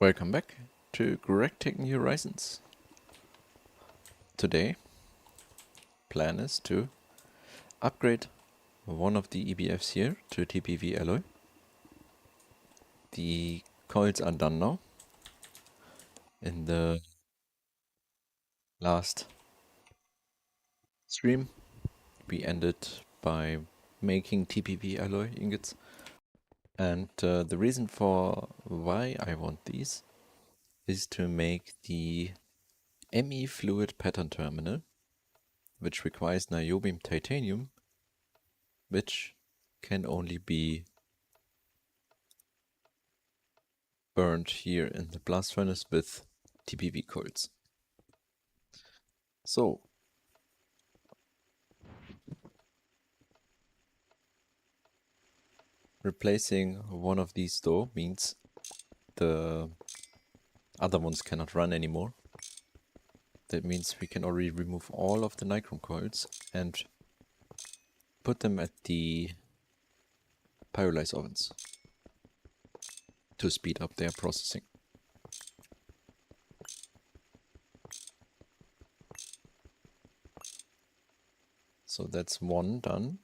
Welcome back to Correcting New Horizons. Today, plan is to upgrade one of the EBFs here to TPV alloy. The coils are done now. In the last stream, we ended by making TPV alloy ingots. And the reason for why I want these is to make the ME fluid pattern terminal, which requires niobium titanium, which can only be burned here in the blast furnace with TPV coils. So, replacing one of these though means the other ones cannot run anymore. That means we can already remove all of the nichrome coils and put them at the pyrolyze ovens to speed up their processing. So that's one done.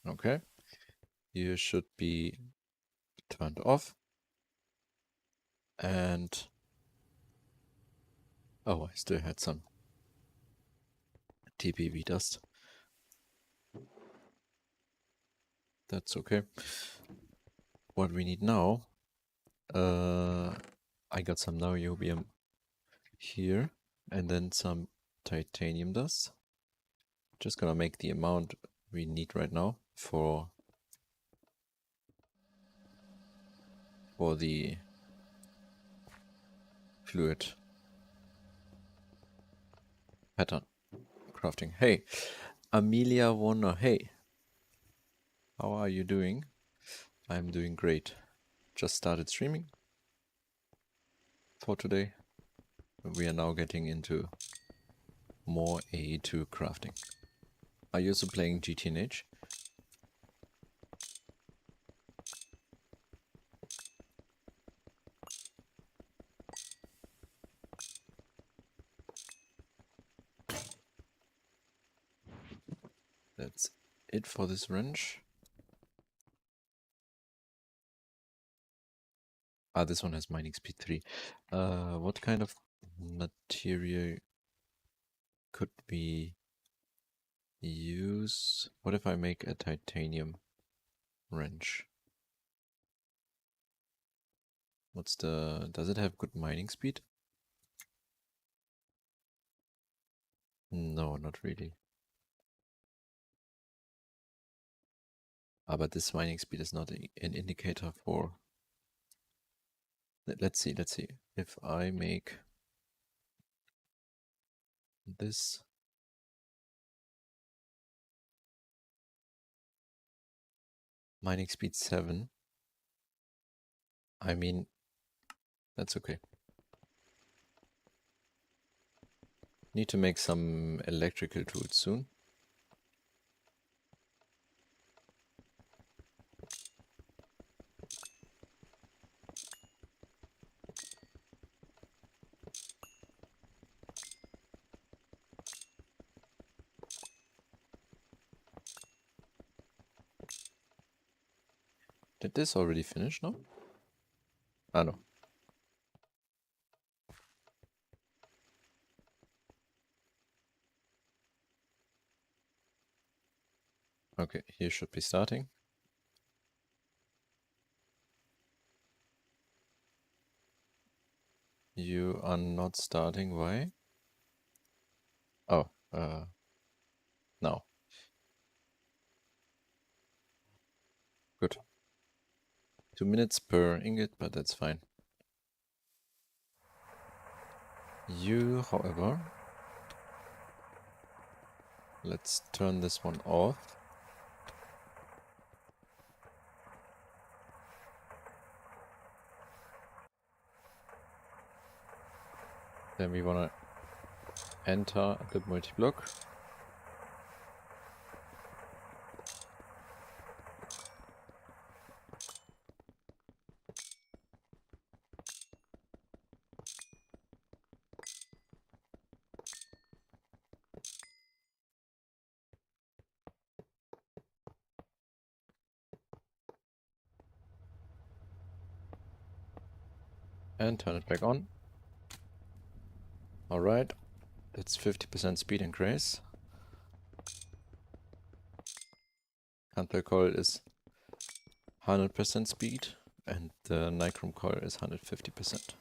Okay, you should be turned off. And oh, I still had some TPV dust. That's okay. What we need now, I got some niobium here and then some titanium dust. Just gonna make the amount we need right now for the fluid pattern crafting. Hey, Amelia Warner, hey, how are you doing? I'm doing great. Just started streaming for today. We are now getting into more AE2 crafting. Are you also playing GTNH? That's it for this wrench. Ah, this one has mining speed 3. What kind of material could we use? What if I make a titanium wrench? Does it have good mining speed? No, not really. Ah, but this mining speed is not an indicator for... Let's see. If I make this... Mining speed 7. I mean, that's okay. Need to make some electrical tools soon. Did this already finish now? Ah, no. Okay, here should be starting. You are not starting, why? Oh, now. Good. 2 minutes per ingot, but that's fine. You, however, let's turn this one off. Then we wanna enter the multi-block. And turn it back on. Alright, that's 50% speed increase. Cancel coil is 100% speed, and the nichrome coil is 150%.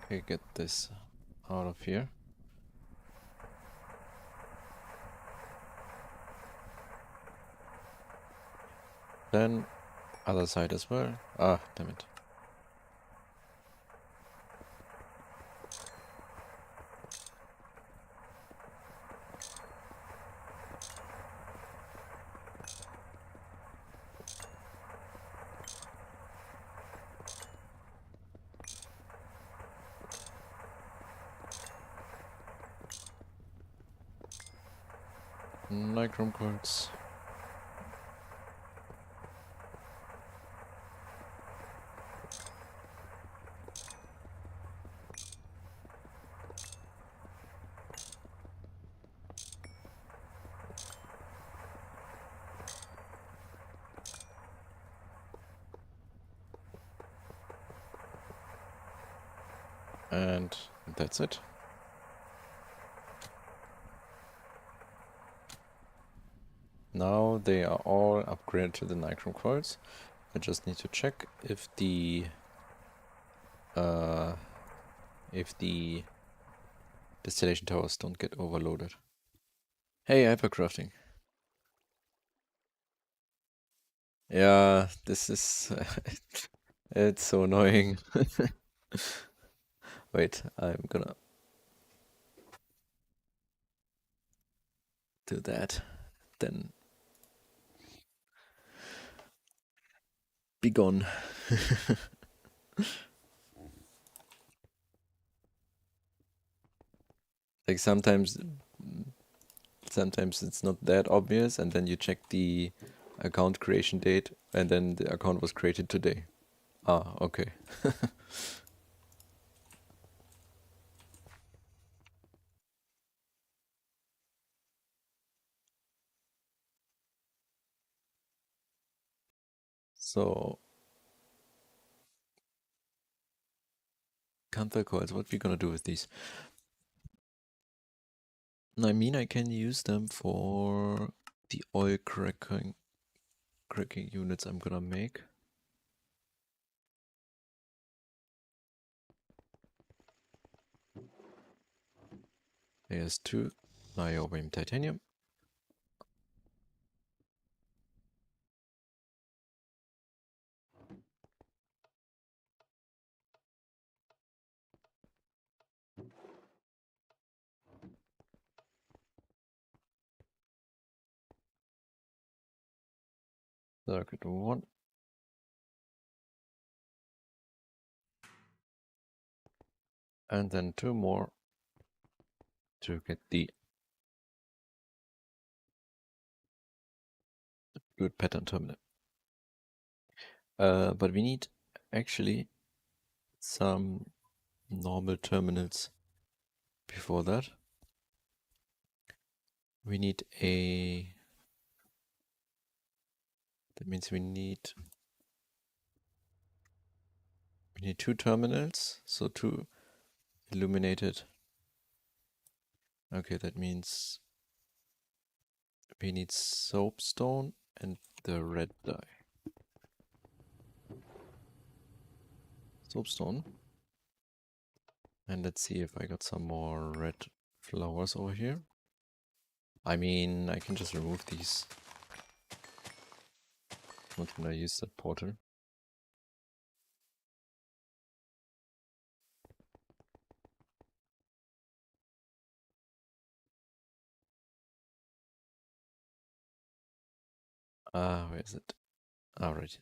Okay, get this out of here. Then other side as well. Ah, damn it. Nichrome coils. And that's it. Now they are all upgraded to the nichrome coils. I just need to check if the distillation towers don't get overloaded. Hey, hypercrafting. Yeah, this is it's so annoying. Wait, I'm gonna do that. Then be gone. Like sometimes it's not that obvious, and then you check the account creation date, and then the account was created today. Ah, okay. So, Cantha coils, what we gonna do with these? I mean, I can use them for the oil cracking units I'm gonna make. There's 2 niobium titanium. Circuit 1. And then 2 more to get the good pattern terminal. But we need actually some normal terminals before that. We need that means we need 2 terminals, so 2 illuminated. Okay, that means we need soapstone and the red dye. Soapstone. And let's see if I got some more red flowers over here. I mean, I can just remove these. What can I use that portal? Where is it? Right.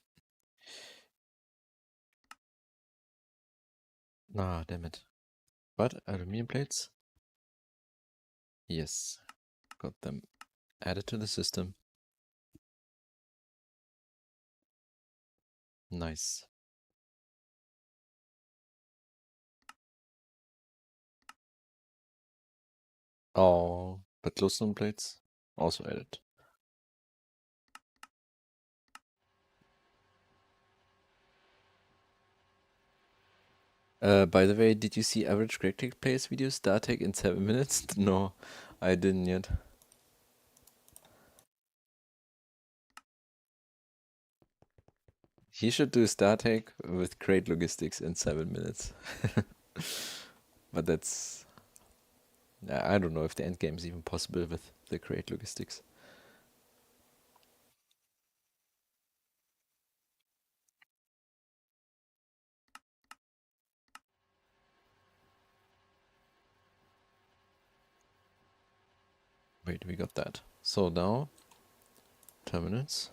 Damn it. But aluminum plates? Yes. Got them added to the system. Nice. Oh, but glowstone plates also added. By the way, did you see average Cryptic plays video StarTech in 7 minutes? No, I didn't yet. He should do StarTech with great logistics in 7 minutes. But that's... I don't know if the endgame is even possible with the great logistics. Wait, we got that. So now, terminals.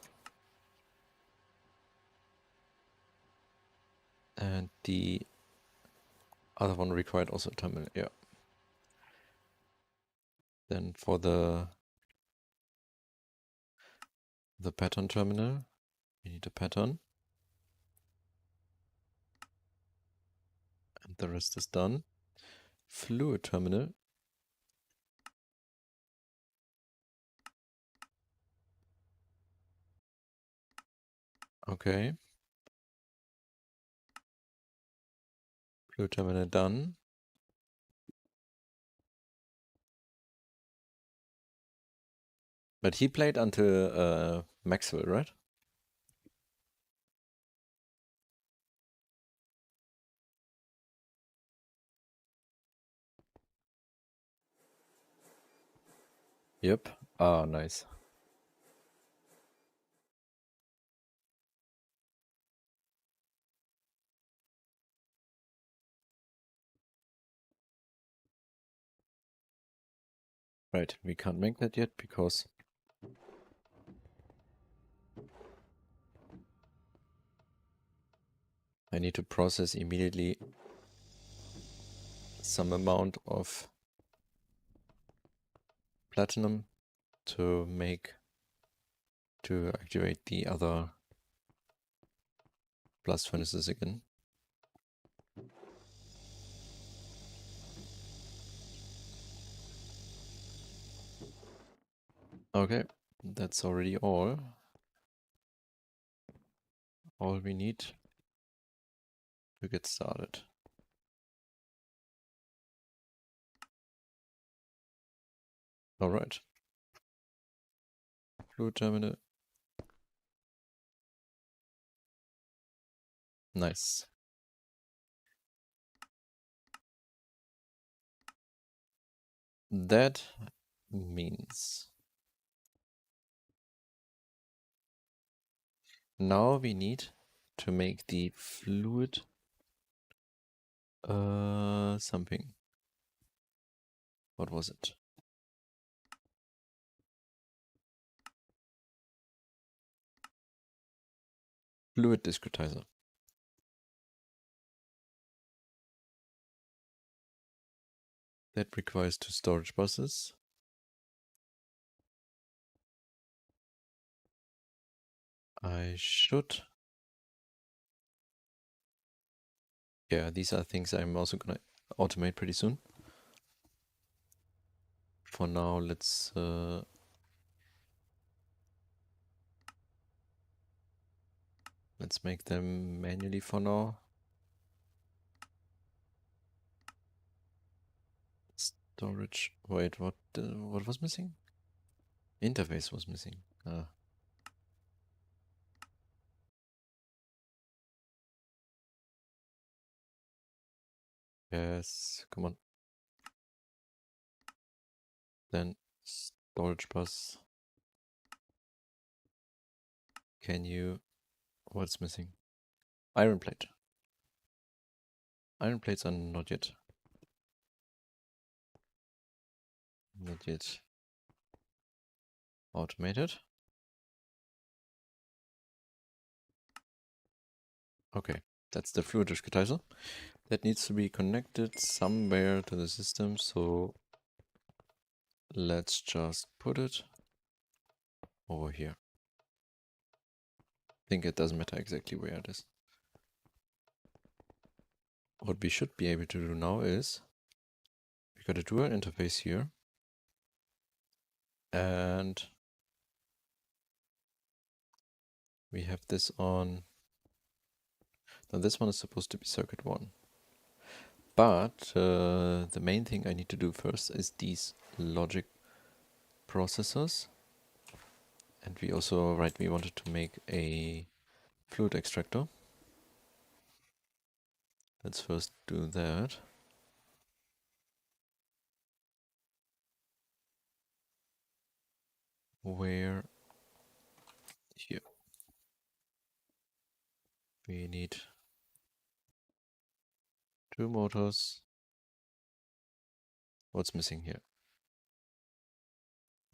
And the other one required also a terminal, yeah. Then for the pattern terminal, we need a pattern. And the rest is done. Fluid terminal. Okay. Fluid terminal done. But he played until Maxwell, right? Yep. Ah, nice. Right, we can't make that yet because I need to process immediately some amount of platinum to activate the other blast furnaces again. Okay, that's already all we need to get started. All right. Fluid terminal. Nice. That means now we need to make the fluid something. What was it? Fluid discretizer. That requires 2 storage buses. I should... Yeah, these are things I'm also gonna automate pretty soon. For now, let's make them manually for now. Storage. Wait, what was missing? Interface was missing. Yes, come on. Then storage bus. Can you... What's missing? Iron plate. Iron plates are not yet. Not yet automated. Okay, that's the fluid discretizer. That needs to be connected somewhere to the system, so let's just put it over here. I think it doesn't matter exactly where it is. What we should be able to do now is, we got a dual interface here, and we have this on. Now this one is supposed to be circuit 1. But the main thing I need to do first is these logic processors. And we also, we wanted to make a fluid extractor. Let's first do that. Where here we need 2 motors. What's missing here?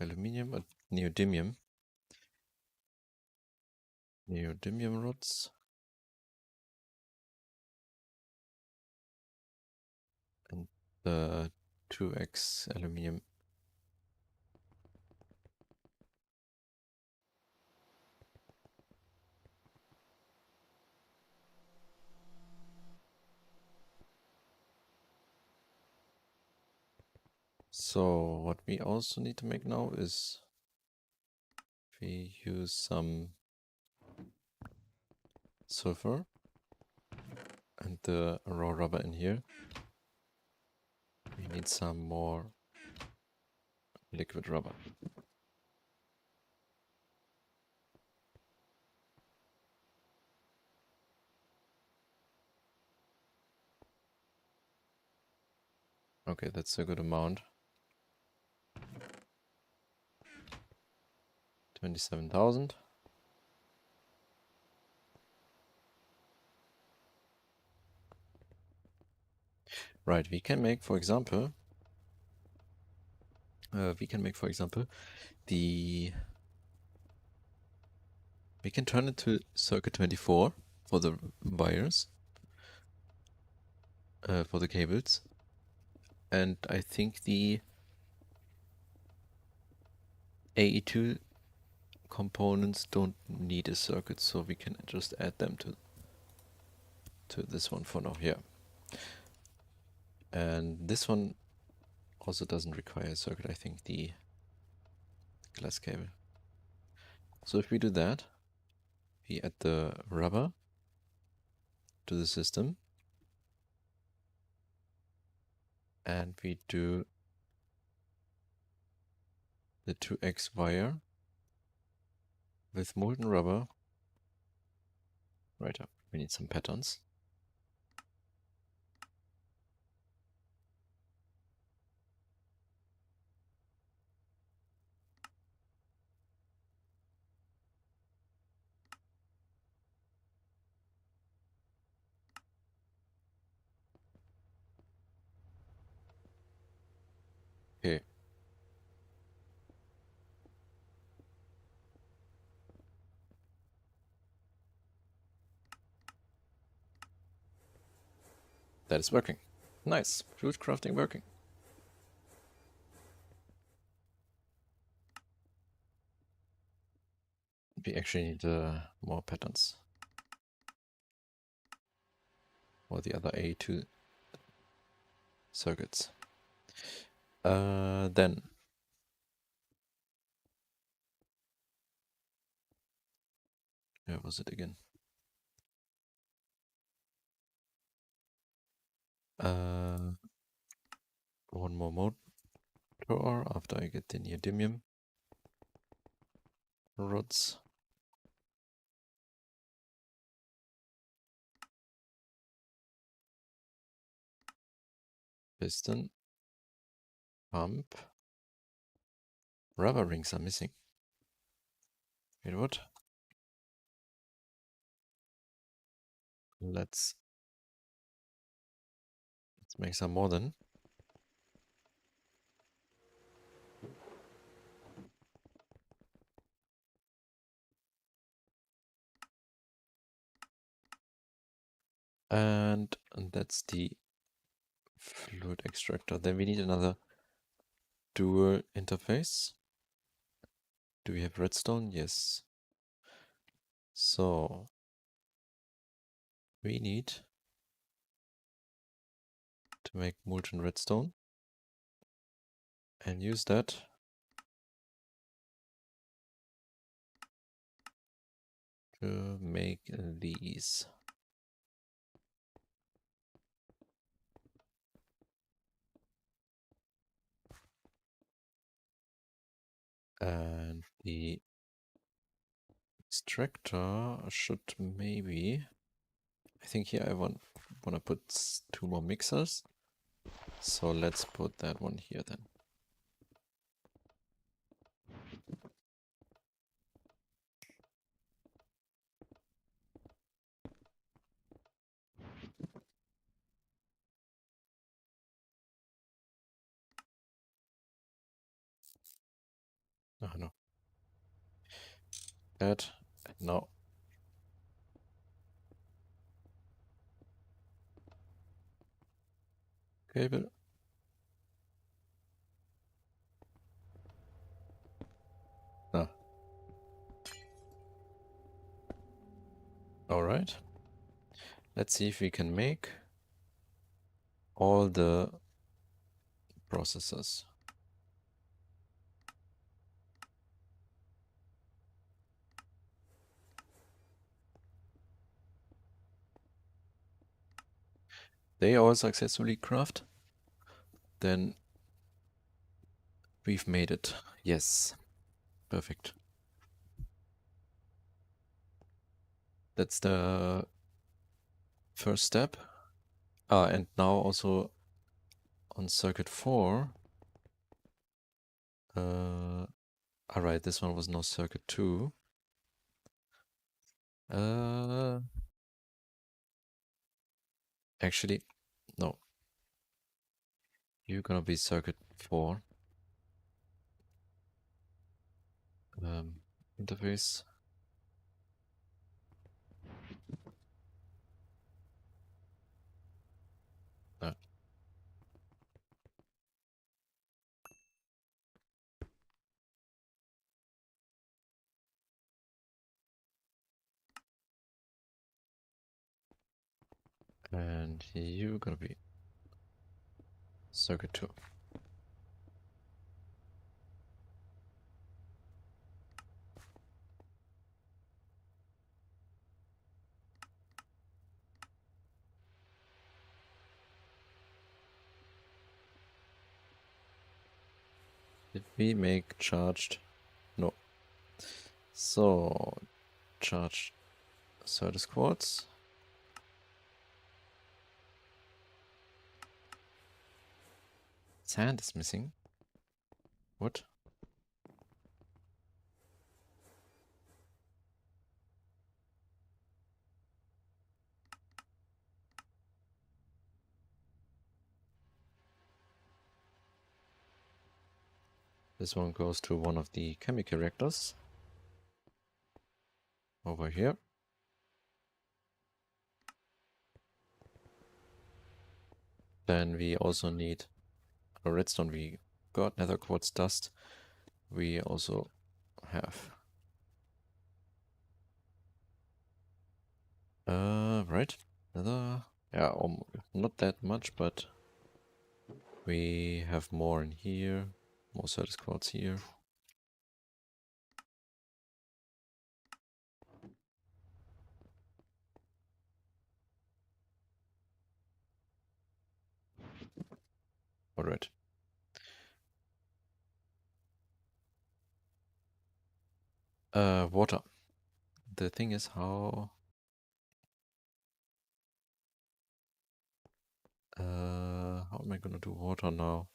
Aluminium and neodymium. Neodymium rods. And the 2x aluminium. So what we also need to make now is we use some sulfur and the raw rubber in here. We need some more liquid rubber. Okay, that's a good amount. 27,000. Right, we can make, for example, the... We can turn it to circuit 24 for the wires, for the cables. And I think the AE2 components don't need a circuit, so we can just add them to this one for now here. And this one also doesn't require a circuit, I think, the glass cable. So if we do that, we add the rubber to the system, and we do the 2x wire with molten rubber right up. We need some patterns. Okay. That is working. Nice. Fluid crafting working. We actually need more patterns for the other AE2 circuits. Then where was it again? One more motor after I get the neodymium rods. Piston. Pump. Rubber rings are missing. Wait, what? Let's make some more then. And that's the fluid extractor. Then we need another dual interface. Do we have redstone? Yes. So we need to make molten redstone and use that to make these. And the extractor should maybe, I think here I want to put 2 more mixers. So let's put that one here then. Oh no. That, no. Cable. No. Alright. Let's see if we can make all the processors. They all successfully craft. Then we've made it. Yes. Perfect. That's the first step. And now also on circuit 4. Alright, this one was no circuit 2. Actually, no. You're gonna be circuit 4. Interface. No. And you're gonna be circuit 2. Did we make charged? No. So, charged Certus quartz. Sand is missing. What? This one goes to one of the chemical reactors. Over here. Then we also need a redstone. We got nether quartz dust. We also have. Right. Nether. Yeah, not that much, but we have more in here. More Certus quartz here. Alright. Water. The thing is how How am I gonna do water now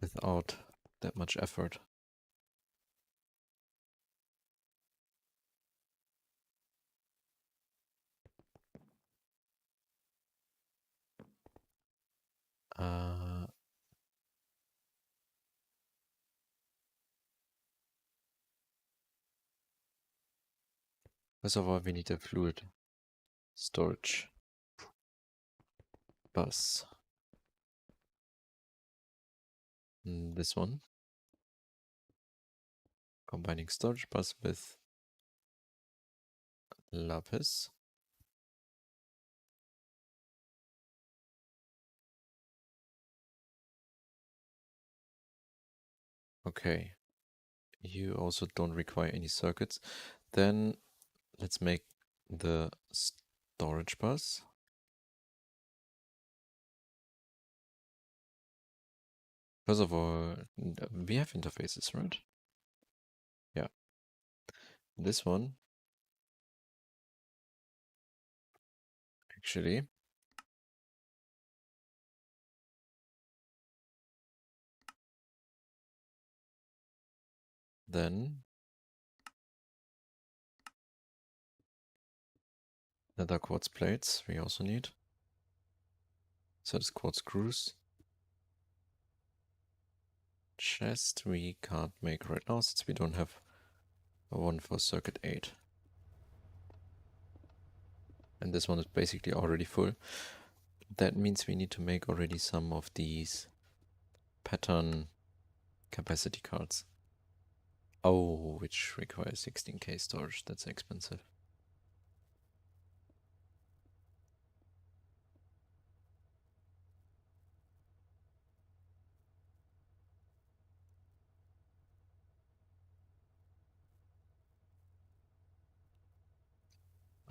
without that much effort? Uh, First of all, we need a fluid storage bus. This one. Combining storage bus with lapis. Okay. You also don't require any circuits. Then let's make the storage bus. First of all, we have interfaces, right? Yeah. This one, actually, then leather quartz plates we also need. So this quartz screws. Chest we can't make right now since we don't have a one for circuit 8. And this one is basically already full. That means we need to make already some of these pattern capacity cards. Oh, which requires 16K storage. That's expensive.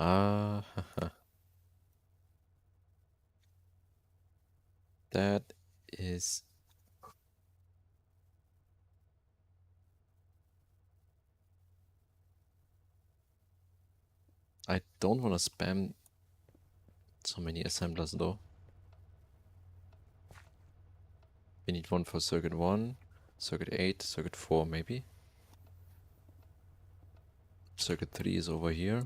Ah, that is... I don't want to spam so many assemblers though. We need one for circuit 1, circuit 8, circuit 4 maybe. Circuit 3 is over here.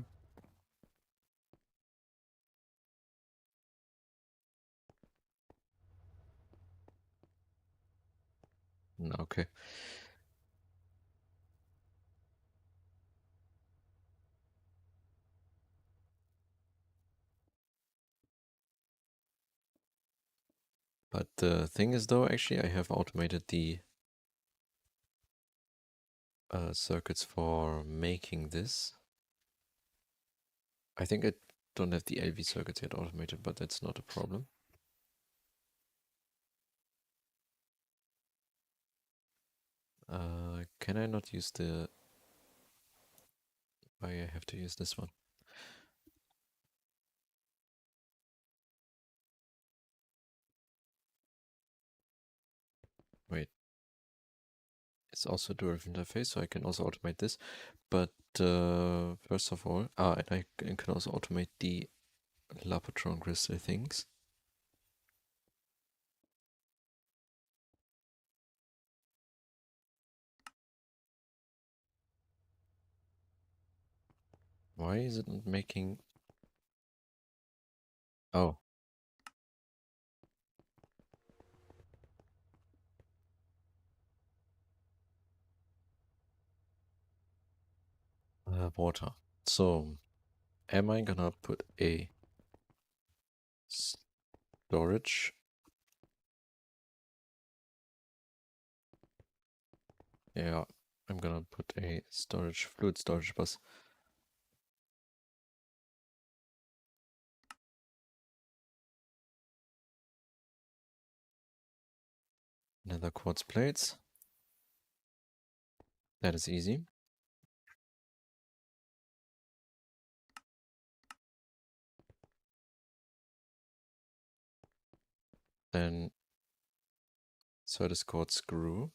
No, okay. But the thing is though, actually I have automated the circuits for making this. I think I don't have the LV circuits yet automated, but that's not a problem. Can I not use the... Why I have to use this one? Wait. It's also a derivative interface, so I can also automate this. But first of all... and I can also automate the Lapotron crystal things. Why is it not making... Oh. Water. So, am I gonna put a storage? Yeah, I'm gonna put a fluid storage bus. Nether quartz plates. That is easy. Then Certus quartz screw.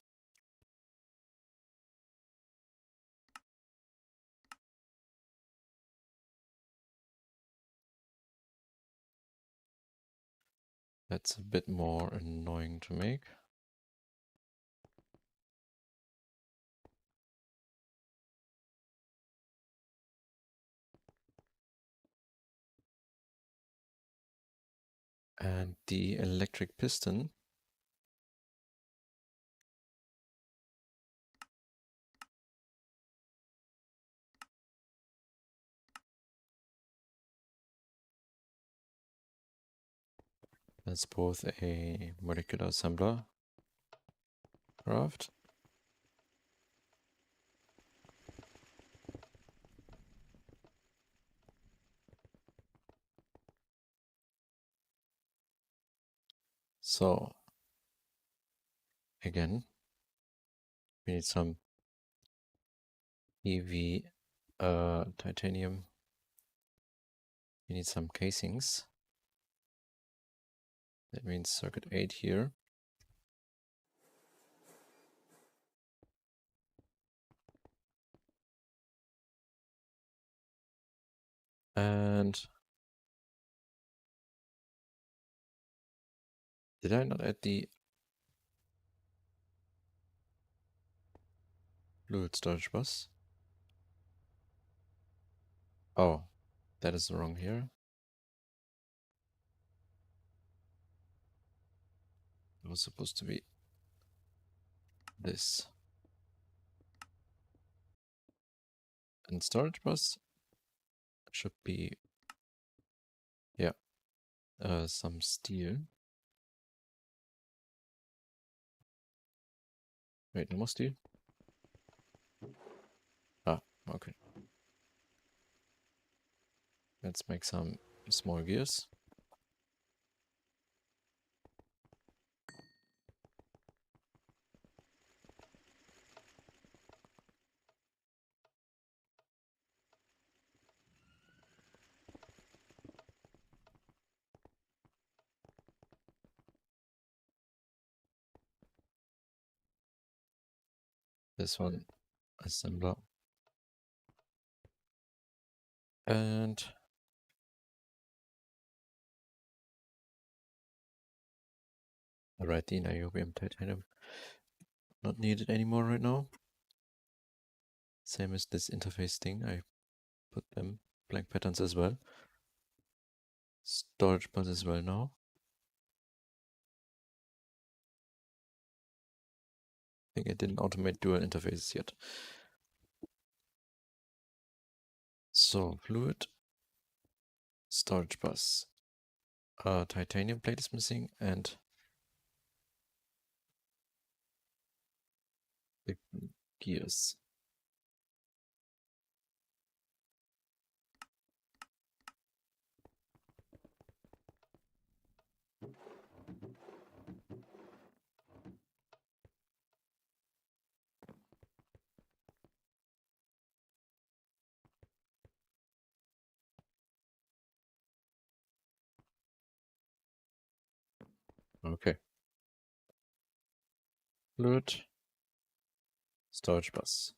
That's a bit more annoying to make. And the electric piston that's both a molecular assembler craft so again we need some EV titanium. We need some casings. That means circuit 8 here. And did I not add the fluid storage bus? Oh, that is wrong here. It was supposed to be this. And storage bus should be, yeah, some steel. Wait, no more steel? Ah, okay. Let's make some small gears. This one, assembler. And alright, the niobium titanium. Not needed anymore right now. Same as this interface thing. I put them blank patterns as well. Storage bus as well now. I think I didn't automate dual interfaces yet. So, fluid, storage bus. Titanium plate is missing and the gears. Okay. Fluid, storage bus.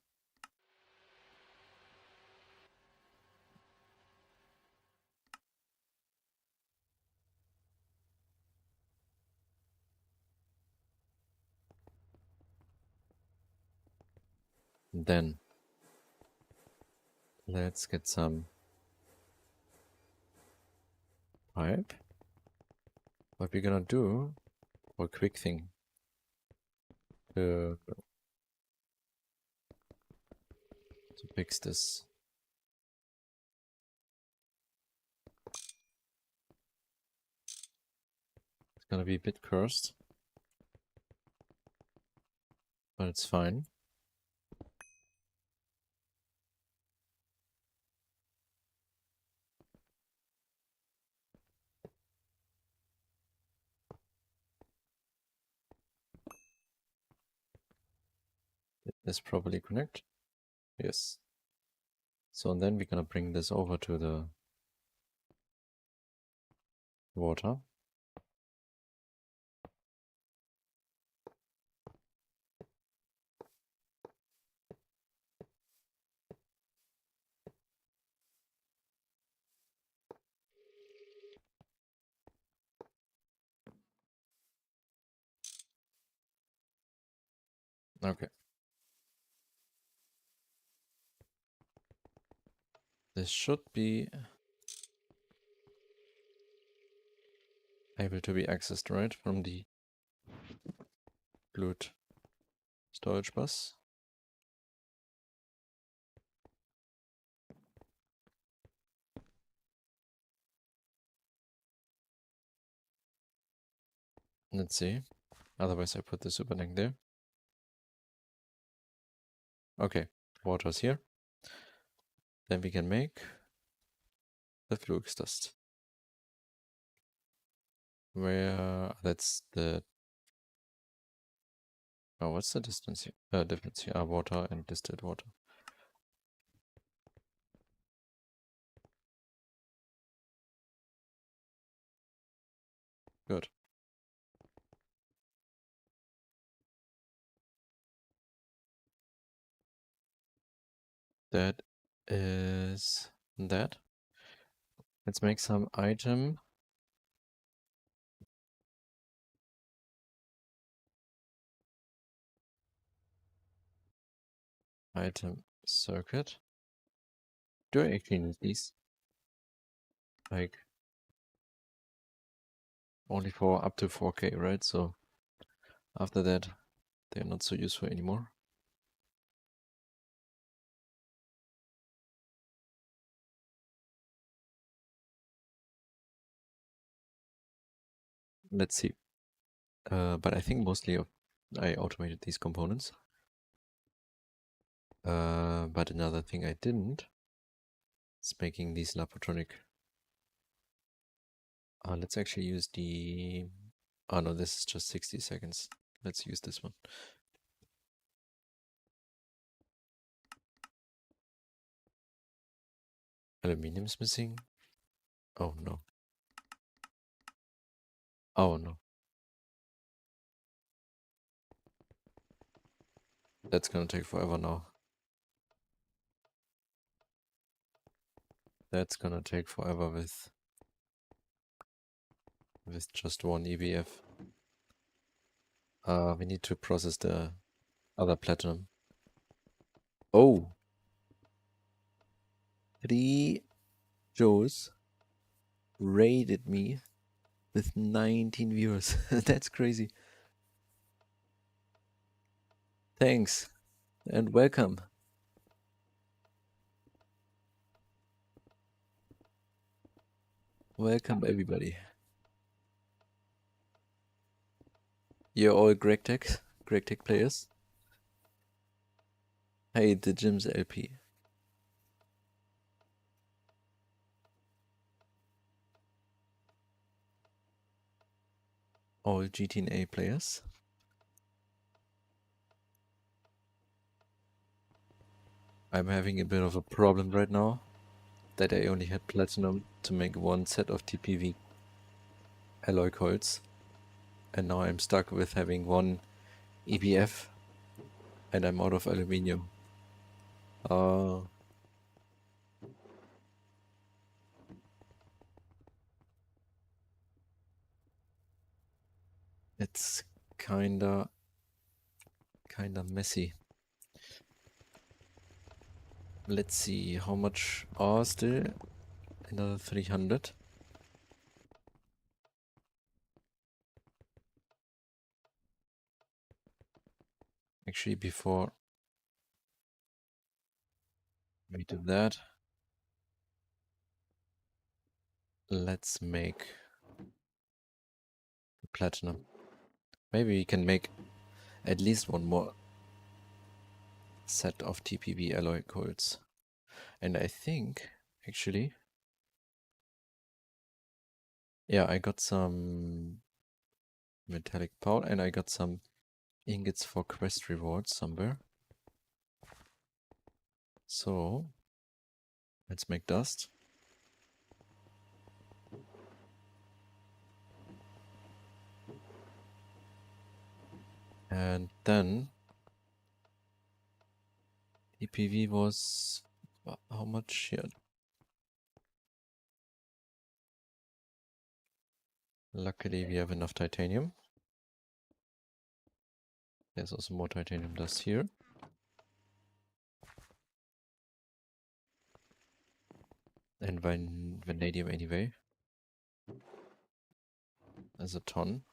Then let's get some pipe. What we're gonna do, or quick thing, to fix this. It's gonna be a bit cursed, but it's fine. Did this properly connect? Yes. So then we're gonna bring this over to the water. Okay. This should be able to be accessed, right, from the glued storage bus. Let's see. Otherwise I put the super link there. Okay, water's here. Then we can make the flux dust. Where that's the what's the distance here? Difference here. Water and distilled water. Good. That is that. Let's make some item circuit. Do I actually need these? Like only for up to 4K, right? So after that, they're not so useful anymore. Let's see. But I think mostly I automated these components. But another thing I didn't is making these lapotronic. Let's actually use the... Oh no, this is just 60 seconds. Let's use this one. Aluminium's missing. Oh no. Oh no. That's gonna take forever now. That's gonna take forever with just one EBF. We need to process the other platinum. Oh! 3 Joes raided me with 19 viewers. That's crazy. Thanks and welcome. Welcome everybody. You're all Greg Tech players. Hey, the gym's LP. All GTNH players. I'm having a bit of a problem right now that I only had platinum to make one set of TPV alloy coils. And now I'm stuck with having one EBF and I'm out of aluminium. It's kinda messy. Let's see how much are still. Another 300. Actually, before we do that, let's make platinum. Maybe we can make at least one more set of TPV alloy coils. And I think, actually, yeah, I got some metallic powder and I got some ingots for quest rewards somewhere. So, let's make dust. And then TPV was how much here? Luckily we have enough titanium. There's also more titanium dust here. And vanadium anyway. As a ton.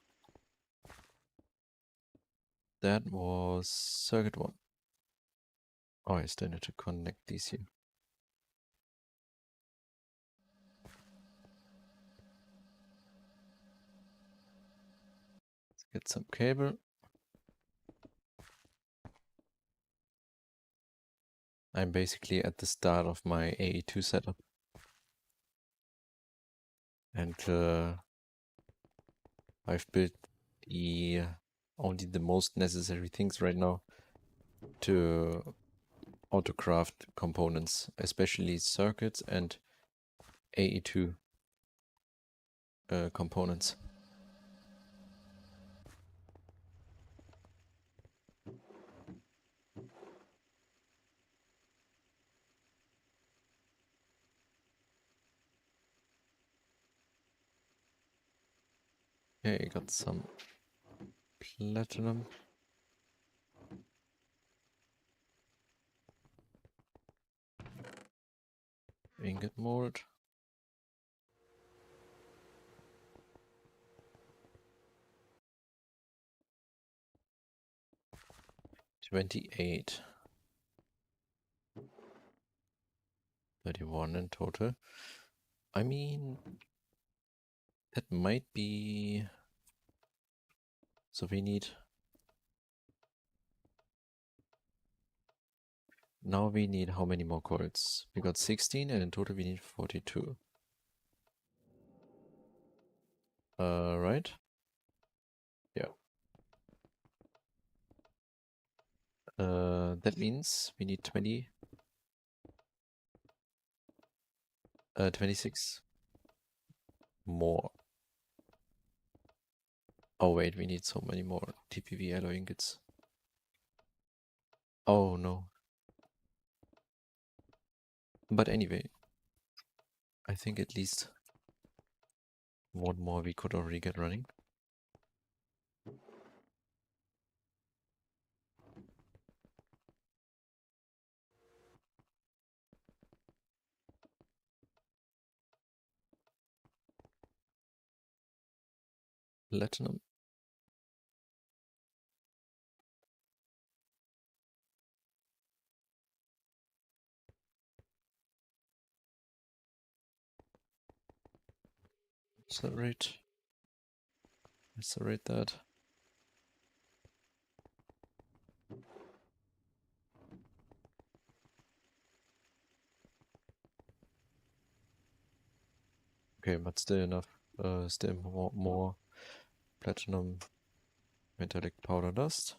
That was circuit 1. Oh, I still need to connect these here. Let's get some cable. I'm basically at the start of my AE2 setup. And I've built only the most necessary things right now to autocraft components, especially circuits and AE2 components. Okay, got some platinum. Ingot mold. $28. 31 in total. I mean, that might be... So we need... Now we need how many more coils? We got 16 and in total we need 42. Right? Yeah. That means we need 26 more. Oh wait, we need so many more TPV alloy ingots. Oh no. But anyway, I think at least one more we could already get running. Platinum. Accelerate. Accelerate that. Okay, but still enough. Still more platinum metallic powder dust.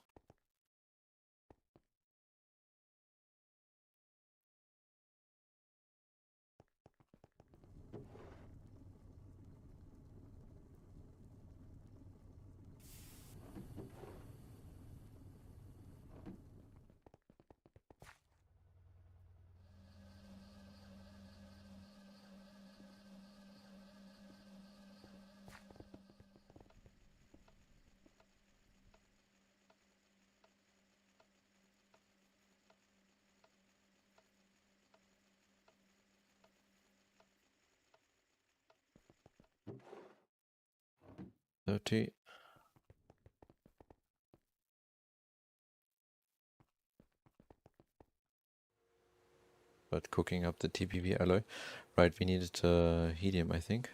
$30. But cooking up the TPV alloy. Right, we needed helium, I think,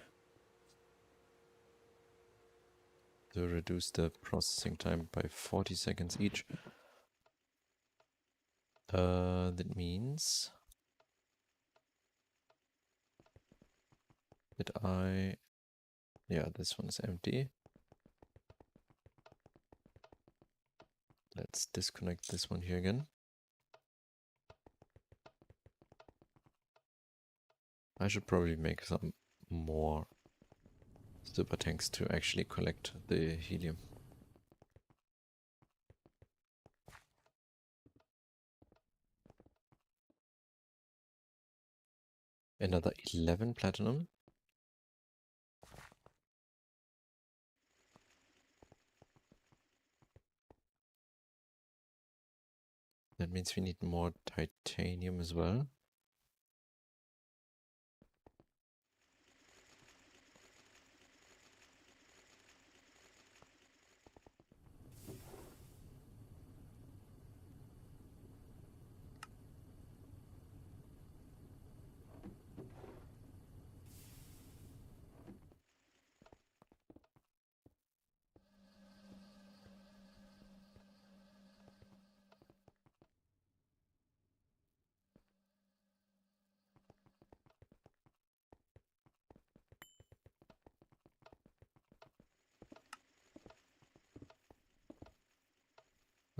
to reduce the processing time by 40 seconds each. That means that yeah, this one is empty. Let's disconnect this one here again. I should probably make some more super tanks to actually collect the helium. Another 11 platinum. That means we need more titanium as well.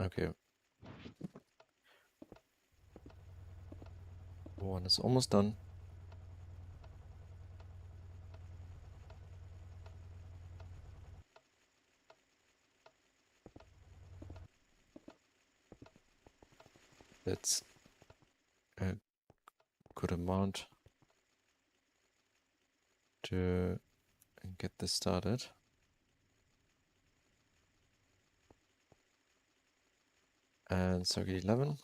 Okay. One is almost done. That's a good amount to get this started. And circuit 11.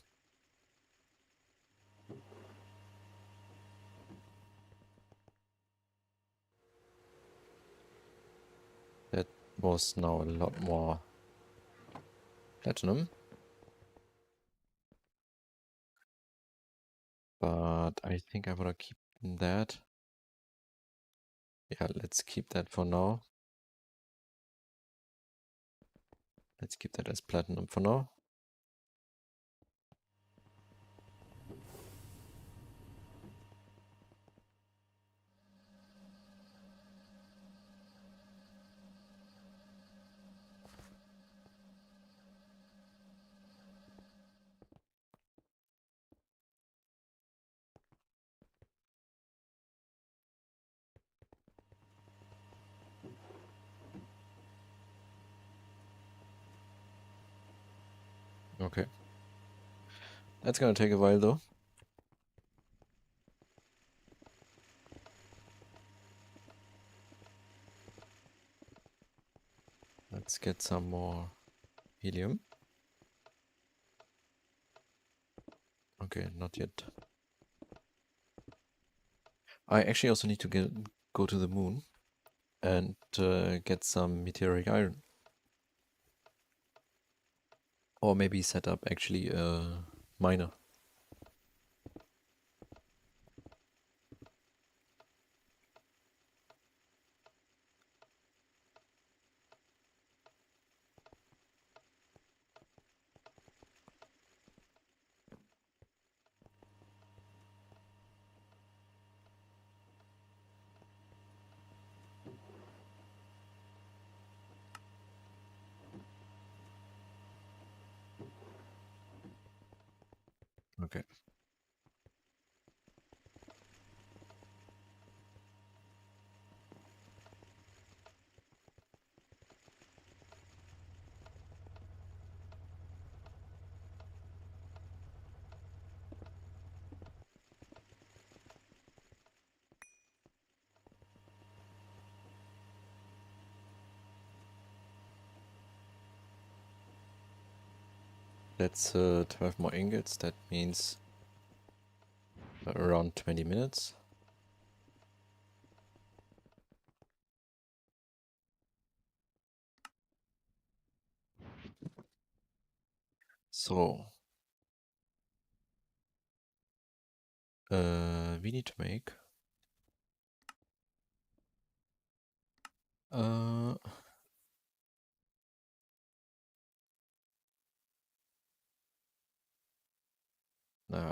That was now a lot more platinum. But I think I want to keep that. Yeah, let's keep that for now. Let's keep that as platinum for now. Okay. That's gonna take a while though. Let's get some more helium. Okay, not yet. I actually also need to go to the moon and get some meteoric iron. Or maybe set up actually a miner. Okay. That's 12 more ingots. That means around 20 minutes. So we need to make no,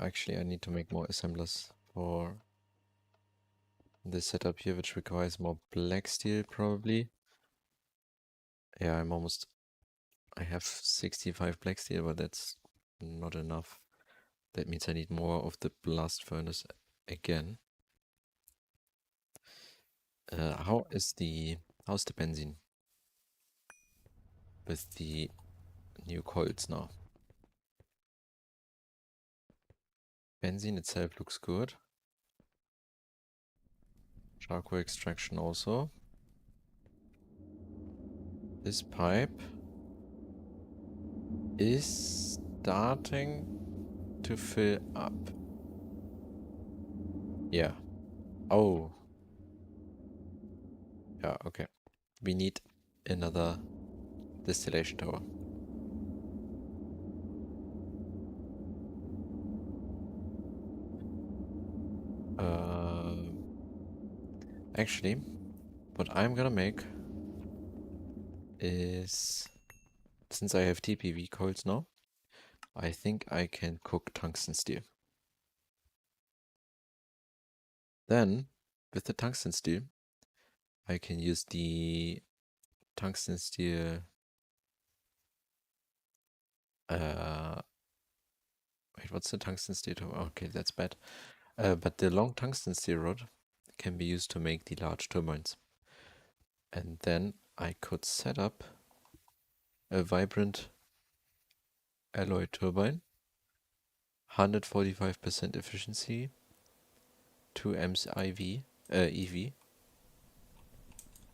actually I need to make more assemblers for this setup here, which requires more black steel probably. Yeah, I have 65 black steel, but that's not enough. That means I need more of the blast furnace again. How's the benzene with the new coils now? Benzene itself looks good. Charcoal extraction also. This pipe is starting to fill up. Yeah. Oh. Yeah, okay. We need another distillation tower. Actually, what I'm gonna make is, since I have TPV coils now, I think I can cook tungsten steel. Then, with the tungsten steel, I can use the tungsten steel, wait, what's the tungsten steel? Okay, that's bad. But the long tungsten steel rod can be used to make the large turbines. And then I could set up a vibrant alloy turbine, 145% efficiency, 2 amps EV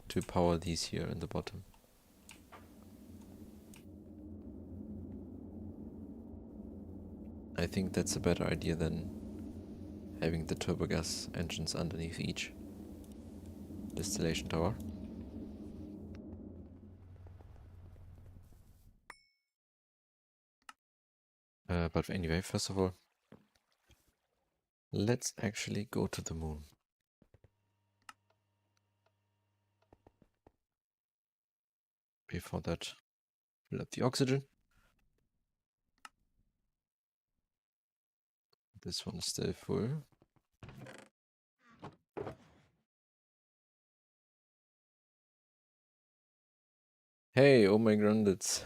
to power these here in the bottom. I think that's a better idea than having the turbogas engines underneath each distillation tower. But anyway, first of all, let's actually go to the moon. Before that, fill up the oxygen. This one is still full. Hey, oh my grundits.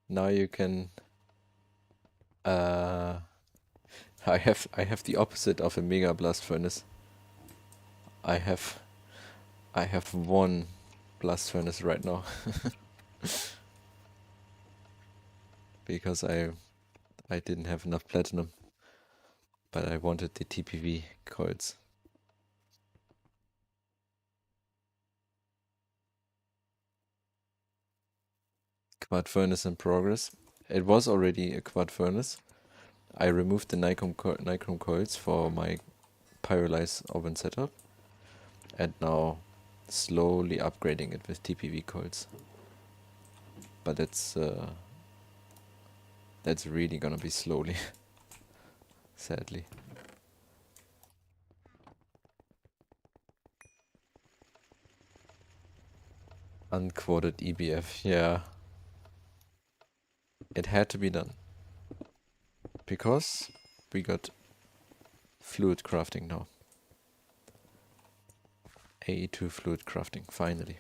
Now you can I have the opposite of a mega blast furnace. I have one blast furnace right now. Because I didn't have enough platinum. But I wanted the TPV coils. Quad furnace in progress. It was already a quad furnace. I removed the nichrome coils for my pyrolyze oven setup. And now slowly upgrading it with TPV coils. But that's really gonna be slowly. Sadly. Unquoted EBF, yeah. It had to be done. Because we got fluid crafting now. AE2 fluid crafting, finally.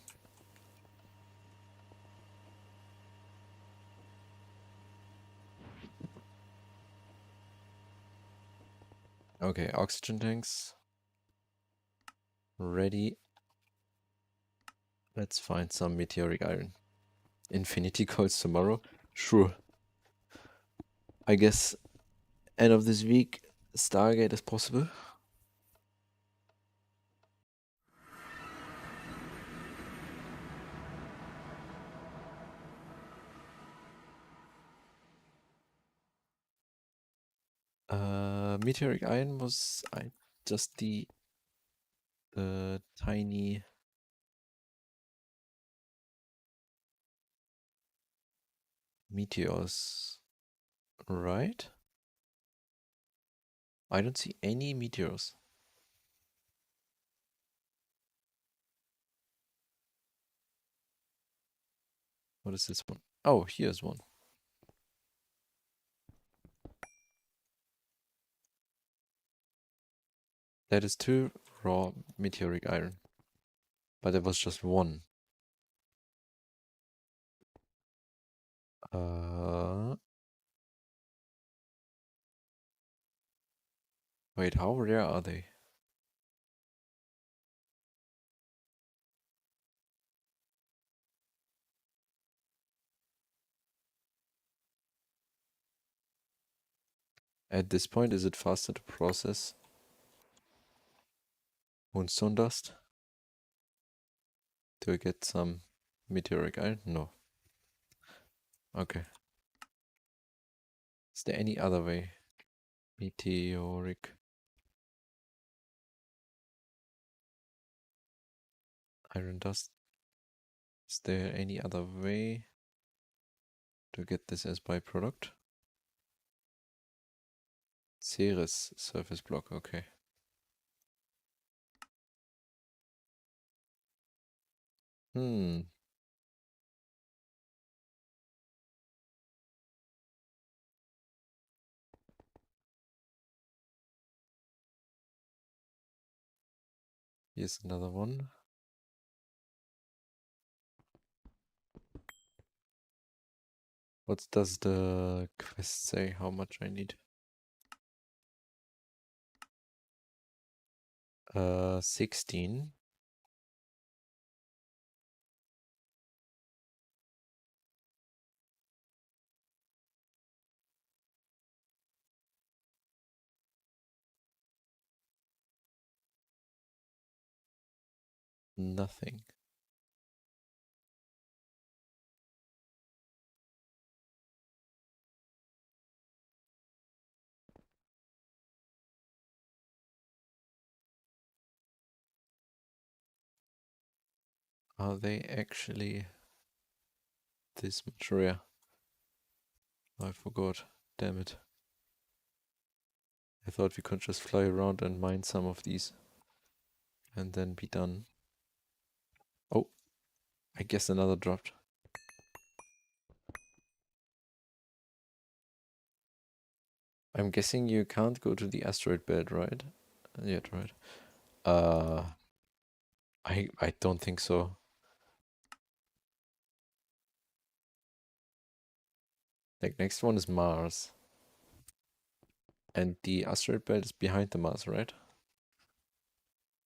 Okay, oxygen tanks. Ready. Let's find some meteoric iron. Infinity coils tomorrow? Sure. I guess end of this week, Stargate is possible. Meteoric iron was just the tiny meteors, right? I don't see any meteors. What is this one? Oh, here's one. That is 2 raw meteoric iron. But there was just one. Wait, how rare are they? At this point, is it faster to process moonstone dust to get some meteoric iron? No. Okay. Is there any other way? Meteoric iron dust. Is there any other way to get this as byproduct? Ceres surface block, okay. Here's another one. What does the quest say? How much I need? 16. Nothing. Are they actually this much rare? I forgot. Damn it. I thought we could just fly around and mine some of these and then be done. Oh, I guess another dropped. I'm guessing you can't go to the asteroid belt, right? Yet, right? I don't think so. Like, next one is Mars. And the asteroid belt is behind the Mars, right?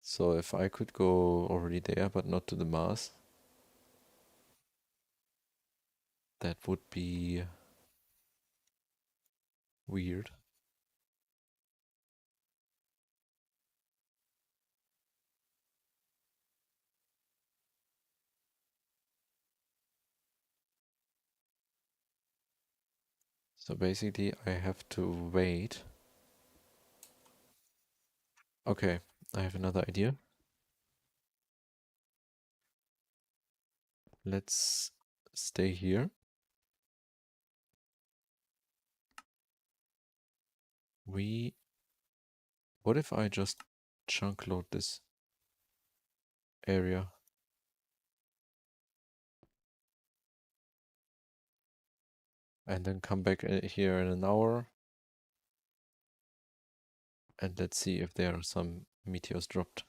So if I could go already there, but not to the Mars, that would be weird. So basically I have to wait. Okay, I have another idea. Let's stay here. What if I just chunk load this area? And then come back here in an hour. And let's see if there are some meteors dropped.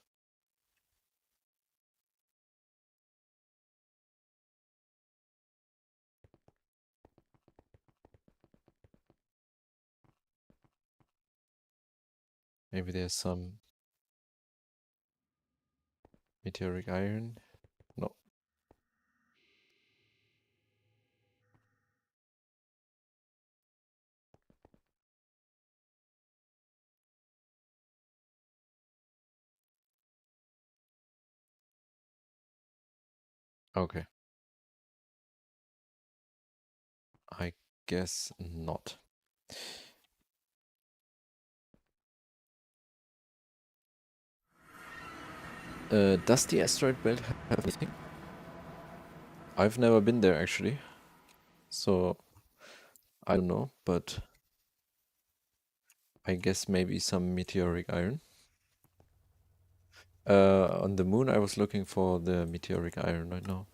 Maybe there's some meteoric iron. No. Okay. I guess not. Does the asteroid belt have anything? I've never been there actually. So I don't know, but I guess maybe some meteoric iron. On the moon I was looking for the meteoric iron right now.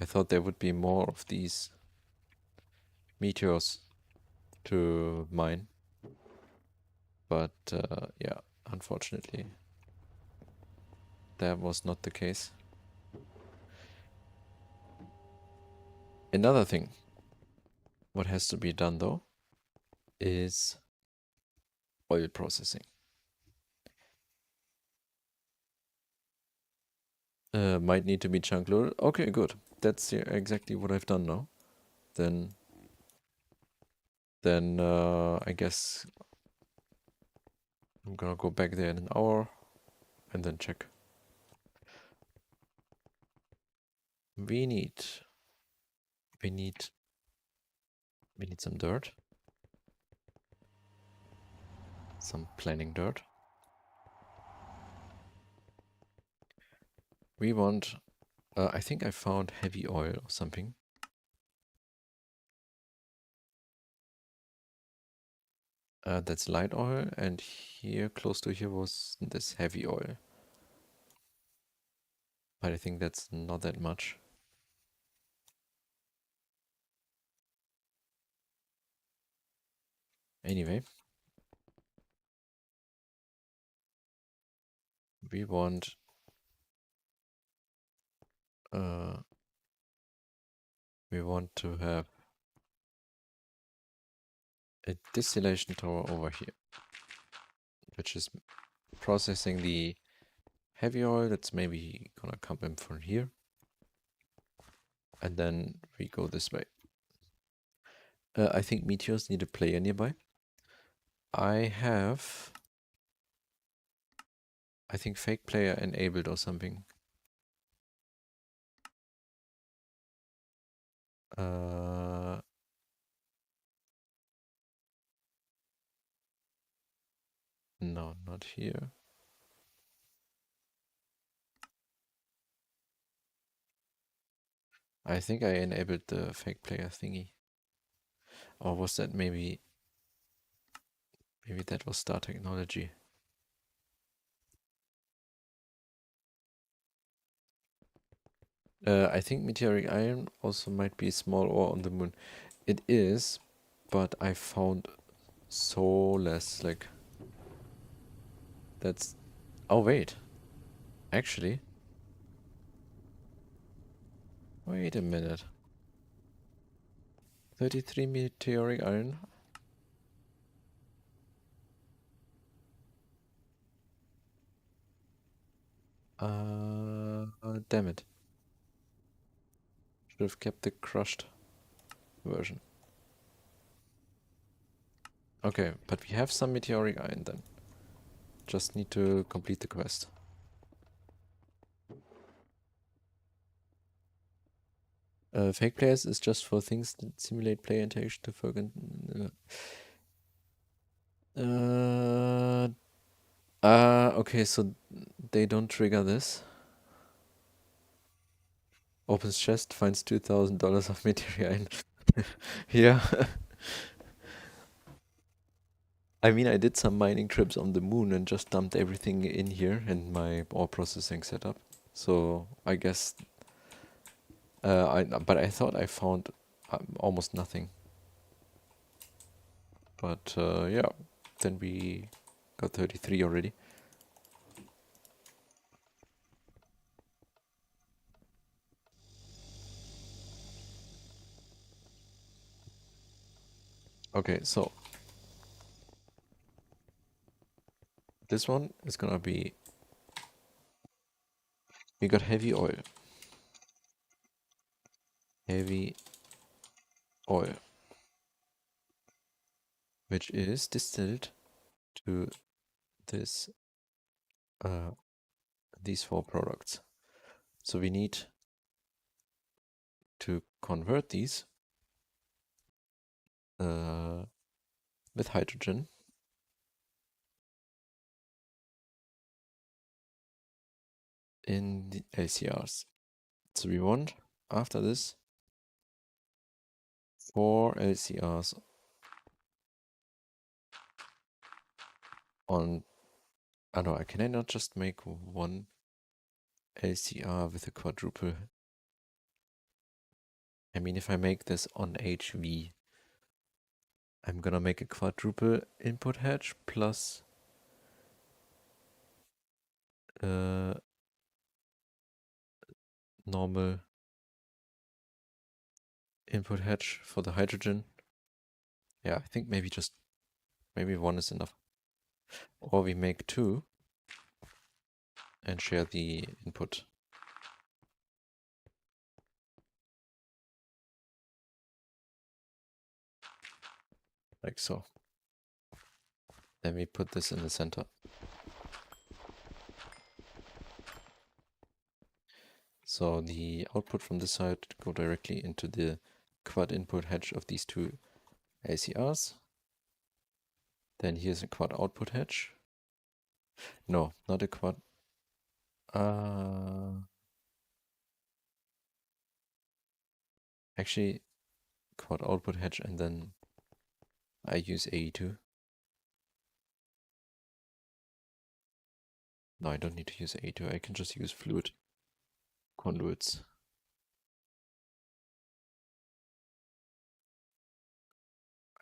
I thought there would be more of these meteors to mine. But yeah, unfortunately, that was not the case. Another thing, what has to be done though, is oil processing. Might need to be chunk loaded. Okay, good. That's exactly what I've done now. Then I guess I'm gonna go back there in an hour and then check. We need some dirt. some planning dirt. We want, I think I found heavy oil or something. That's light oil, and here, close to here, was this heavy oil. But I think that's not that much. Anyway, we want to have a distillation tower over here, which is processing the heavy oil that's maybe gonna come in from here. And then we go this way. I think meteors need a player nearby. I think fake player enabled or something. No, not here. I think I enabled the fake player thingy. Or was that maybe that was star technology? I think meteoric iron also might be a small ore on the moon. It is, but I found so less, like, that's, oh wait, actually, wait a minute. 33 meteoric iron. Damn it. Should have kept the crushed version. Okay, but we have some meteoric iron then. Just need to complete the quest. Fake players is just for things that simulate player interaction to further. Okay, so they don't trigger this. Opens chest, finds $2,000 of meteorite. Yeah. I mean, I did some mining trips on the moon and just dumped everything in here in my ore processing setup. So I guess, but I thought I found almost nothing. But yeah, then we got 33 already. Okay, so this one is gonna be, we got heavy oil. Heavy oil, which is distilled to this, these four products. So we need to convert these with hydrogen in the LCRs. So we want, after this, 4 LCRs on, I don't know, can I not just make one LCR with a quadruple? I mean, if I make this on HV, I'm gonna make a quadruple input hedge plus normal input hedge for the hydrogen. Yeah, I think maybe one is enough. Or we make 2 and share the input. Like so. Then we put this in the center. So the output from this side go directly into the quad input hedge of these 2 ACRs. Then here's a quad output hatch. No, not a quad. Actually, quad output hatch, and then I use AE2. No, I don't need to use AE2. I can just use fluid conduits.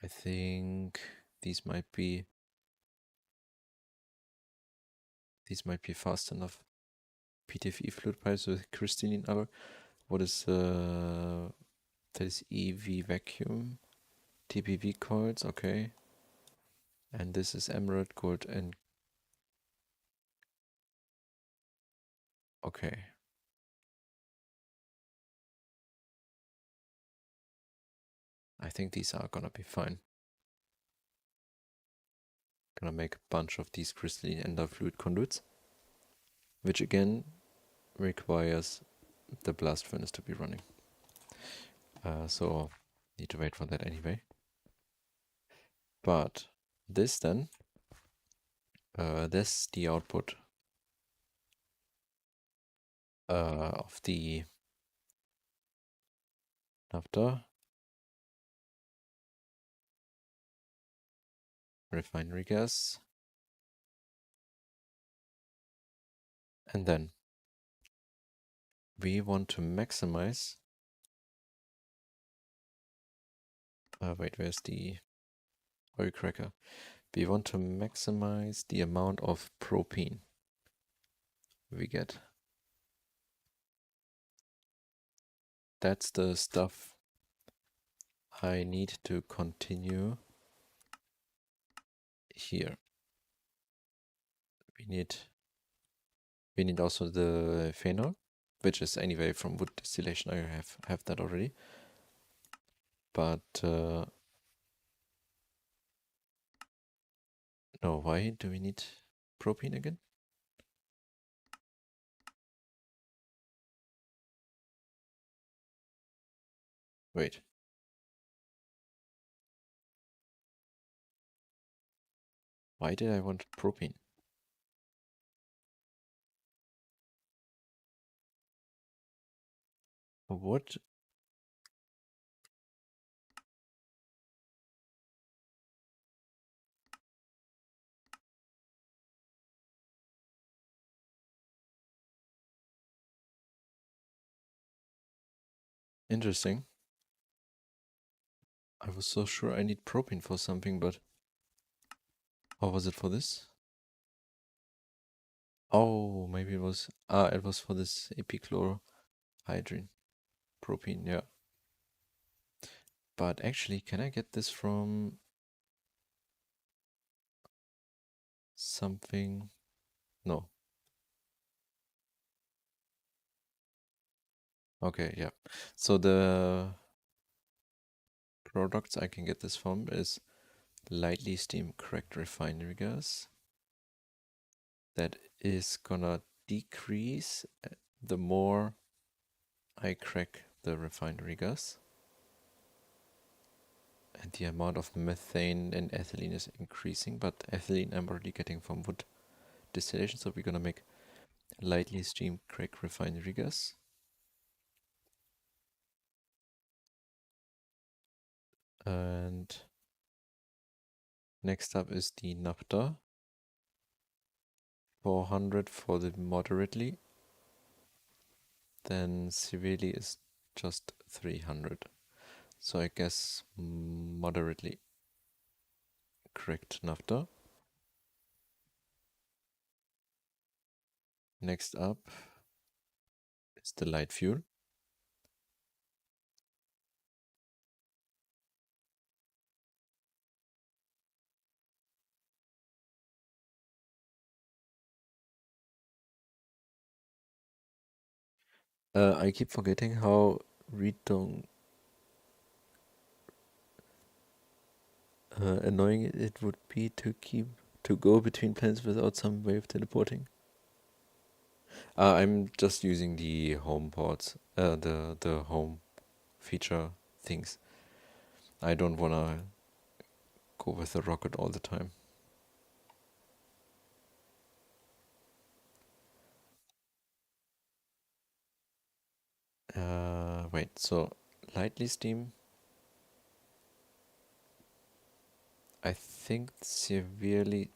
I think these might be fast enough. PTFE fluid pipes with crystalline alloy. What is that is EV vacuum. TPV coils, okay. And this is emerald gold and okay. I think these are gonna be fine. Gonna make a bunch of these crystalline ender fluid conduits, which again requires the blast furnace to be running. So need to wait for that anyway. But this then, this is the output of the naphtha refinery gas. And then we want to maximize. Wait, where's the oil cracker? We want to maximize the amount of propane we get. That's the stuff I need to continue here. We need also the phenol, which is anyway from wood distillation. I have that already. But no, why do we need propane again? Wait. Why did I want propane? What? Interesting. I was so sure I need propane for something, but... Or was it for this? Oh, maybe it was... it was for this epichlorohydrin. Propane, yeah. But actually, can I get this from... something? No. Okay, yeah. So the products I can get this from is lightly steam cracked refinery gas. That is gonna decrease the more I crack the refinery gas. And the amount of methane and ethylene is increasing, but ethylene I'm already getting from wood distillation, so we're gonna make lightly steam cracked refinery gas. And next up is the naphtha. 400 for the moderately. Then severely is just 300. So I guess moderately correct naphtha. Next up is the light fuel. I keep forgetting how annoying it would be to go between planets without some way of teleporting. I'm just using the home ports, the home feature things. I don't wanna go with the rocket all the time. Wait, so lightly steam, I think severely,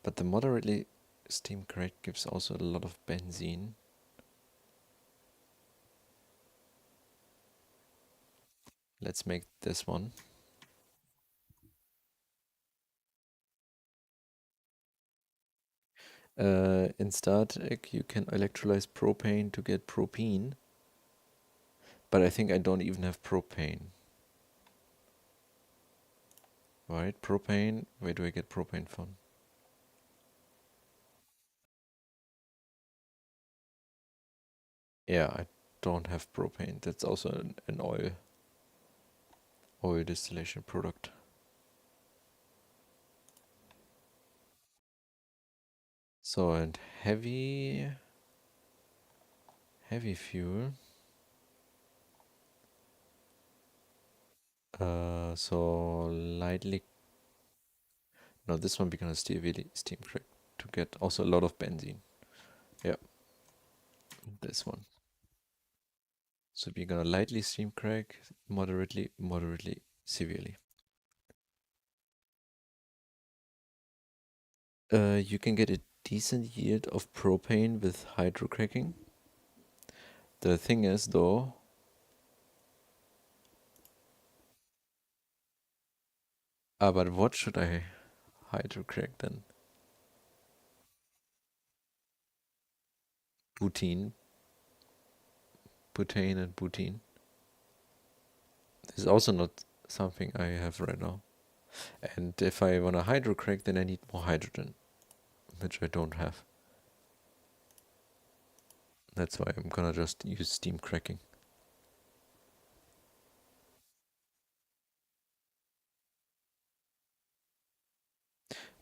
but the moderately steam crack gives also a lot of benzene. Let's make this one. In static, you can electrolyze propane to get propene, but I think I don't even have propane. Right, propane. Where do I get propane from? Yeah, I don't have propane. That's also an oil distillation product. So, and heavy fuel. So lightly. No, this one because steam crack to get also a lot of benzene. Yeah, this one. So we're gonna lightly steam crack, moderately, severely. You can get a decent yield of propane with hydrocracking. The thing is, though, but what should I hydrocrack then? Butene, butane, and butene. This is also not something I have right now. And if I wanna hydrocrack, then I need more hydrogen, which I don't have. That's why I'm gonna just use steam cracking.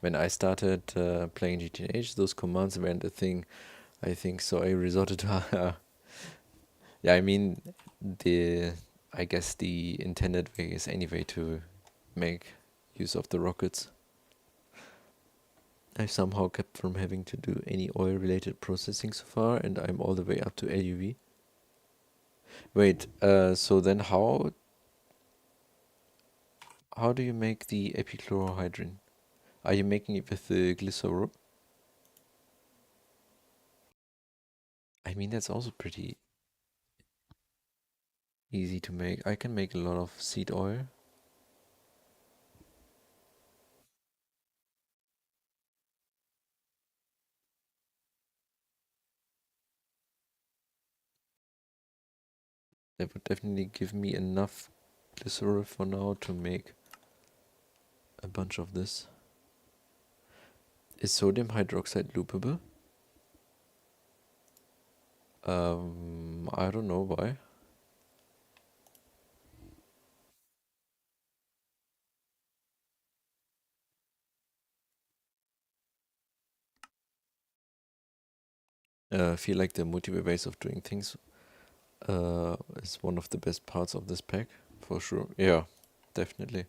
When I started playing GTNH, those commands weren't a thing, I think. So I resorted to, yeah, I mean, the, I guess the intended way is anyway to make use of the rockets. I somehow kept from having to do any oil-related processing so far, and I'm all the way up to LUV. Wait, so then how do you make the epichlorohydrin? Are you making it with the glycerol? I mean, that's also pretty easy to make. I can make a lot of seed oil. That would definitely give me enough glycerol for now to make a bunch of this. Is sodium hydroxide loopable? I don't know why. I feel like the multiple ways of doing things is one of the best parts of this pack, for sure. Yeah, definitely.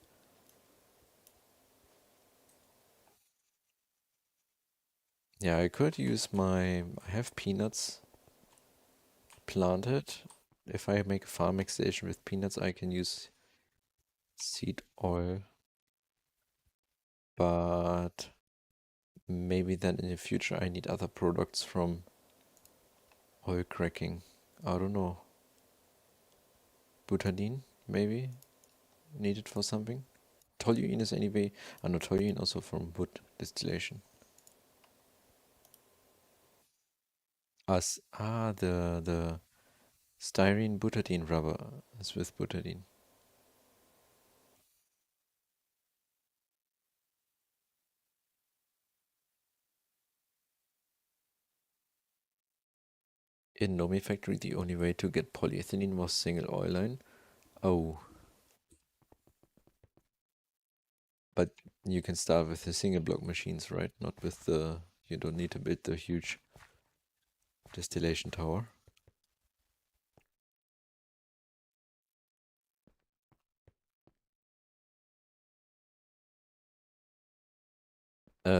Yeah, I could use I have peanuts planted. If I make a farming station with peanuts, I can use seed oil, but maybe then in the future I need other products from oil cracking. I don't know. Butadiene, maybe? Needed for something? Toluene is anyway, no, toluene also from wood distillation. The styrene butadiene rubber is with butadiene. In Nomi factory, the only way to get polyethylene was single oil line. Oh, but you can start with the single block machines, right? Not with the, you don't need to build the huge distillation tower.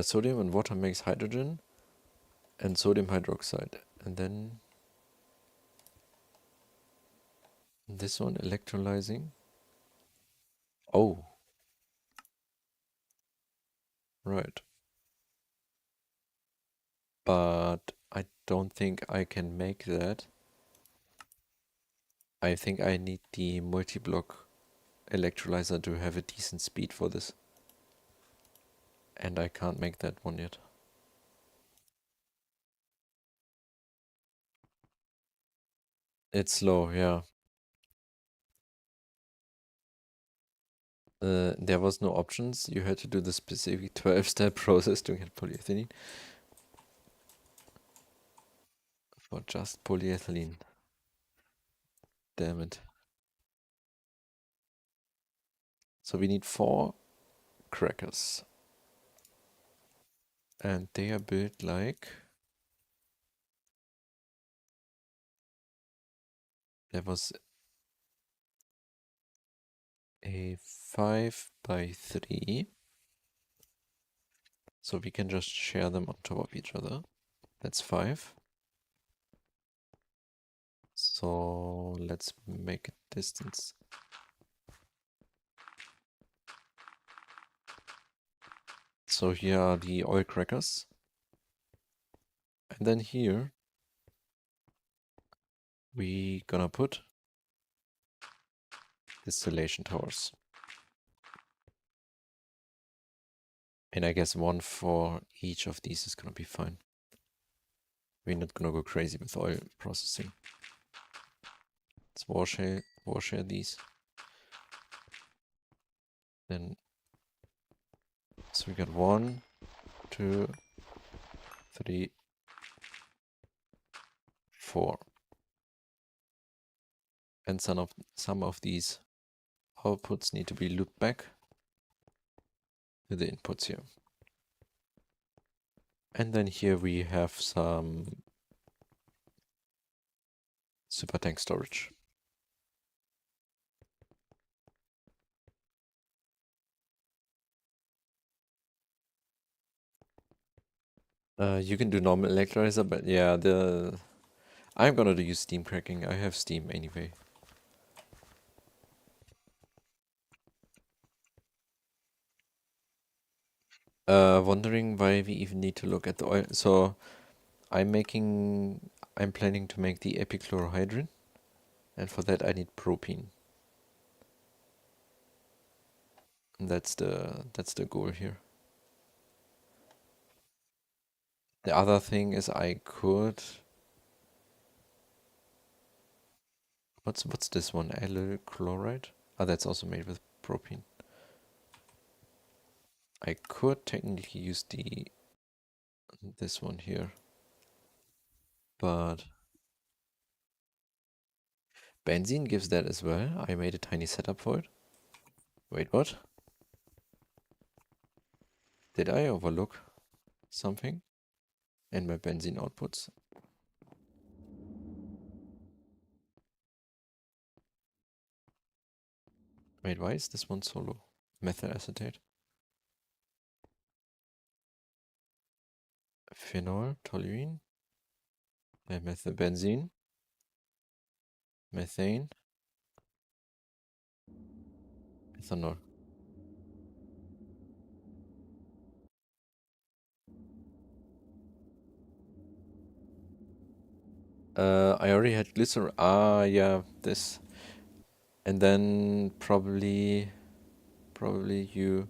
Sodium and water makes hydrogen and sodium hydroxide. And then This one electrolyzing. Oh, right. But I don't think I can make that. I think I need the multi-block electrolyzer to have a decent speed for this. And I can't make that one yet. It's slow, yeah. There was no options. You had to do the specific 12-step process to get polyethylene. For just polyethylene. Damn it. So we need 4 crackers. And they are built like... There was a 5 by 3. So we can just share them on top of each other. That's 5. So let's make a distance. So here are the oil crackers. And then here we gonna put distillation towers. And I guess 1 for each of these is gonna be fine. We're not gonna go crazy with oil processing. Let's wash share these. Then, so we got 1, 2, 3, 4. And some of these outputs need to be looped back to the inputs here. And then here we have some super tank storage. You can do normal electrolyzer, but yeah, I'm gonna use steam cracking. I have steam anyway. Wondering why we even need to look at the oil. So I'm planning to make the epichlorohydrin, and for that I need propene. And that's the goal here. The other thing is I could... What's this one? Allyl chloride? Ah, that's also made with propene. I could technically use this one here, but benzene gives that as well. I made a tiny setup for it. Wait, what? Did I overlook something in my benzene outputs? Wait, why is this one so low? Methyl acetate, phenol, toluene, methylbenzene, methane, ethanol. I already had glycerol. Ah, yeah, this. And then probably you...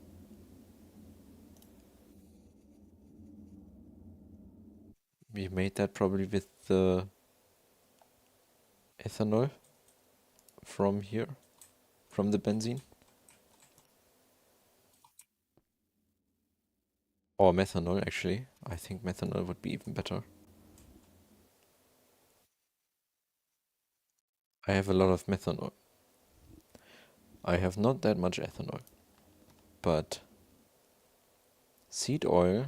We made that probably with the ethanol from here, from the benzene. Or methanol, actually. I think methanol would be even better. I have a lot of methanol. I have not that much ethanol. But seed oil...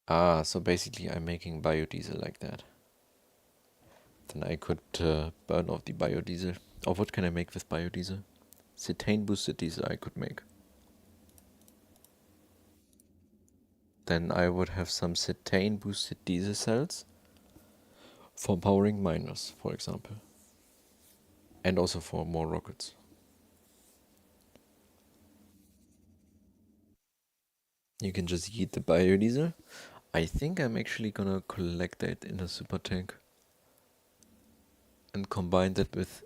Ah, so basically I'm making biodiesel like that. Then I could burn off the biodiesel. Or what can I make with biodiesel? Cetane boosted diesel I could make. Then I would have some cetane boosted diesel cells. for powering miners, for example. And also for more rockets. You can just heat the biodiesel. I think I'm actually gonna collect that in a super tank and combine that with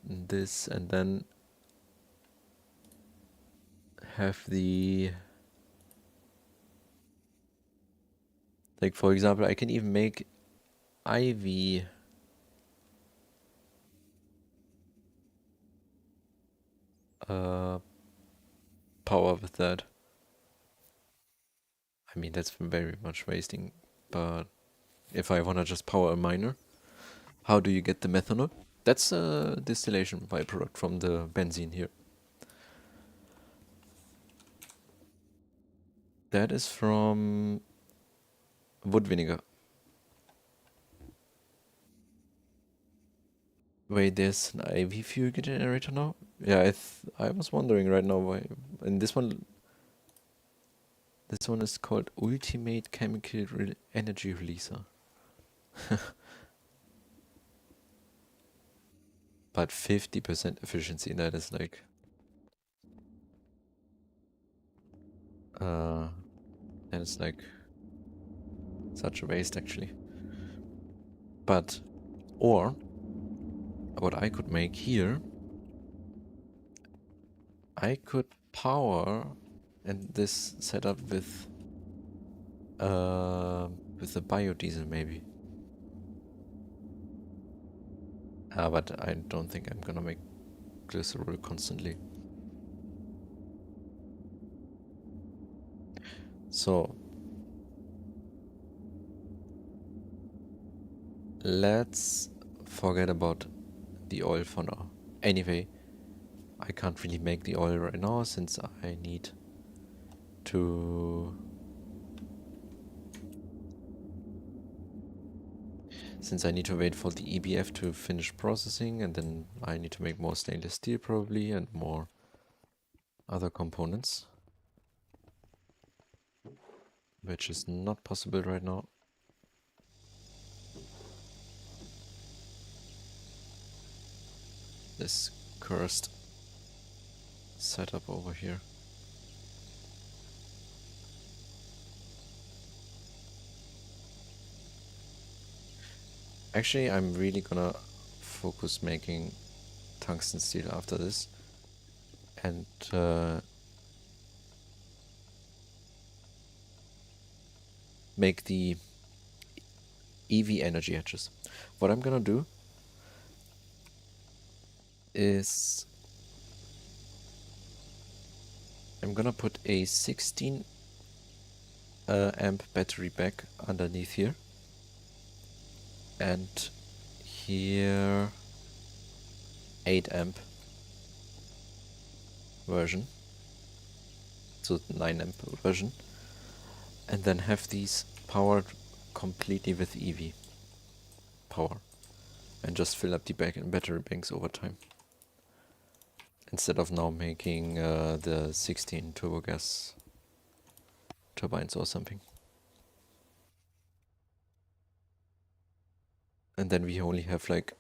this and then have the, like for example, I can even make IV power with that. I mean, that's very much wasting, but if I wanna just power a miner, how do you get the methanol? That's a distillation byproduct from the benzene here. That is from wood vinegar. Wait, there's an IV fuel generator now? Yeah, I was wondering right now why. And this one is called Ultimate Chemical Energy Releaser. But 50% efficiency, that is like that is like such a waste actually. But or what I could make here, I could power and this setup with the biodiesel maybe. But I don't think I'm gonna make glycerol constantly. So let's forget about the oil for now. Anyway, I can't really make the oil right now since I need to wait for the EBF to finish processing, and then I need to make more stainless steel probably and more other components, which is not possible right now. This cursed setup over here. Actually, I'm really gonna focus making tungsten steel after this, and make the EV energy hatches. What I'm gonna do is I'm gonna put a 16 amp battery pack underneath here, and here 8 amp version, so 9 amp version, and then have these powered completely with EV power, and just fill up the battery banks over time, instead of now making the 16 turbo gas turbines or something. And then we only have like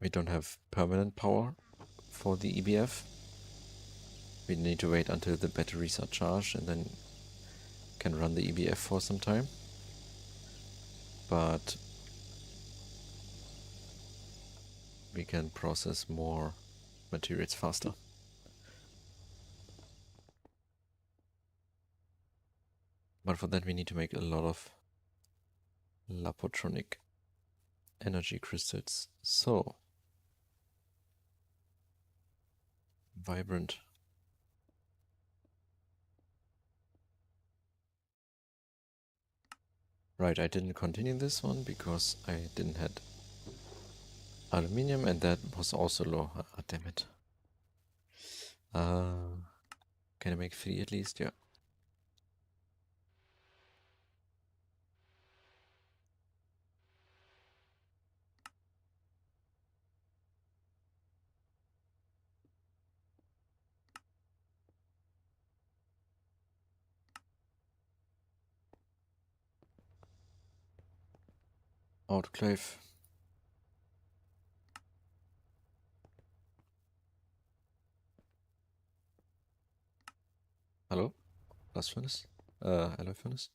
we don't have permanent power for the EBF. We need to wait until the batteries are charged and then can run the EBF for some time. But we can process more materials faster. But for that we need to make a lot of lapotronic energy crystals. So, vibrant. Right, I didn't continue this one because I didn't have aluminium, and that was also low. Ah, damn it. Can I make 3 at least? Yeah. Autoclave. Hello? Blast furnace? Alloy furnace?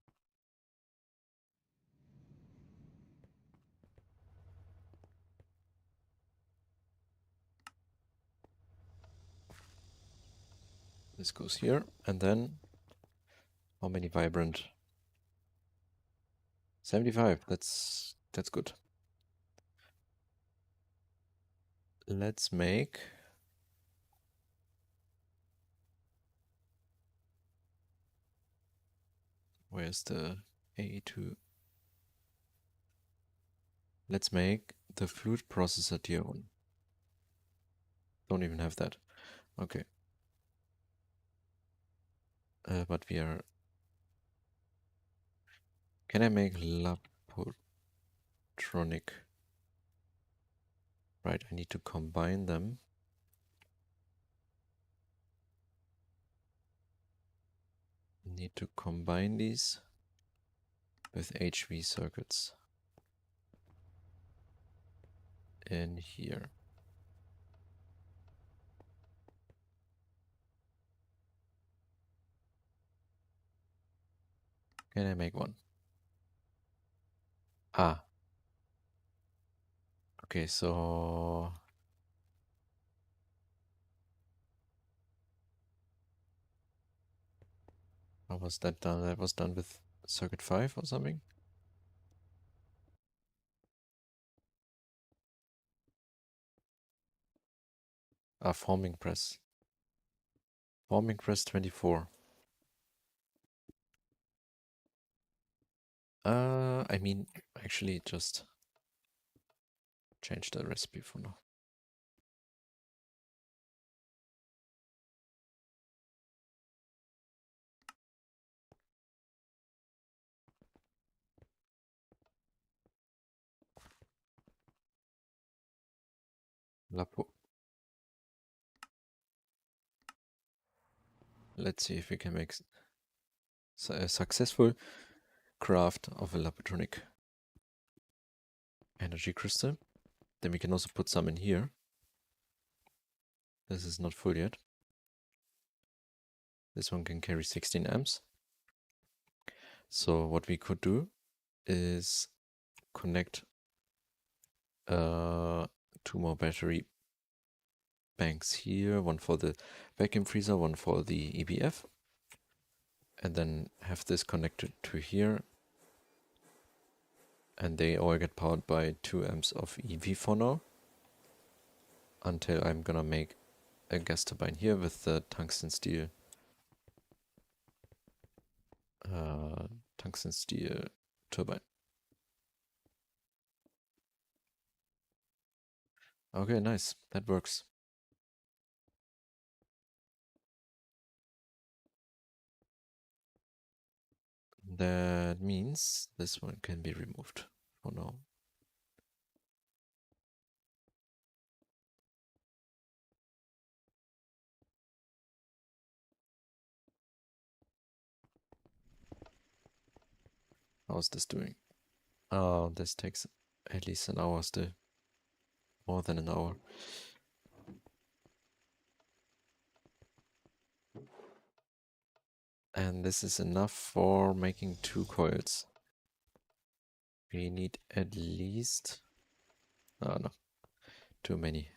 This goes here, and then how many vibrant? 75. That's good. Let's make where's the AE2? Let's make the fluid processor tier 1. Don't even have that. Okay. But we are... Can I make Lapotronic? Right, I need to combine them. Need to combine these with HV circuits in here. Can I make one? Ah. Okay, so... How was that done? That was done with circuit 5 or something? Ah, forming press. Forming press 24. I mean, actually just change the recipe for now. Lapo. Let's see if we can make a successful craft of a Lapotronic energy crystal. Then we can also put some in here. This is not full yet. This one can carry 16 amps. So what we could do is connect 2 more battery banks here, one for the vacuum freezer, one for the EBF, and then have this connected to here, and they all get powered by 2 amps of EV for now, until I'm gonna make a gas turbine here with the tungsten steel turbine. Okay, nice, that works. That means this one can be removed for now. How's this doing? Oh, this takes at least an hour still. More than an hour. And this is enough for making 2 coils. We need at least... Oh no, too many.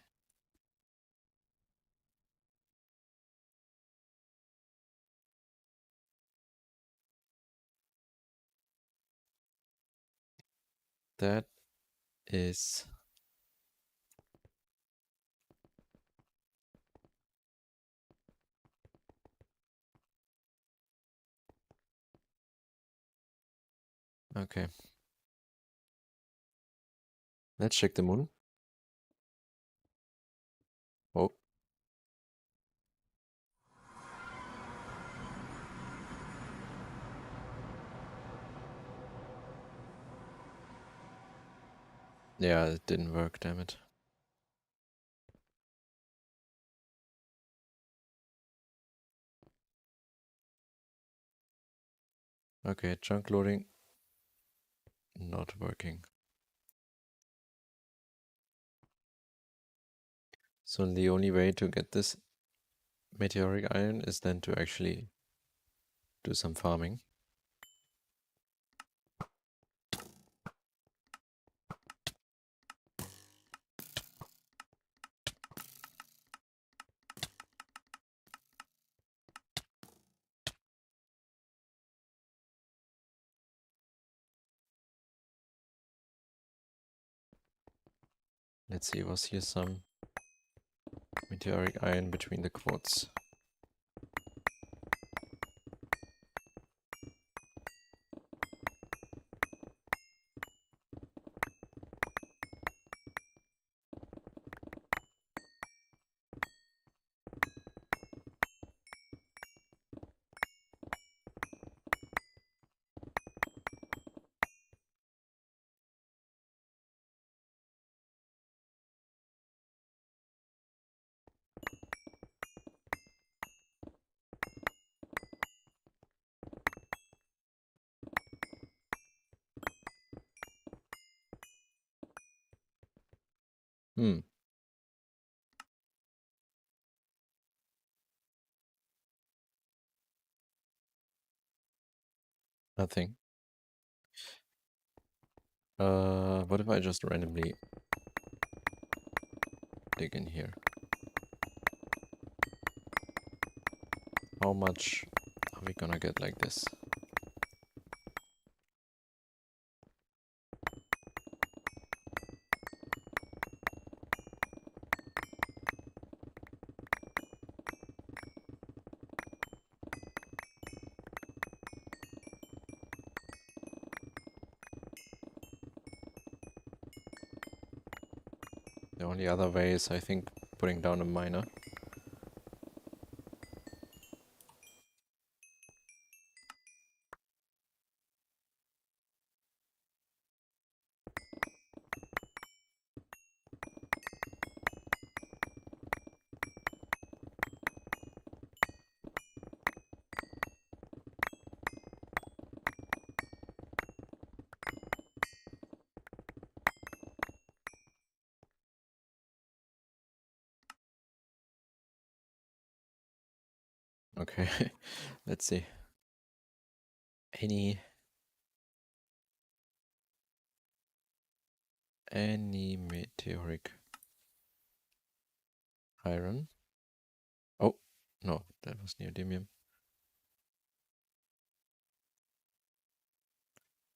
That is... Okay. Let's check the moon. Oh. Yeah, it didn't work, damn it. Okay, chunk loading. Not working. So the only way to get this meteoric iron is then to actually do some farming. Let's see, was here some meteoric iron between the quartz? Hmm, nothing. What if I just randomly dig in here? How much are we gonna get like this? The only other way is, I think, putting down a miner. Okay, let's see. Any meteoric iron? Oh, no, that was neodymium.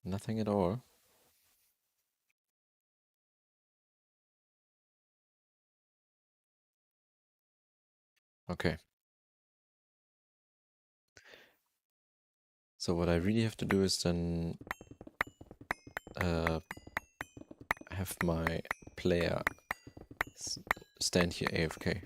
Nothing at all. Okay. So what I really have to do is then have my player stand here AFK.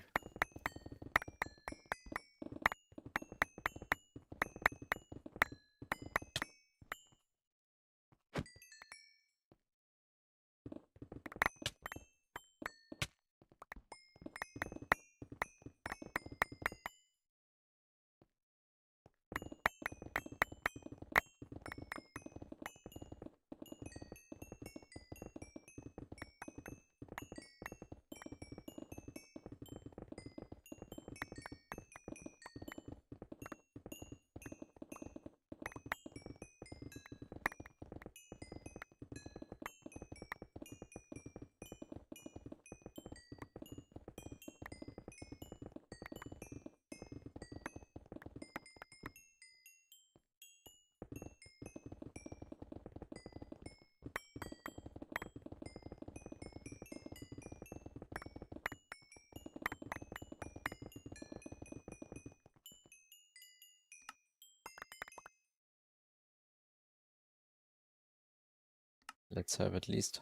Let's have at least.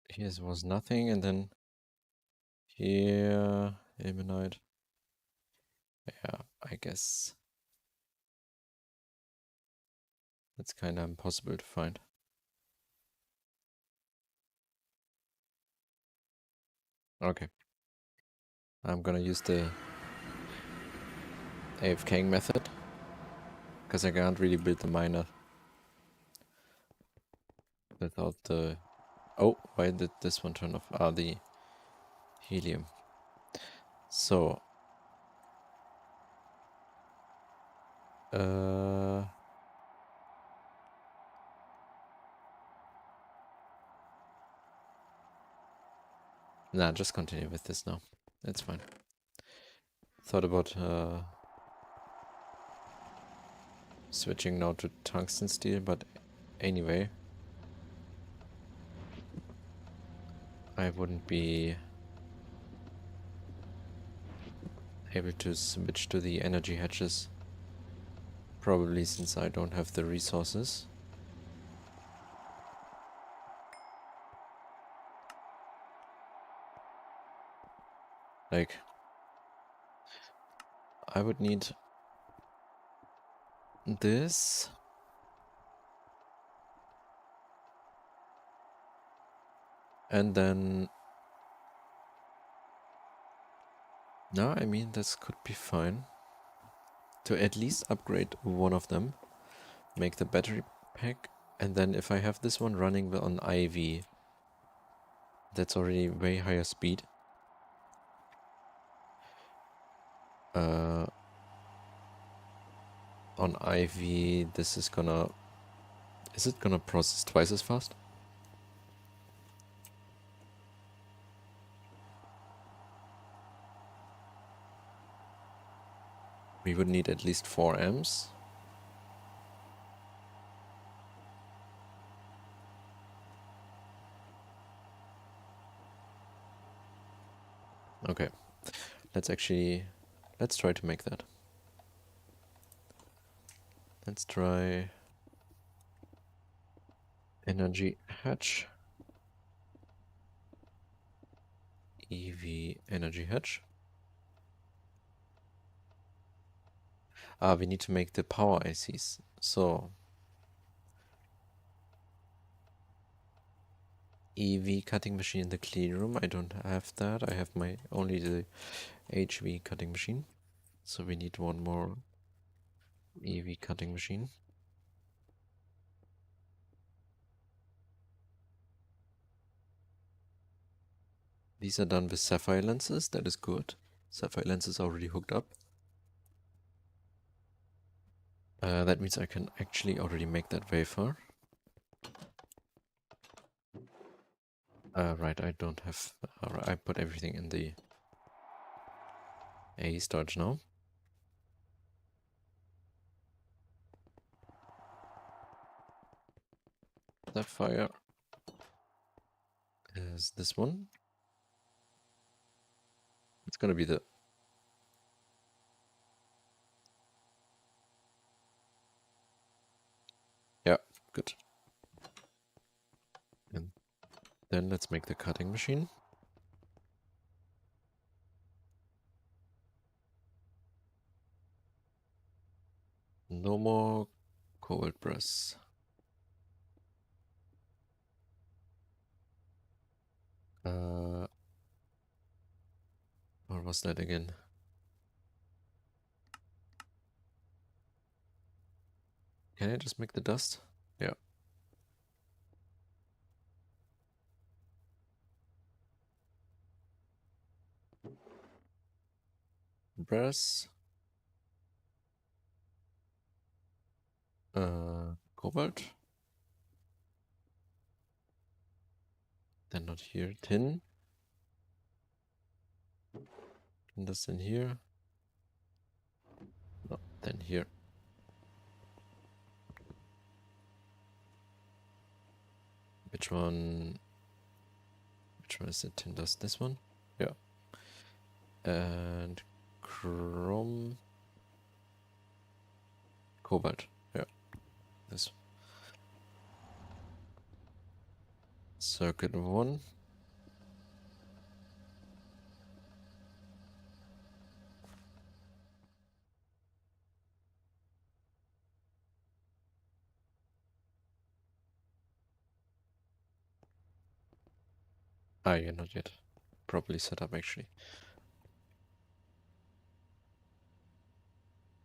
Here was nothing, and then here, ilmenite. Yeah, I guess that's kind of impossible to find. Okay. I'm gonna use the AFKing method, because I can't really build the miner without the Oh, why did this one turn off? Ah, the helium. So, nah, just continue with this now. That's fine. Thought about switching now to tungsten steel, but anyway, I wouldn't be able to switch to the energy hatches, probably since I don't have the resources. Like, I would need this. And then... No, I mean, this could be fine. To at least upgrade one of them. Make the battery pack. And then if I have this one running on IV, that's already way higher speed. On IV, this is gonna... Is it gonna process twice as fast? We would need at least 4 amps. Okay, let's try to make that. Let's try energy hatch. EV energy hatch. Ah, we need to make the power ICs. So, EV cutting machine in the clean room. I don't have that. I have only the HV cutting machine. So we need one more EV cutting machine. These are done with sapphire lenses. That is good. Sapphire lenses are already hooked up. That means I can actually already make that wafer. Right, I don't have... I put everything in the AE storage now. Sapphire is this one. It's gonna be the... Yeah, good. And then let's make the cutting machine. No more cold press. What was that again? Can I just make the dust? Yeah. Brass. Cobalt. Then not here. Tin. And this in here. No, then here. Which one? Which one is the tin dust? This one? Yeah. And chrome. Cobalt. Yeah. This. Circuit 1. Ah, yeah, not yet. Properly set up actually.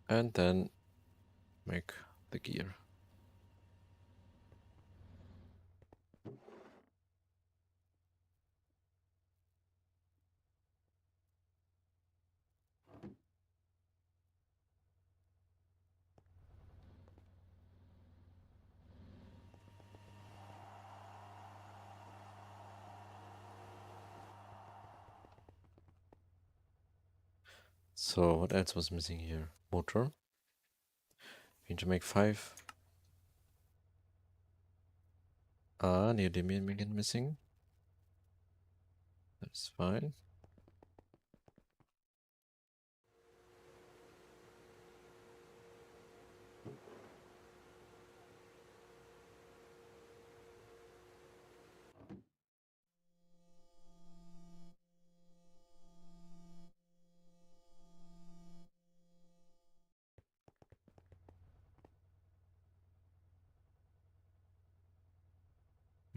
And then make the gear. So what else was missing here? Motor. We need to make 5. Neodymium again missing. That's fine.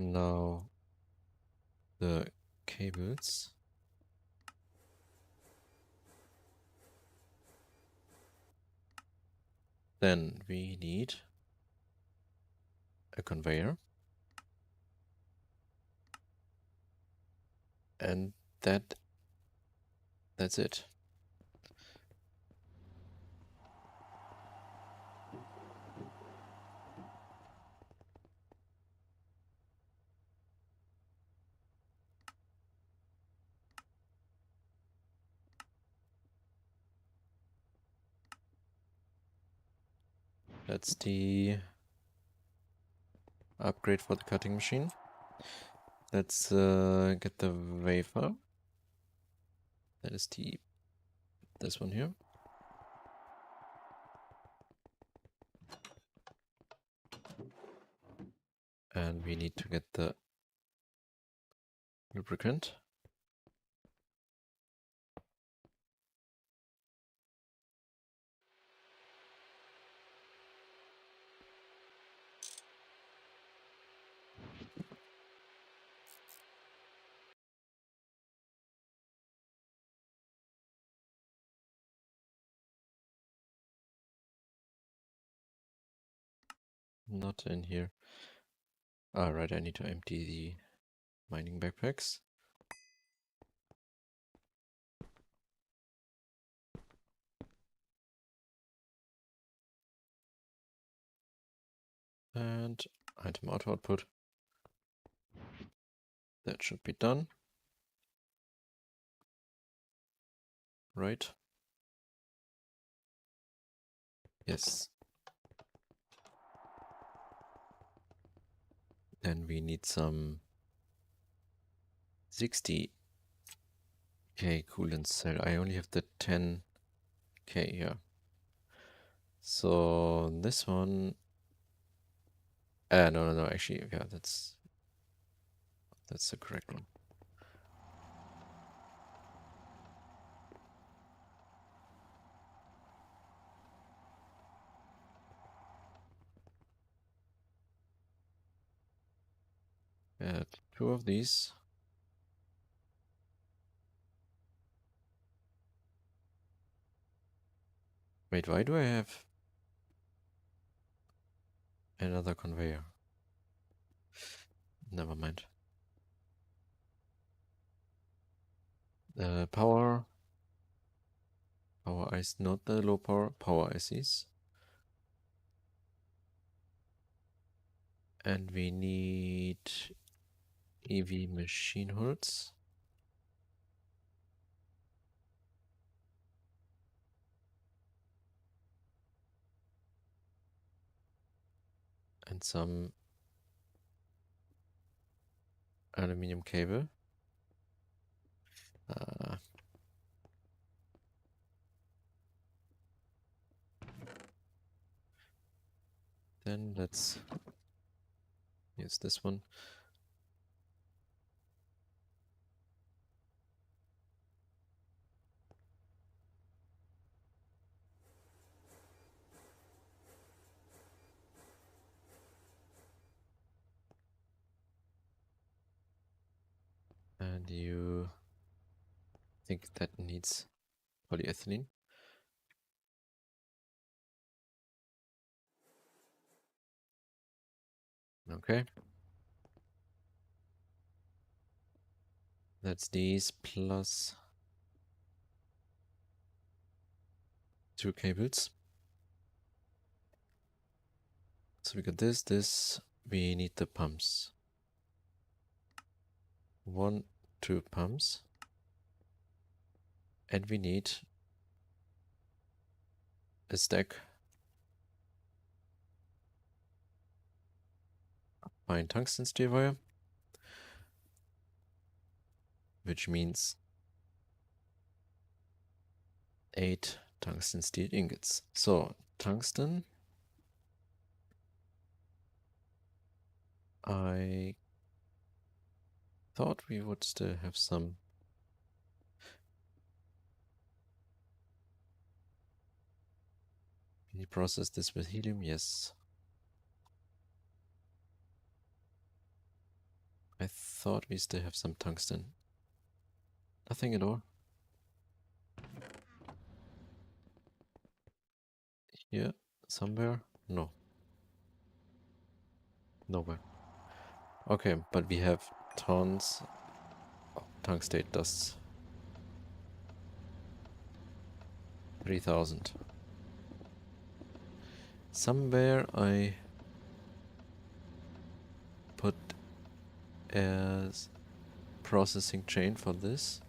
Now the cables. Then we need a conveyor. And that's it. That's the upgrade for the cutting machine. Let's get the wafer. That is this one here. And we need to get the lubricant. Not in here. Alright, I need to empty the mining backpacks. And item auto output. That should be done. Right? Yes. Then we need some 60k coolant cell. I only have the 10k here. So this one. No. Actually, yeah, that's the correct one. Add 2 of these. Wait, why do I have another conveyor? Never mind. Power IC, not the low power ICs. And we need EV machine hoods. And some aluminium cable. Then let's use this one. And you think that needs polyethylene. Okay. That's these plus 2 cables. So we got this. We need the pumps. 1, 2 pumps. And we need a stack. Fine tungsten steel wire. Which means 8 tungsten steel ingots. So, tungsten. I thought we would still have some. Can you process this with helium? Yes. I thought we still have some tungsten. Nothing at all. Here, somewhere? No. Nowhere. Okay, but we have tons of tungstate dust. 3000. Somewhere I put as processing chain for this.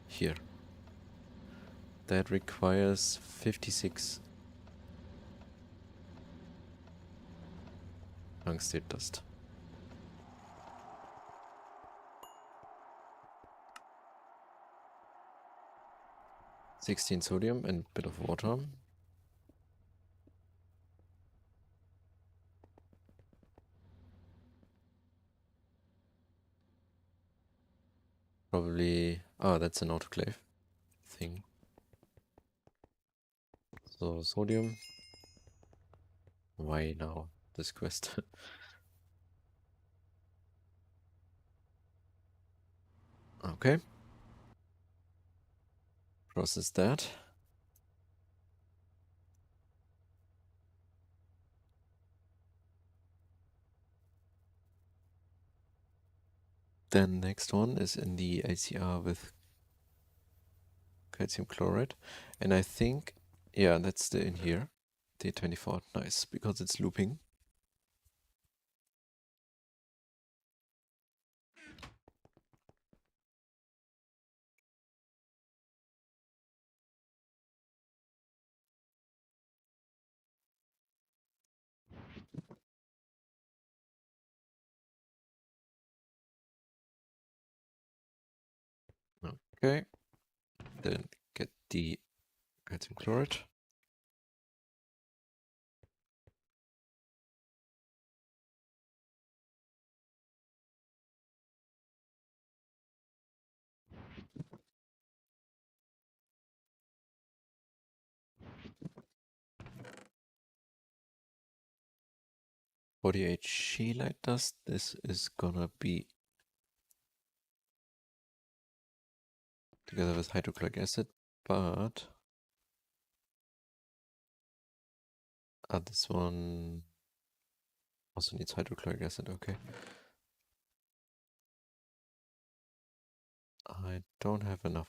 Here. That requires 56 tungstate dust. $16 sodium and a bit of water. Probably... Ah, that's an autoclave thing. So, sodium. Why now, this quest? Okay. Process that. Then next one is in the LCR with calcium chloride. And I think, yeah, that's the in here. D24, nice, because it's looping. Okay. Then get the calcium chloride. .48 scheelite dust. This is gonna be together with hydrochloric acid, but this one also needs hydrochloric acid. Okay. I don't have enough.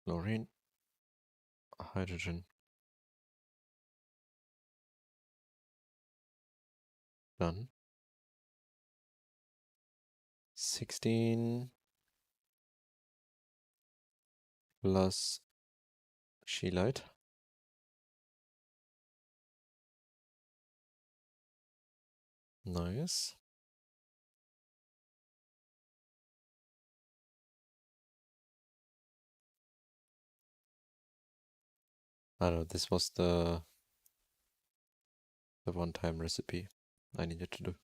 Chlorine, hydrogen. Done. 16 plus scheelite. Nice. I don't know, this was the one-time recipe I needed to do.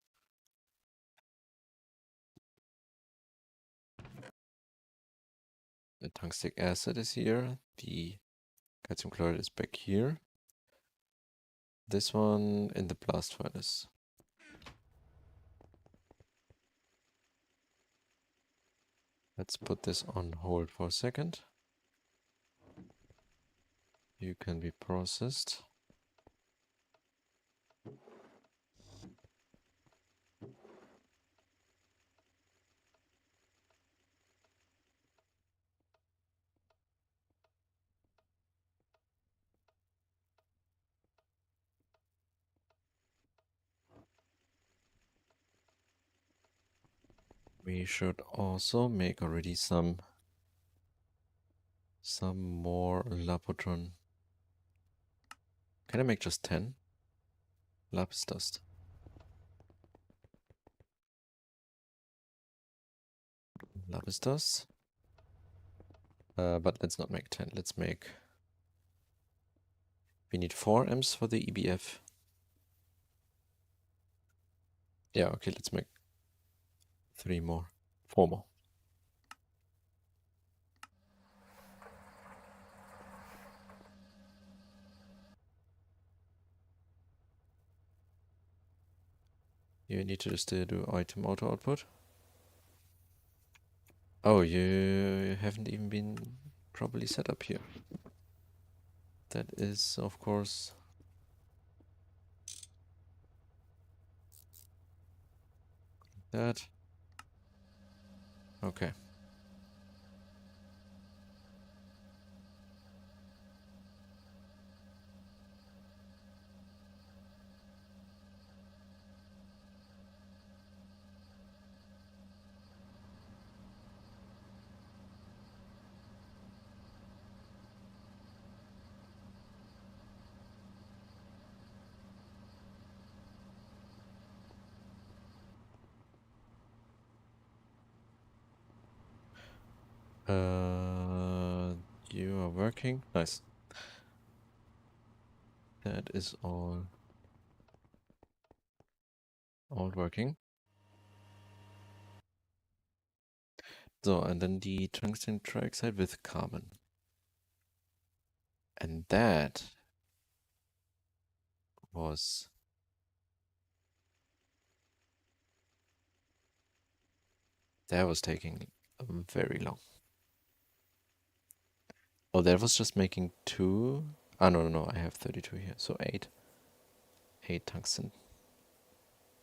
The tungstic acid is here. The calcium chloride is back here. This one in the blast furnace. Let's put this on hold for a second. You can be processed. We should also make already some more Lapotron. Can I make just 10? Lapis dust. Lapis dust. But let's not make 10. Let's make... We need 4 M's for the EBF. Yeah, okay, let's make 3 more. 4 more. You need to just do item auto output. Oh, you haven't even been properly set up here. That is, of course... That. Okay. You are working. Nice. That is all working. So, and then the tungsten trioxide with carbon. And that was taking very long. Oh, that was just making 2. Ah, no, I have 32 here, so 8. 8 tungsten.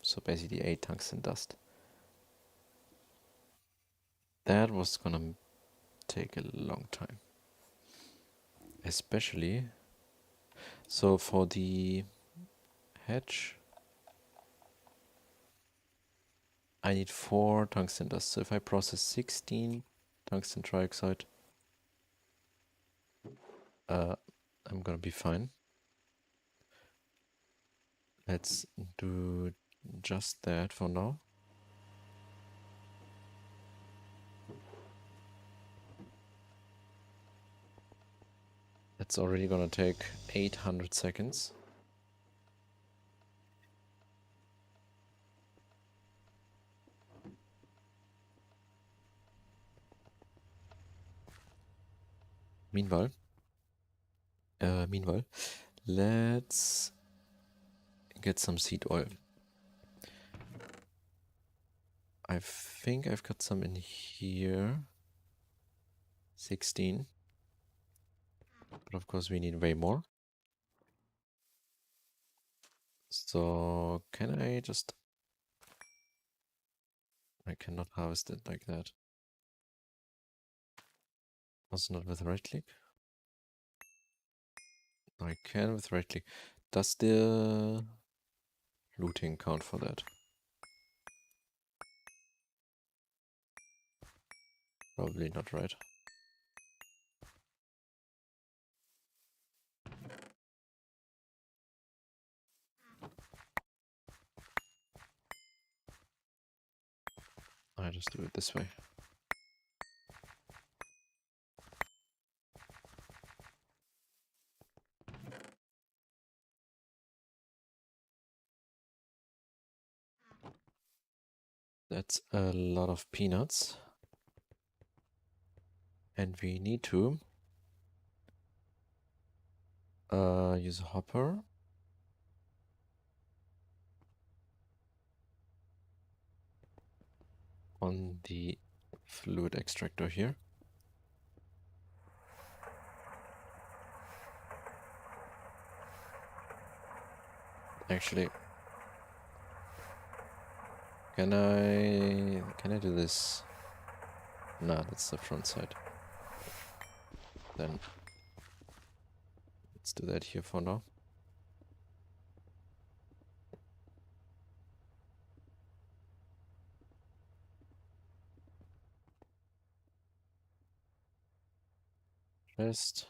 So basically 8 tungsten dust. That was gonna take a long time. Especially, so for the hatch, I need 4 tungsten dust. So if I process 16 tungsten trioxide, I'm gonna be fine. Let's do just that for now. That's already gonna take 800 seconds. Meanwhile, let's get some seed oil. I think I've got some in here. 16. But of course we need way more. So can I just... I cannot harvest it like that. Also not with right click. I can with right click. Does the looting count for that? Probably not, right? I just do it this way. That's a lot of peanuts. And we need to use a hopper. On the fluid extractor here. Actually, can I do this? Nah, that's the front side. Then let's do that here for now. Rest.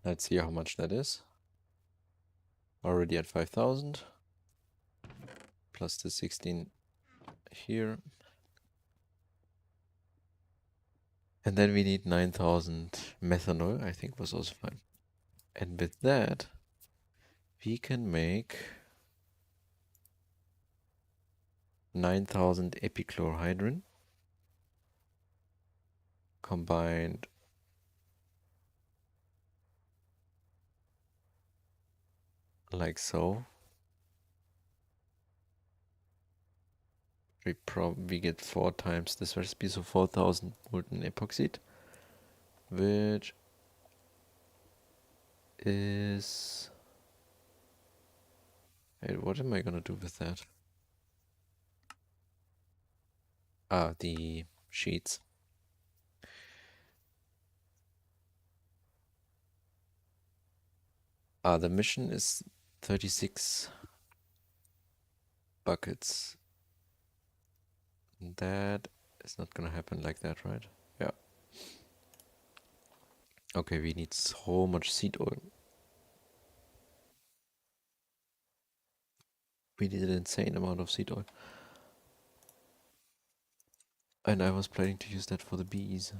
Let's see how much that is. Already at 5,000. Plus the 16 here. And then we need 9,000 methanol, I think was also fine. And with that, we can make 9,000 epichlorhydrin combined like so. We get 4 times this recipe, so 4,000 molten epoxide, which is... Wait, what am I gonna do with that? Ah, the sheets. Ah, the mission is 36 buckets. That is not gonna happen like that, right? Yeah. Okay, we need so much seed oil. We need an insane amount of seed oil. And I was planning to use that for the bees.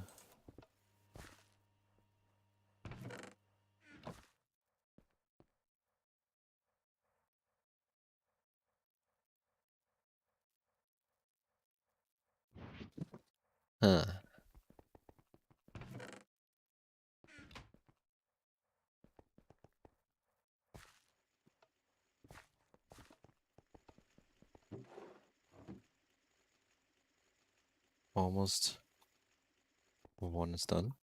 Huh. Almost one is done.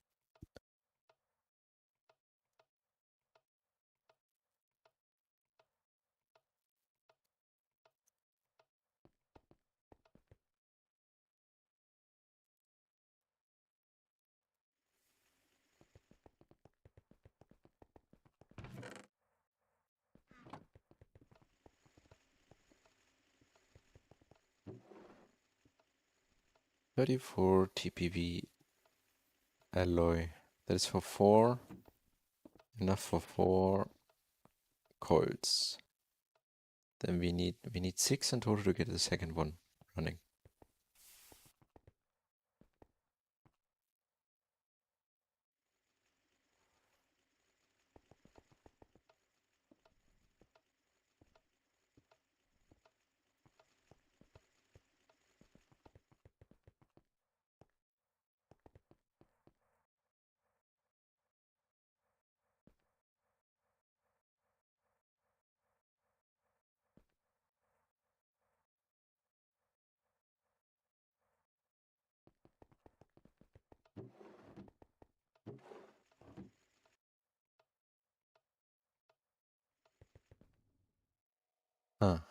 $34 TPV alloy. That is for 4. Enough for 4 coils. Then we need 6 in total to get the second one running. Ah.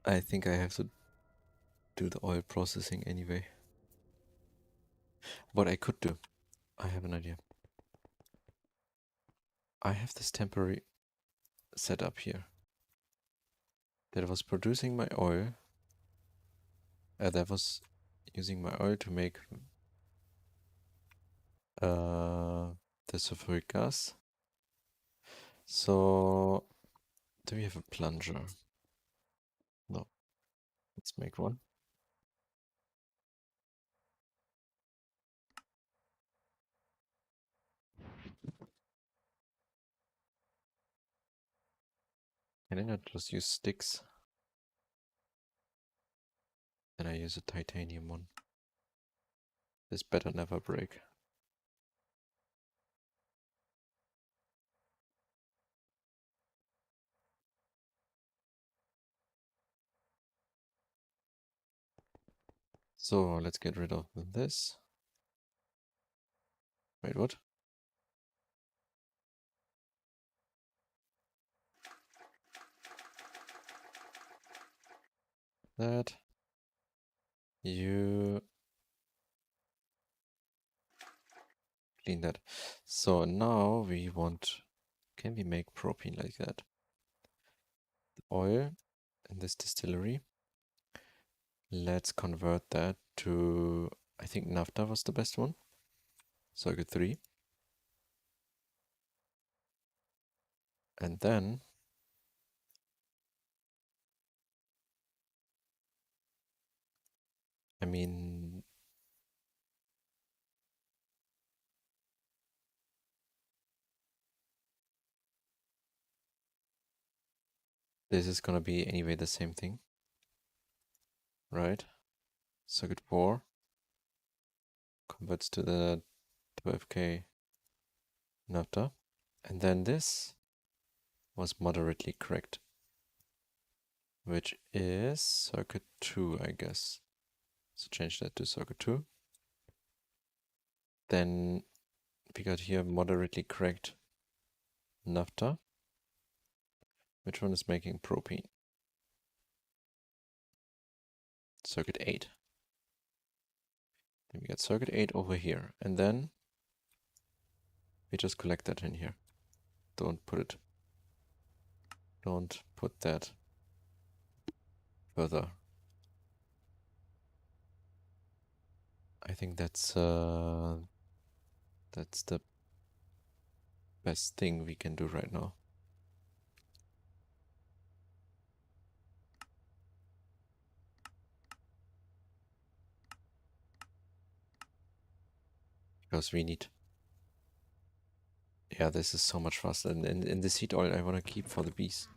I think I have to do the oil processing anyway. What I could do, I have an idea. I have this temporary setup here that was producing my oil. That was using my oil to make the sulfuric gas. So, do we have a plunger? No. Let's make one. Can I not just use sticks? Then I use a titanium one. This better never break. So let's get rid of this. Wait, what? that. You clean that. So now we want, can we make propane like that? The oil in this distillery. Let's convert that to, I think naphtha was the best one. Circuit 3. And then I mean, this is gonna be anyway the same thing, right? Circuit 4 converts to the 12K naphtha. And then this was moderately cracked, which is circuit 2, I guess. So change that to circuit 2. Then we got here moderately cracked naphtha. Which one is making propane? Circuit 8. Then we got circuit 8 over here. And then we just collect that in here. Don't put that further. I think that's the best thing we can do right now. Because we need... Yeah, this is so much faster. And the seed oil I want to keep for the bees.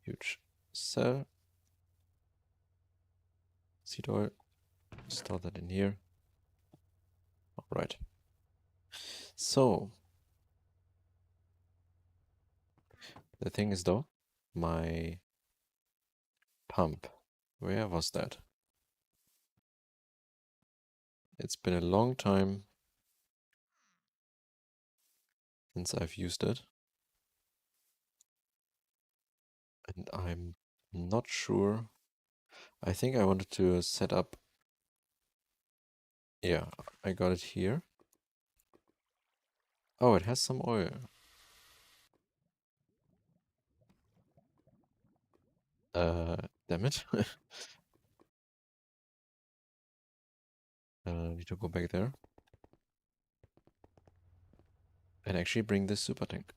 Huge cell. Seed oil. Store that in here. Alright. So, the thing is though, my pump. Where was that? It's been a long time since I've used it. And I'm not sure. I think I wanted to set up... Yeah, I got it here. Oh, it has some oil. Damn it. Need to go back there. And actually bring this super tank.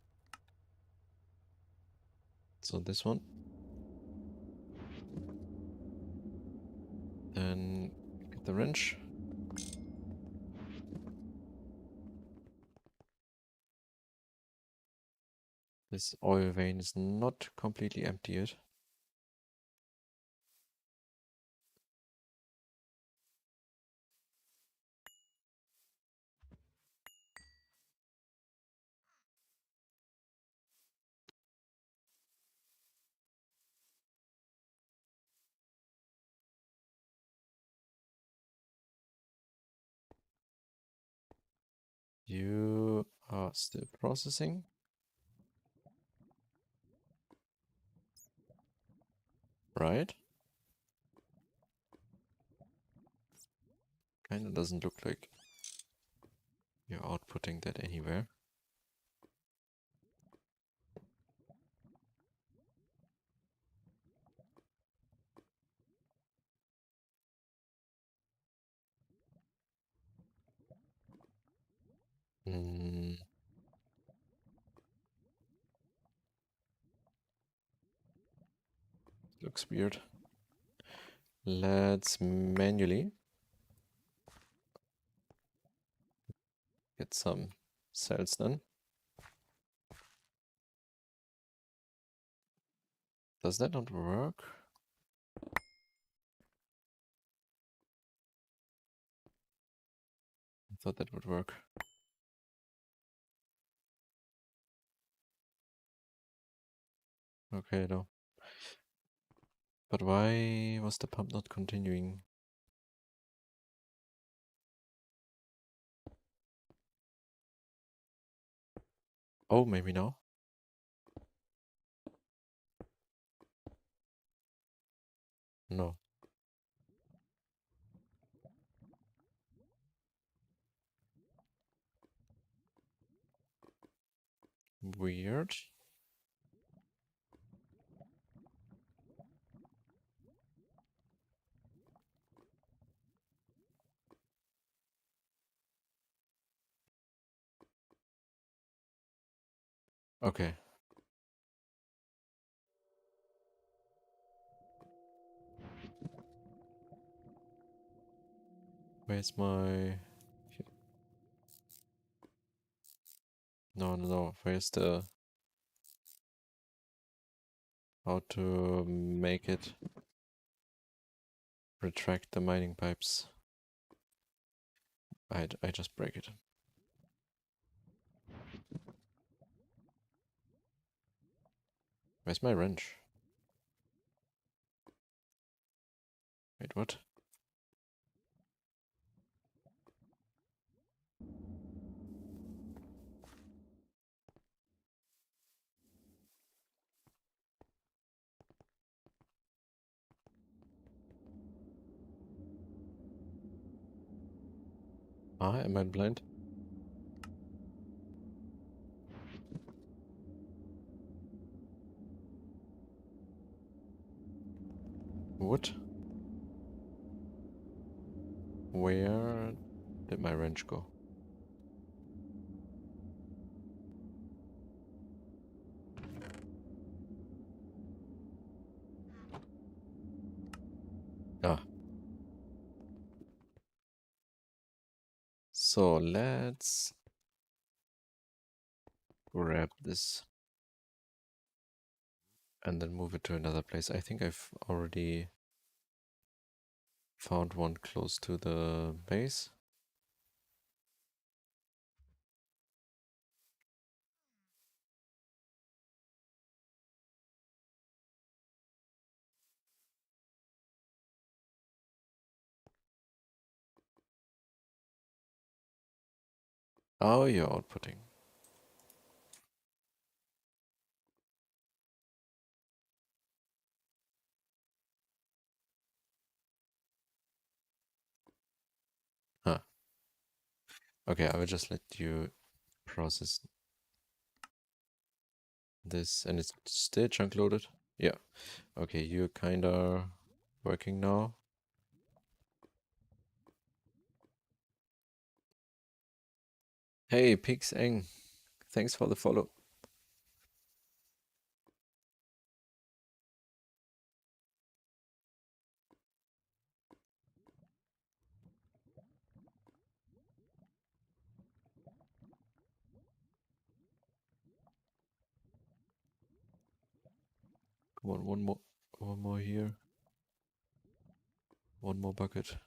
So this one. Then get the wrench. This oil vein is not completely empty yet. You are still processing. Right? Kinda doesn't look like you're outputting that anywhere. Mm, looks weird. Let's manually get some cells done. Does that not work? I thought that would work. Okay, though. But why was the pump not continuing? Oh, maybe now? No. Weird. Okay. Where's my... No. Where's the... How to make it retract the mining pipes? I just break it. Where's my wrench? Wait, what? Ah, am I blind? What? Where did my wrench go? Ah. So let's grab this and then move it to another place. I think I've already found one close to the base. Oh, you're outputting. Huh. Okay, I will just let you process this, and it's still chunk loaded? Yeah. Okay, you're kinda working now. Hey, Pix Eng, thanks for the follow. Come on, one more here. One more bucket.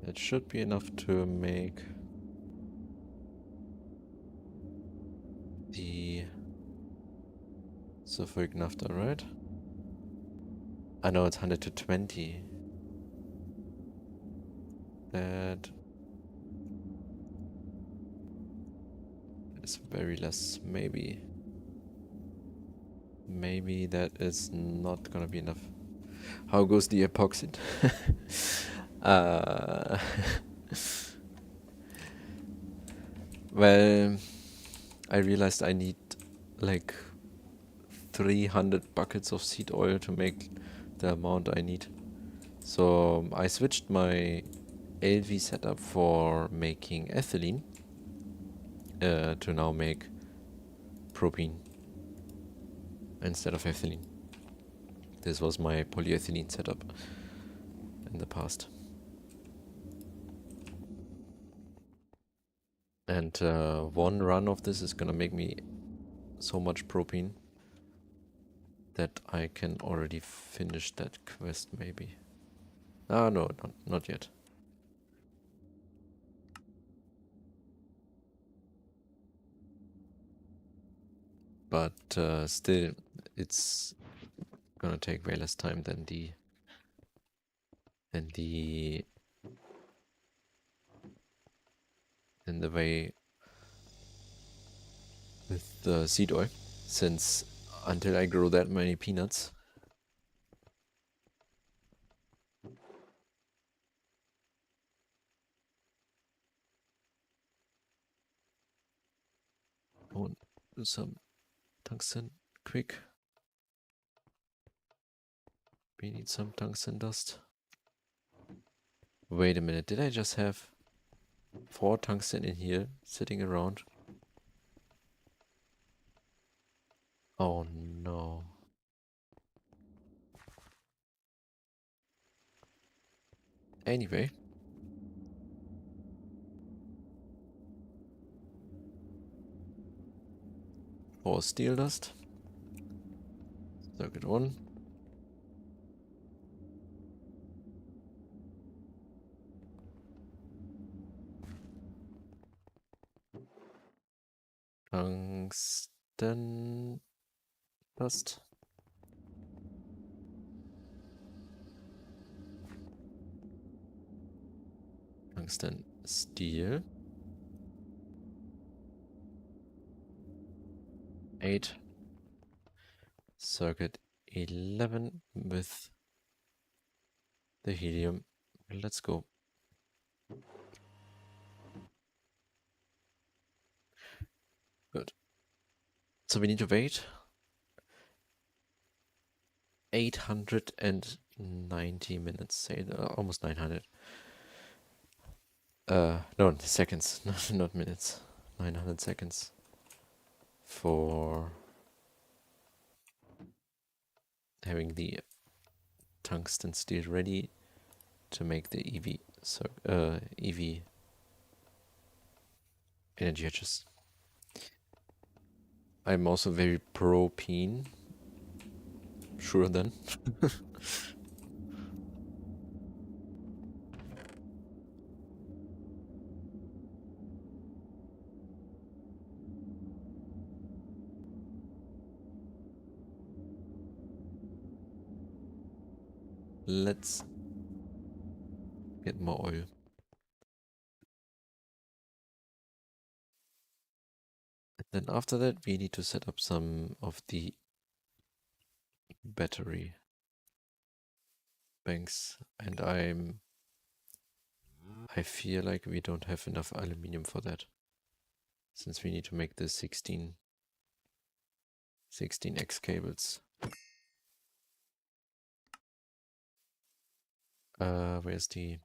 That should be enough to make the sulfuric naphtha, right? I know it's 100 to 20. That is very less. Maybe that is not gonna be enough. How goes the epoxy? uh, well, I realized I need like 300 buckets of seed oil to make the amount I need. So I switched my LV setup for making ethylene to now make propene instead of ethylene. This was my polyethylene setup in the past. And one run of this is gonna make me so much propene that I can already finish that quest maybe. Ah, no, not yet. but still, it's gonna take way less time than the way with the seed oil, since until I grow that many peanuts, I want to do some tungsten quick. We need some tungsten dust. Wait a minute, did I just have 4 tungsten in here sitting around? Oh no. Anyway. 4 steel dust. Circuit 1. Tungsten dust. Tungsten steel. 8. Circuit 11 with the helium. Let's go. Good. So we need to wait 890 minutes, say almost 900. No, seconds, not minutes. 900 seconds for having the tungsten steel ready to make the EV energy hedges. I'm also very pro peen. Sure then. Let's get more oil. And then after that we need to set up some of the battery banks, and I feel like we don't have enough aluminium for that, since we need to make the 16x cables. Where's the...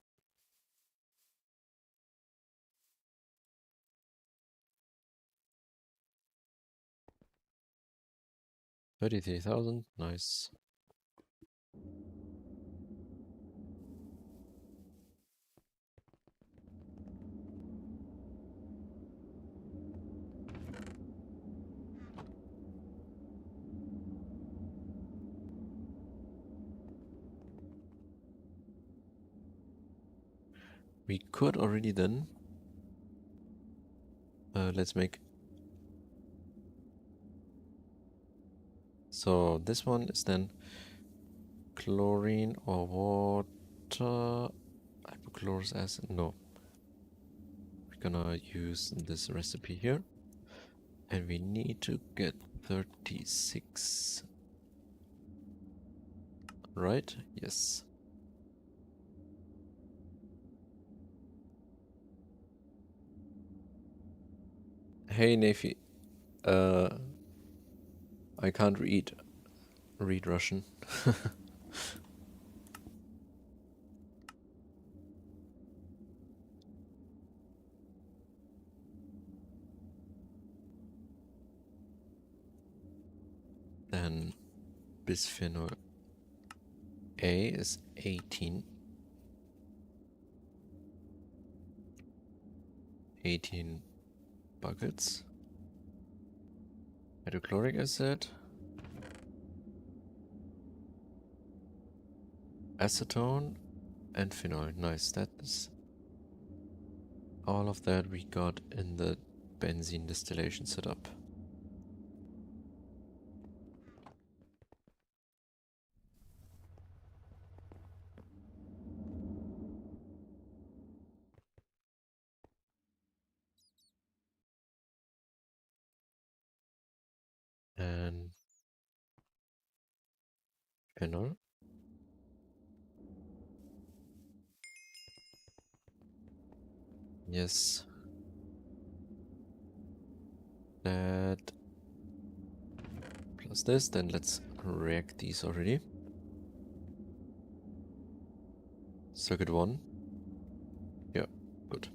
$33,000, nice. We could already then... let's make... So this one is then chlorine or water... hypochlorous acid, no. We're gonna use this recipe here. And we need to get 36. Right? Yes. Hey Nefi, I can't read Russian. Then bisphenol A is 18. 18 buckets. Hydrochloric acid. Acetone and phenol. Nice. That is all of that we got in the benzene distillation setup. Panel. Yes. That plus this, then let's react these already. Circuit 1. Yeah, good.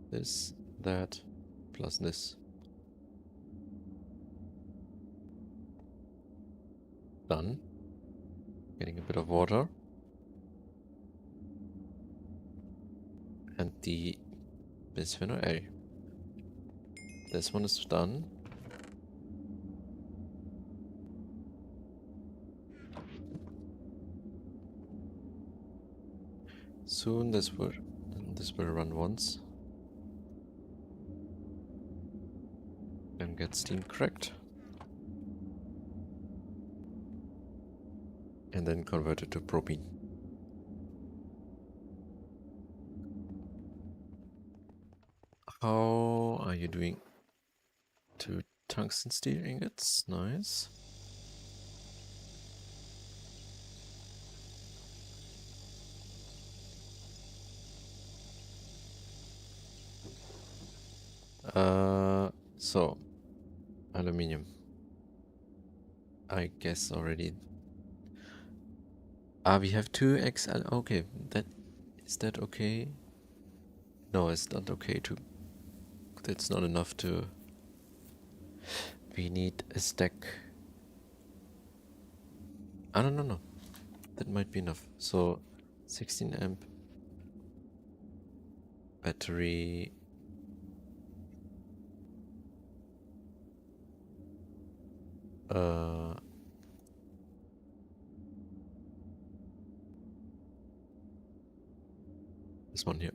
This, that, plus this. Done. Getting a bit of water. And the bisphenol A. This one is done. Soon this will run once. Then get steam cracked. And then convert it to propene. How are you doing? 2 tungsten steel ingots, nice. So aluminium. I guess already. Ah, we have 2 XL. Okay, is that okay? No, it's not okay to. That's not enough to. We need a stack. Ah, no. That might be enough. So 16 amp battery. This one here.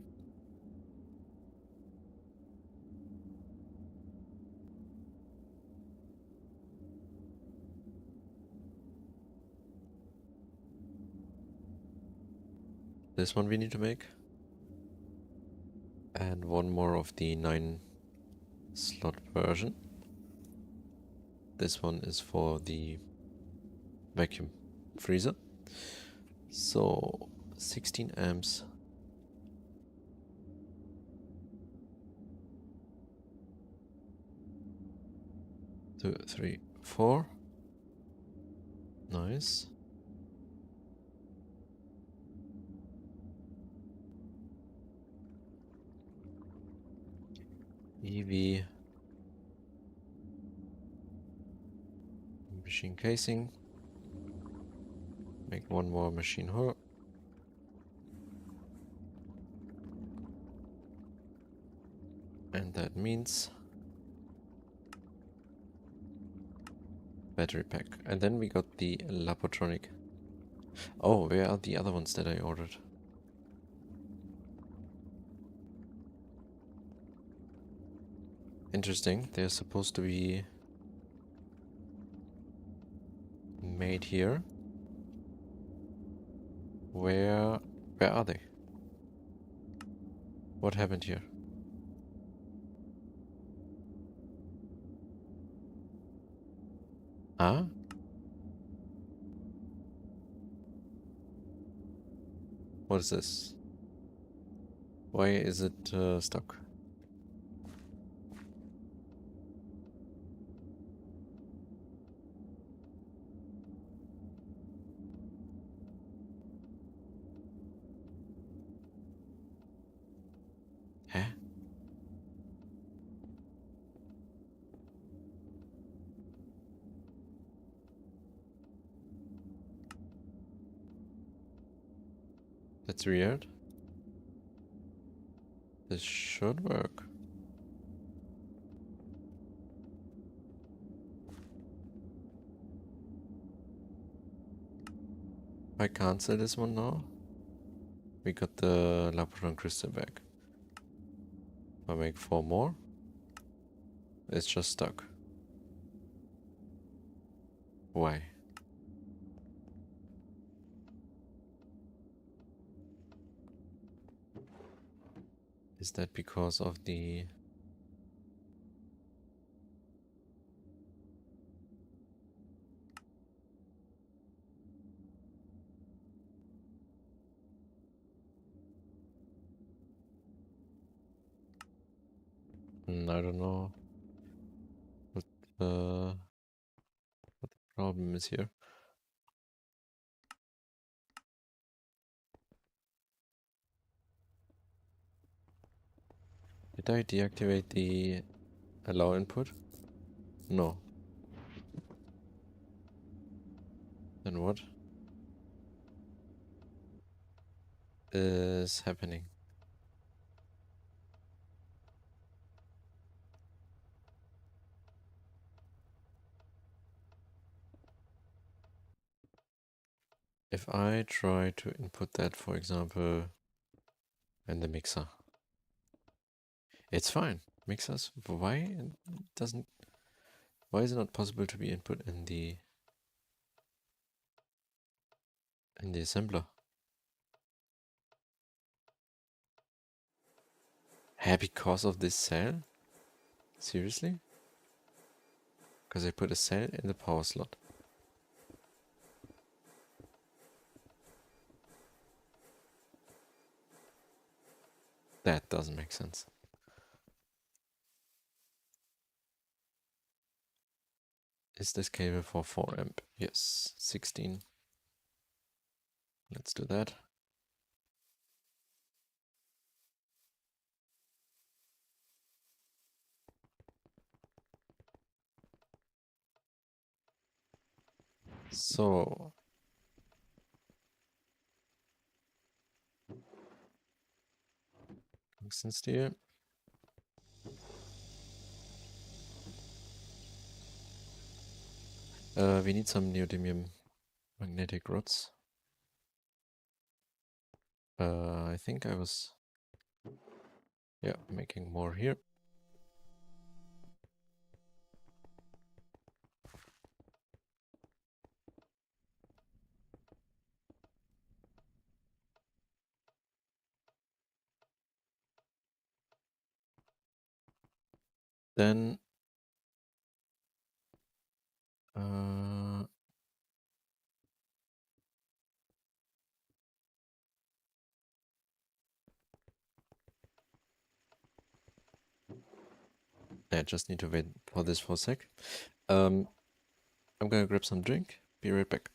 This one we need to make. And one more of the 9 slot version. This one is for the vacuum freezer. So 16 amps. 2, 3, 4. Nice. EV machine casing. Make one more machine hull. And that means battery pack. And then we got the Lapotronic. Oh, where are the other ones that I ordered? Interesting. They're supposed to be made here. Where are they? What happened here? Ah? What is this? Why is it stuck? Huh? That's weird. This should work. I cancel this one now. We got the Labrador crystal back. I make 4 more. It's just stuck. Why? Is that because of the... I don't know what the problem is here. Did I deactivate the allow input? No. Then what is happening? If I try to input that, for example, in the mixer, it's fine. Mixers, why doesn't, why is it not possible to be input in the assembler? Because of this cell? Seriously? Because I put a cell in the power slot. That doesn't make sense. Is this cable for 4 amp? Yes, 16. Let's do that. So, tungsten steel. We need some neodymium magnetic rods. I think I was, yeah, making more here. Then, I just need to wait for this for a sec. I'm gonna grab some drink. Be right back.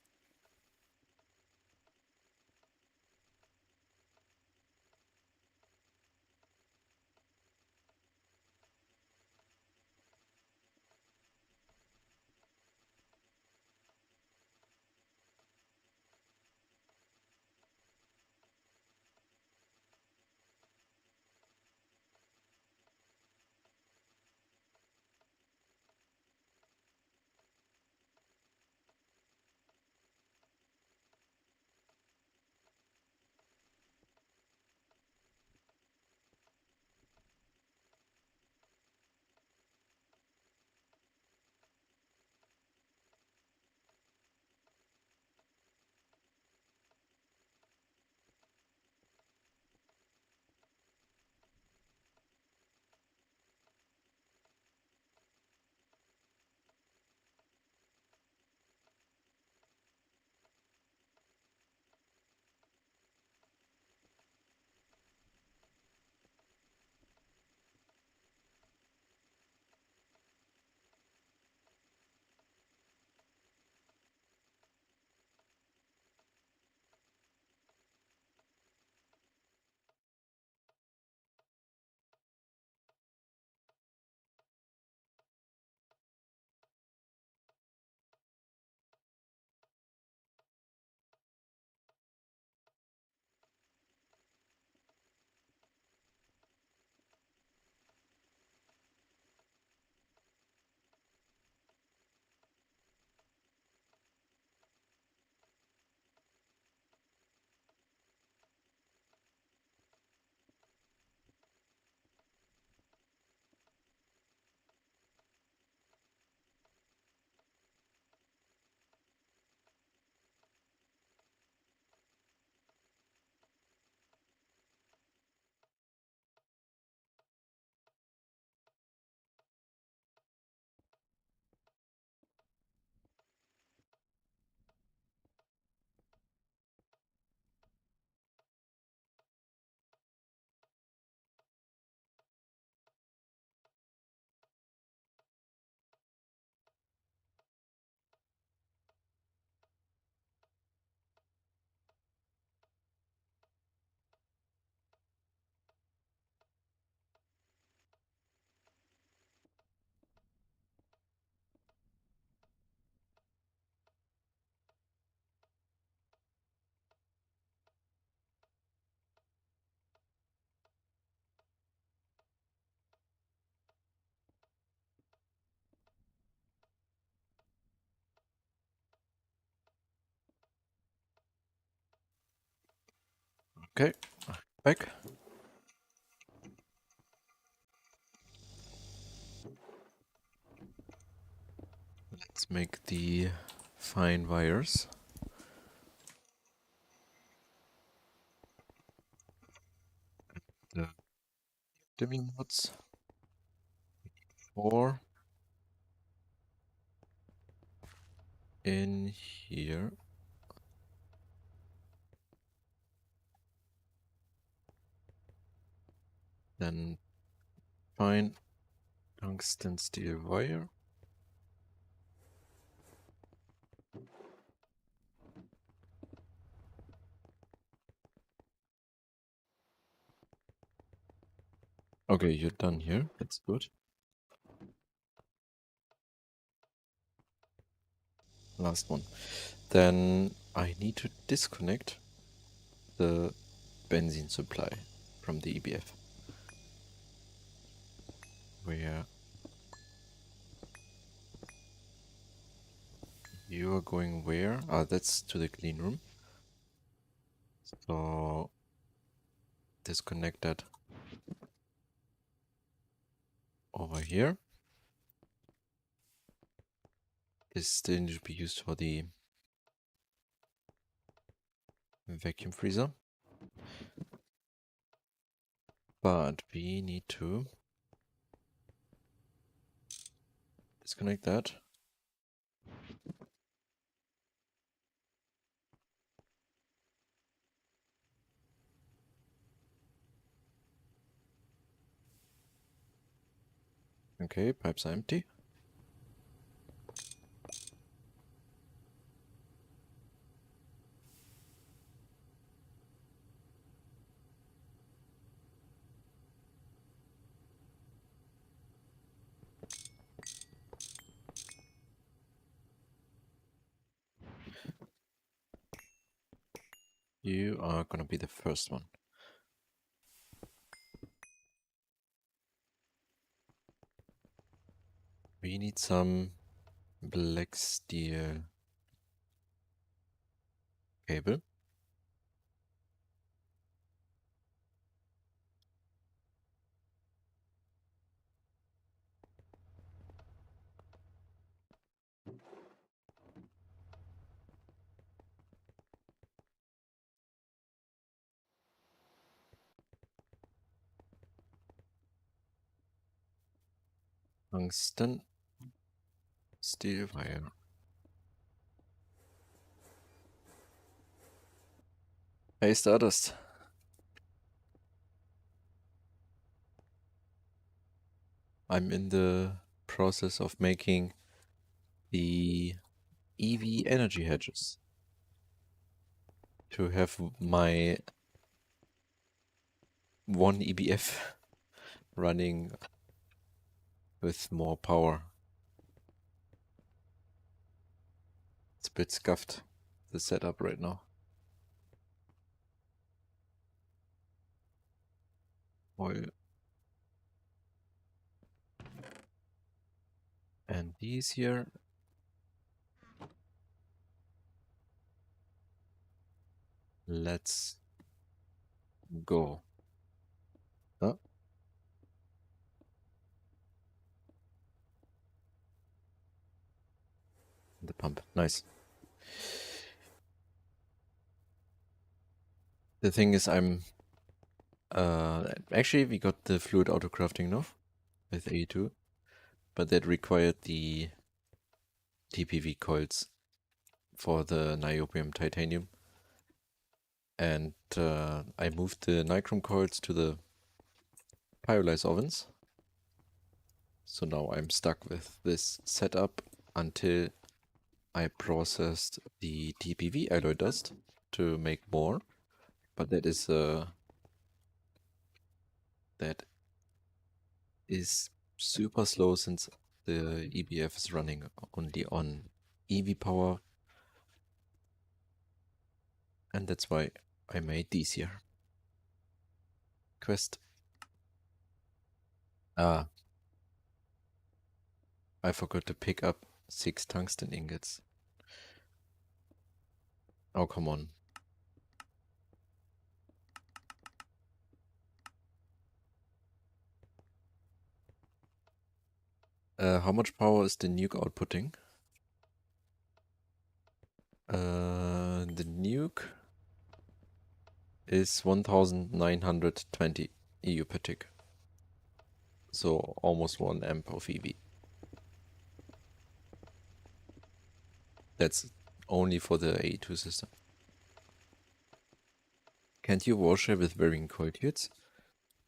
Okay, back. Let's make the fine wires. The dimming mods. 4 in here. Then fine tungsten steel wire. Okay, you're done here. That's good. Last one. Then I need to disconnect the benzene supply from the EBF. Where you are going where? Ah, that's to the clean room. So disconnect that over here. This still needs to be used for the vacuum freezer. But we need to disconnect that. Okay, pipes are empty. You are gonna be the first one. We need some black steel cable. Tungsten steel wire. Hey Stardust. I'm in the process of making the EV energy hedges to have my one EBF running with more power. It's a bit scuffed, the setup right now. Oil. And these here. Let's go. Huh? The pump. Nice. The thing is, actually we got the fluid auto crafting now with AE2, but that required the TPV coils for the niobium titanium. And I moved the nichrome coils to the pyrolyze ovens. So now I'm stuck with this setup until I processed the TPV alloy dust to make more. But that is super slow since the EBF is running only on EV power. And that's why I made these here. Quest. Ah, I forgot to pick up 6 tungsten ingots. Oh, come on. How much power is the nuke outputting? The nuke is 1920 EU per tick. So almost 1 amp of EV. That's only for the AE2 system. Can't you warshare with varying coils?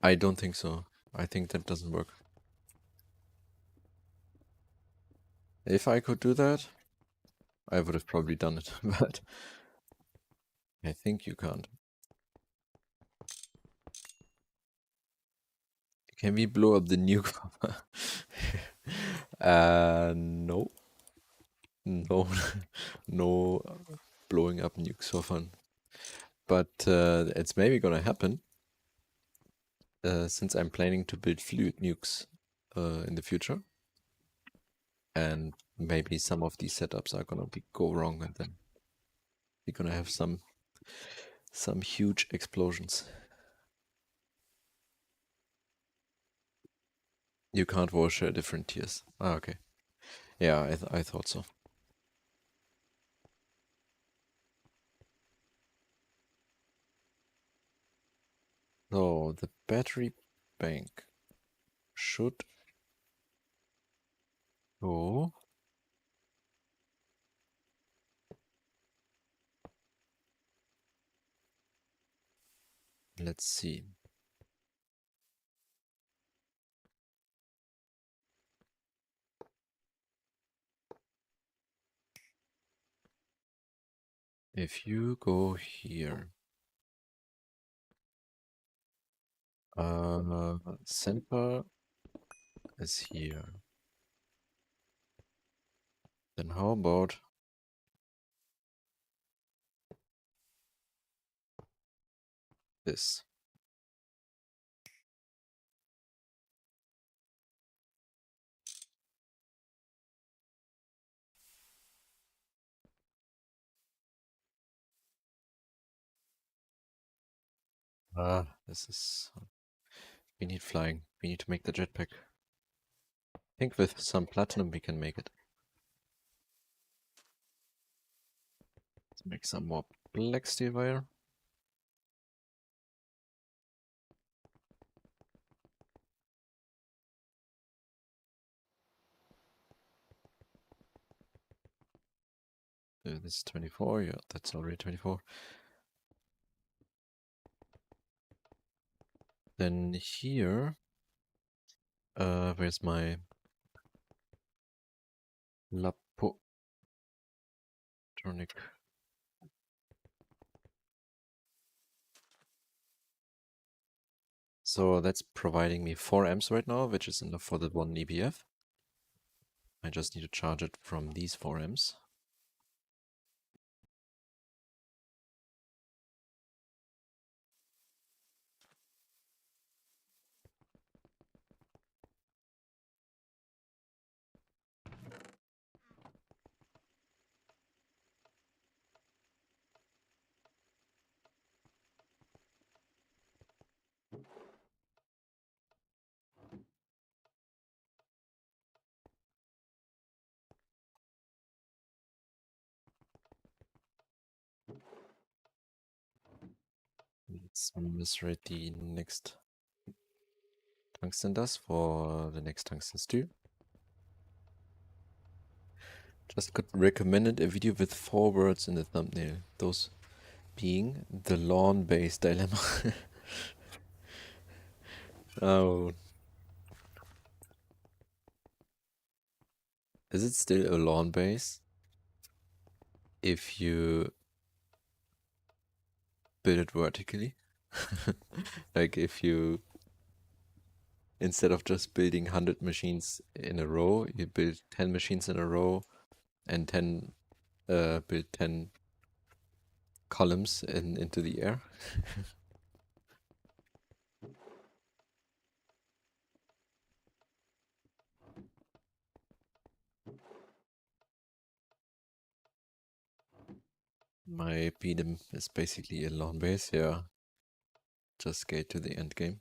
I don't think so. I think that doesn't work. If I could do that, I would have probably done it, but I think you can't. Can we blow up the nuke? No. No. No blowing up nukes for fun. But it's maybe gonna happen since I'm planning to build fluid nukes in the future. And maybe some of these setups are gonna go wrong, and then we're gonna have some huge explosions. You can't warshare different tiers. Ah, okay. Yeah, I thought so. So the battery bank should go. Let's see. If you go here, center is here. Then how about this? This is. We need flying. We need to make the jetpack. I think with some platinum we can make it. Let's make some more black steel wire. This is 24. Yeah, that's already 24. Then here, where's my Lapotronic? So that's providing me 4 amps right now, which is enough for the 1 EBF. I just need to charge it from these 4 amps. Let's misrate the next tungsten dust for the next tungsten stew. Just got recommended a video with 4 words in the thumbnail. Those being the lawn base dilemma. Oh. Is it still a lawn base if you build it vertically? Like if you, instead of just building 100 machines in a row, you build 10 machines in a row and build 10 columns into the air. My beat'em is basically a lawn base, yeah. Just get to the end game.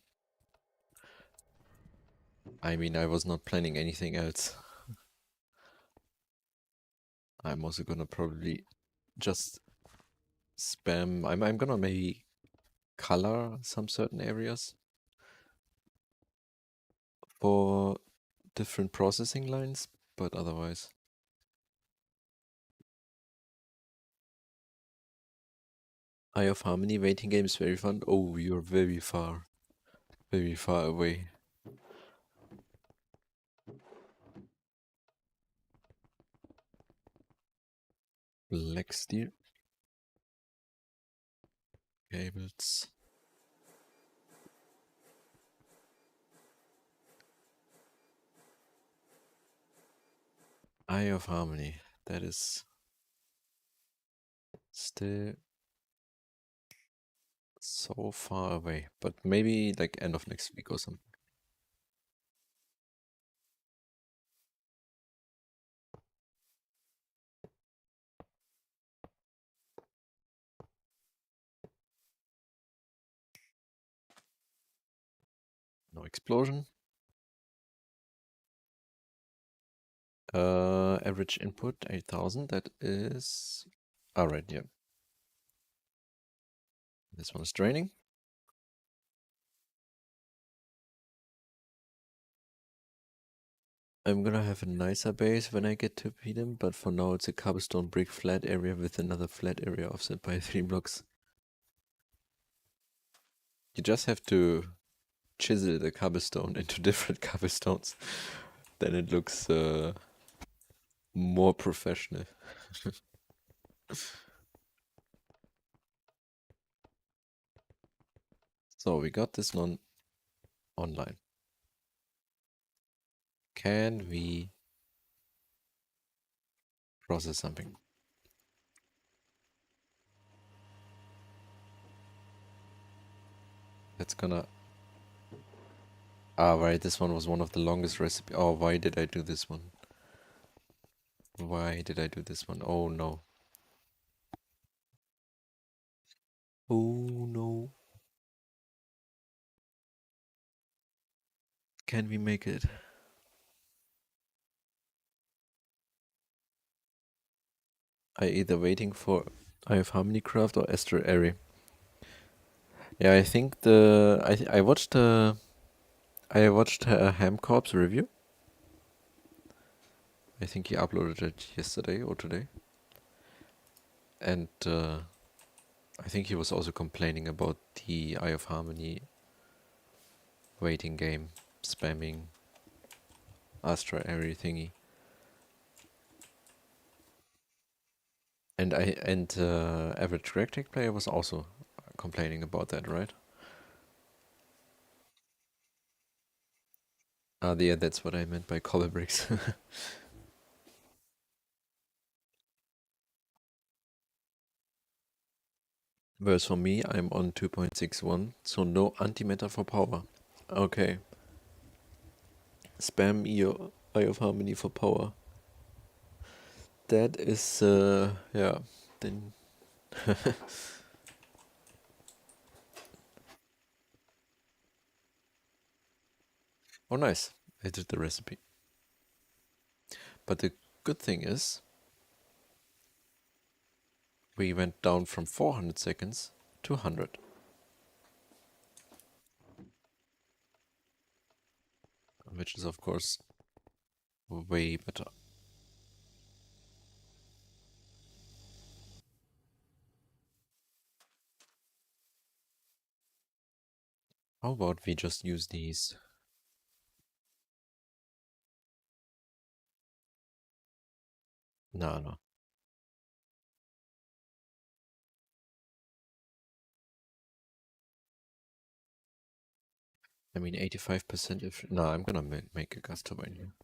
I mean, I was not planning anything else. I'm also gonna probably just spam. I'm gonna maybe color some certain areas for different processing lines, but otherwise. Eye of Harmony waiting game is very fun. Oh, you're very far away. Black steel cables. Eye of Harmony. That is still so far away, but maybe like end of next week or something. No explosion. Average input 8,000. That is alright. Yeah, this one is draining. I'm gonna have a nicer base when I get to Pedum, but for now it's a cobblestone brick flat area with another flat area offset by 3 blocks. You just have to chisel the cobblestone into different cobblestones. Then it looks more professional. So we got this one online. Can we process something? That's gonna... Ah, right, this one was one of the longest recipe. Oh, why did I do this one? Why did I do this one? Oh no. Oh no. Can we make it? I either waiting for Eye of Harmony Craft or Esther Airy. Yeah, I think I watched a Ham Corp's review. I think he uploaded it yesterday or today. And I think he was also complaining about the Eye of Harmony waiting game, spamming Astra Airy thingy. And average Rectech player was also complaining about that, right? Yeah, that's what I meant by color bricks. Whereas for me, I'm on 2.61, so no antimatter for power. Okay. Spam your Eye of Harmony for power. That is, yeah, then... Oh, nice. I did the recipe. But the good thing is, we went down from 400 seconds to 100. Which is, of course, way better. How about we just use these? No, no. I mean, 85% if... No, I'm gonna make a gas turbine here.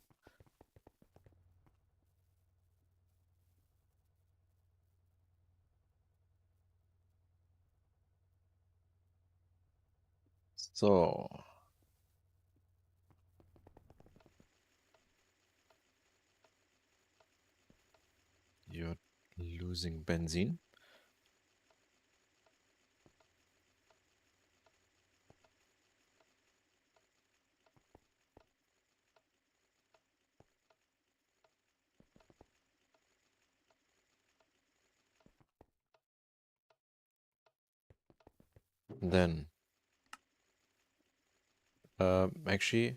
So... You're losing benzene. Then, actually,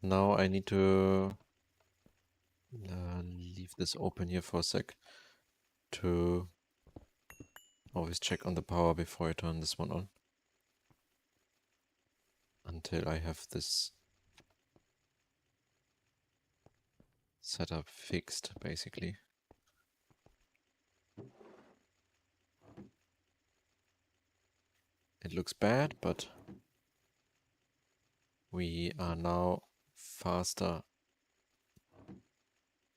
now I need to leave this open here for a sec to always check on the power before I turn this one on. Until I have this setup fixed, basically. It looks bad, but we are now faster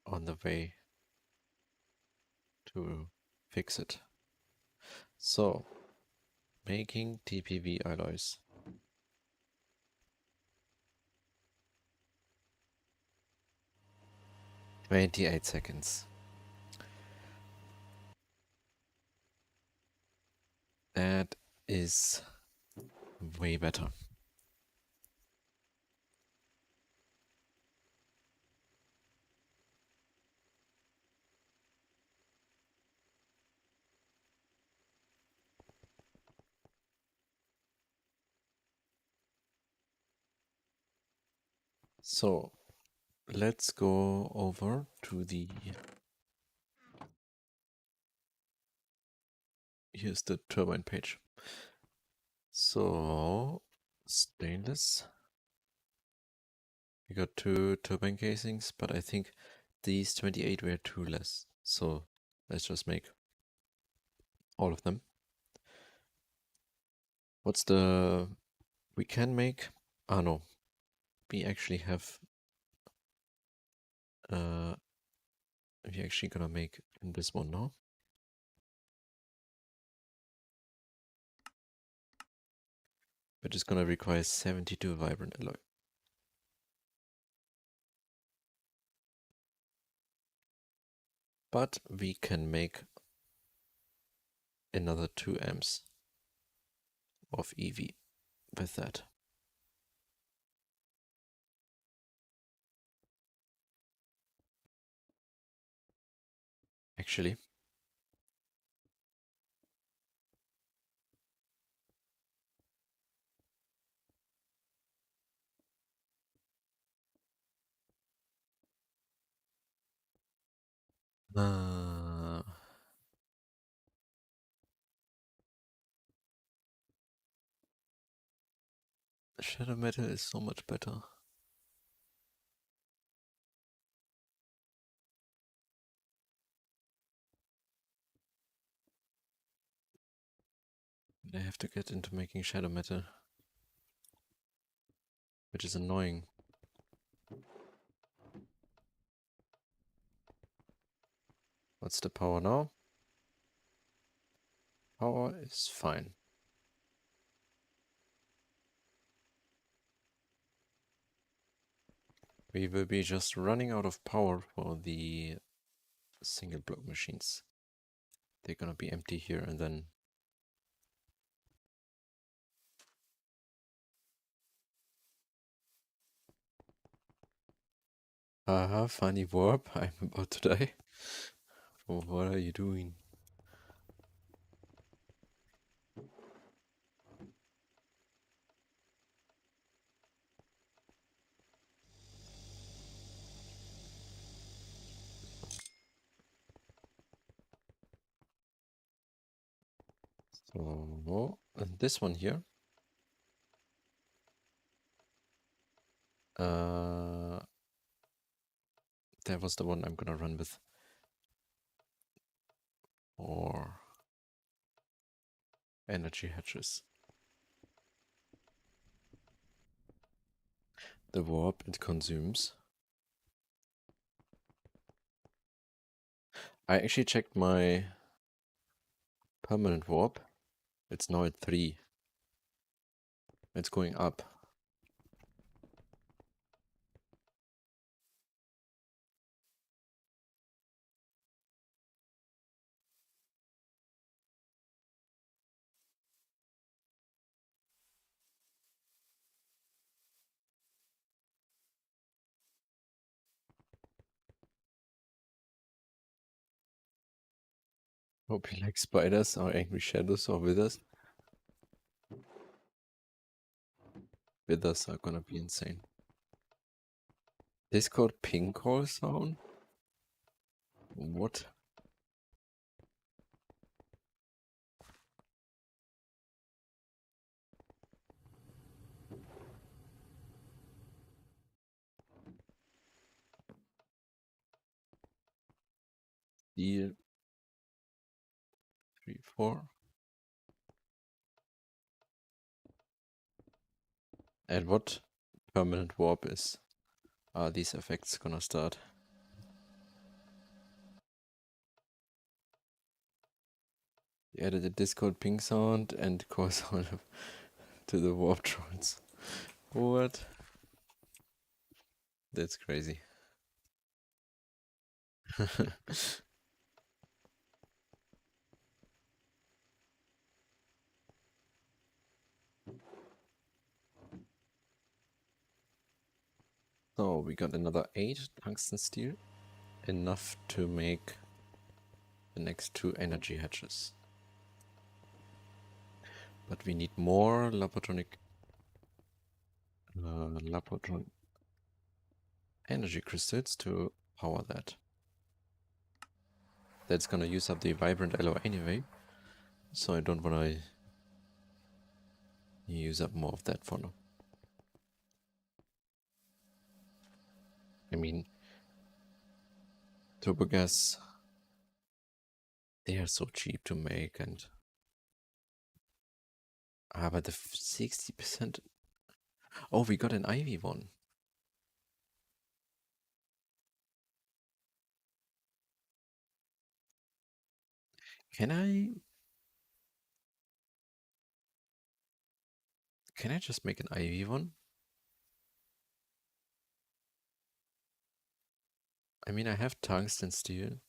on the way to fix it. So, making TPV alloys. 28 seconds. That is way better. So, let's go over to the... Here's the turbine page. So, stainless. We got 2 turbine casings, but I think these 28 were too less. So, let's just make all of them. What's the... We can make... Ah, no. We actually have... we're actually gonna make this one now. Which is gonna require 72 vibrant alloy. But we can make another 2 amps of EV with that. Actually, shadow metal is so much better. I have to get into making shadow metal, which is annoying. What's the power now? Power is fine. We will be just running out of power for the single block machines. They're gonna be empty here and then... Haha, funny warp, I'm about to die. Oh, what are you doing? So, and this one here. That was the one I'm gonna run with. Or energy hatches. The warp it consumes. I actually checked my permanent warp. It's now at 3. It's going up. Hope you like spiders or angry shadows or withers. Withers are gonna be insane. Discord ping call sound? What? Deal 3, 4. At what permanent warp are these effects gonna start? They added a Discord ping sound and call sound to the warp drones. What? That's crazy. So we got another 8 tungsten steel. Enough to make the next 2 energy hatches. But we need more labotronic energy crystals to power that. That's gonna use up the vibrant alloy anyway, so I don't wanna use up more of that for now. I mean, turbo gas, they are so cheap to make, and but the 60%. Oh, we got an Ivy one. Can I just make an Ivy one? I mean, I have tungsten steel.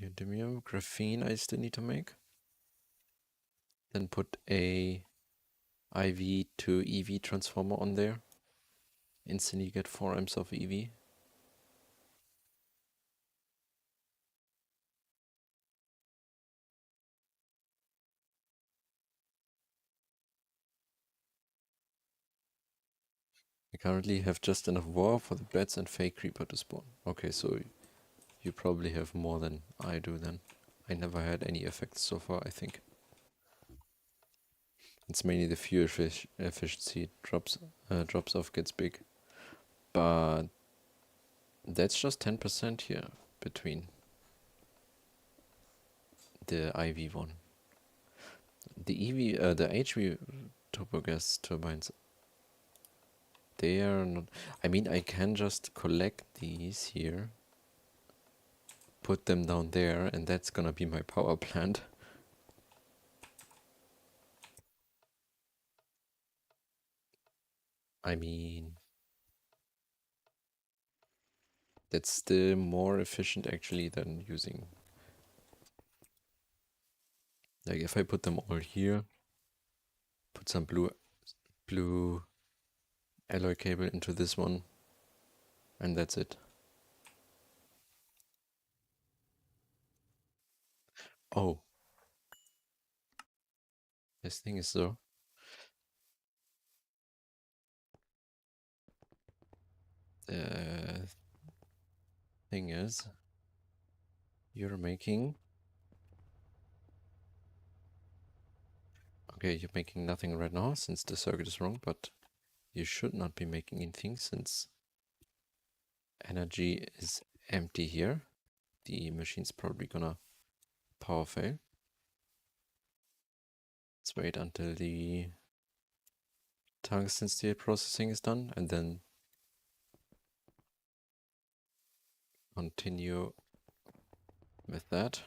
Neodymium, graphene I still need to make. Then put a IV to EV transformer on there. Instantly get 4 amps of EV. I currently have just enough war for the bats and fake creeper to spawn. Okay, so you probably have more than I do then. I never had any effects so far, I think. It's mainly the fuel efficiency drops off, gets big. But that's just 10% here between the IV one. The EV, the HV turbo gas turbines, they are not. I mean, I can just collect these here, put them down there, and that's gonna be my power plant. I mean, that's still more efficient actually than using. Like if I put them all here, put some blue alloy cable into this one, and that's it. Oh, this thing is so. The thing is, you're making. Okay, you're making nothing right now since the circuit is wrong, but you should not be making anything since energy is empty here. The machine's probably gonna power fail. Let's wait until the tungsten steel processing is done and then continue with that.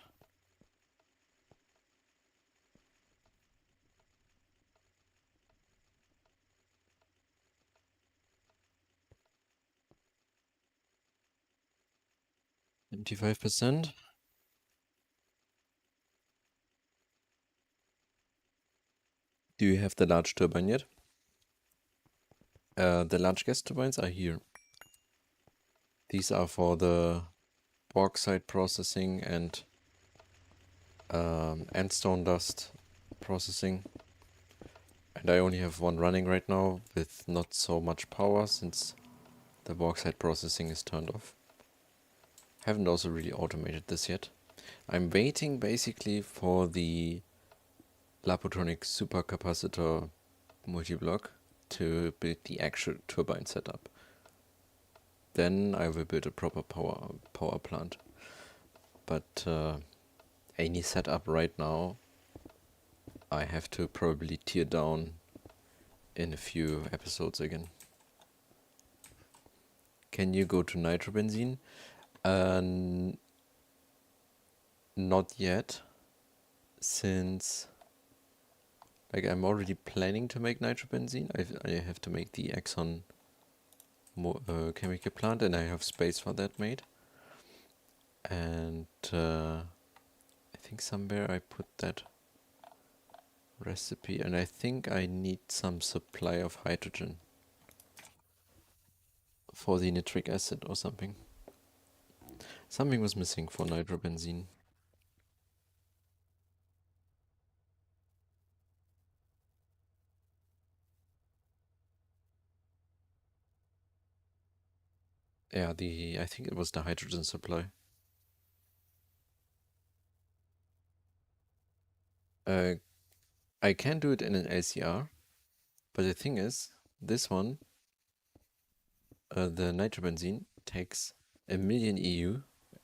$75%. Do you have the large turbine yet? The large gas turbines are here. These are for the bauxite processing and stone dust processing. And I only have one running right now with not so much power since the bauxite processing is turned off. Haven't also really automated this yet. I'm waiting basically for the Lapotronic supercapacitor multi-block to build the actual turbine setup. Then I will build a proper power plant. But any setup right now, I have to probably tear down in a few episodes again. Can you go to nitrobenzene? Not yet, since like I'm already planning to make nitrobenzene. I have to make the Exxon chemical plant, and I have space for that made. And I think somewhere I put that recipe, and I think I need some supply of hydrogen for the nitric acid or something. Something was missing for nitrobenzene. Yeah, I think it was the hydrogen supply. I can do it in an LCR, but the thing is, this one, the nitrobenzene, takes 1,000,000 EU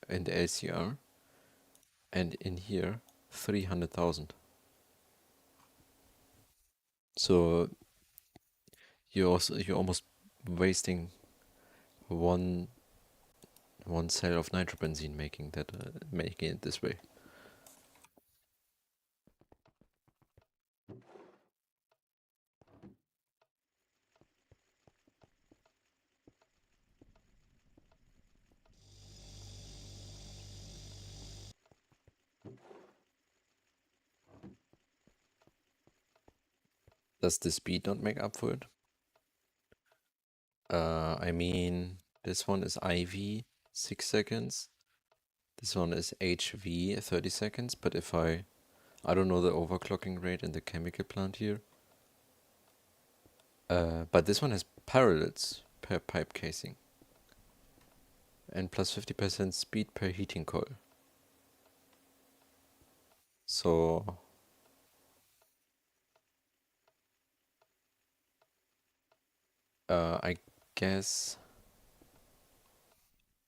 in the LCR, and in here 300,000. So you're almost wasting one cell of nitrobenzene making it this way. Does the speed not make up for it? I mean, this one is IV 6 seconds. This one is HV 30 seconds, but if I don't know the overclocking rate in the chemical plant here. But this one has parallels per pipe casing. And plus 50% speed per heating coil. So I guess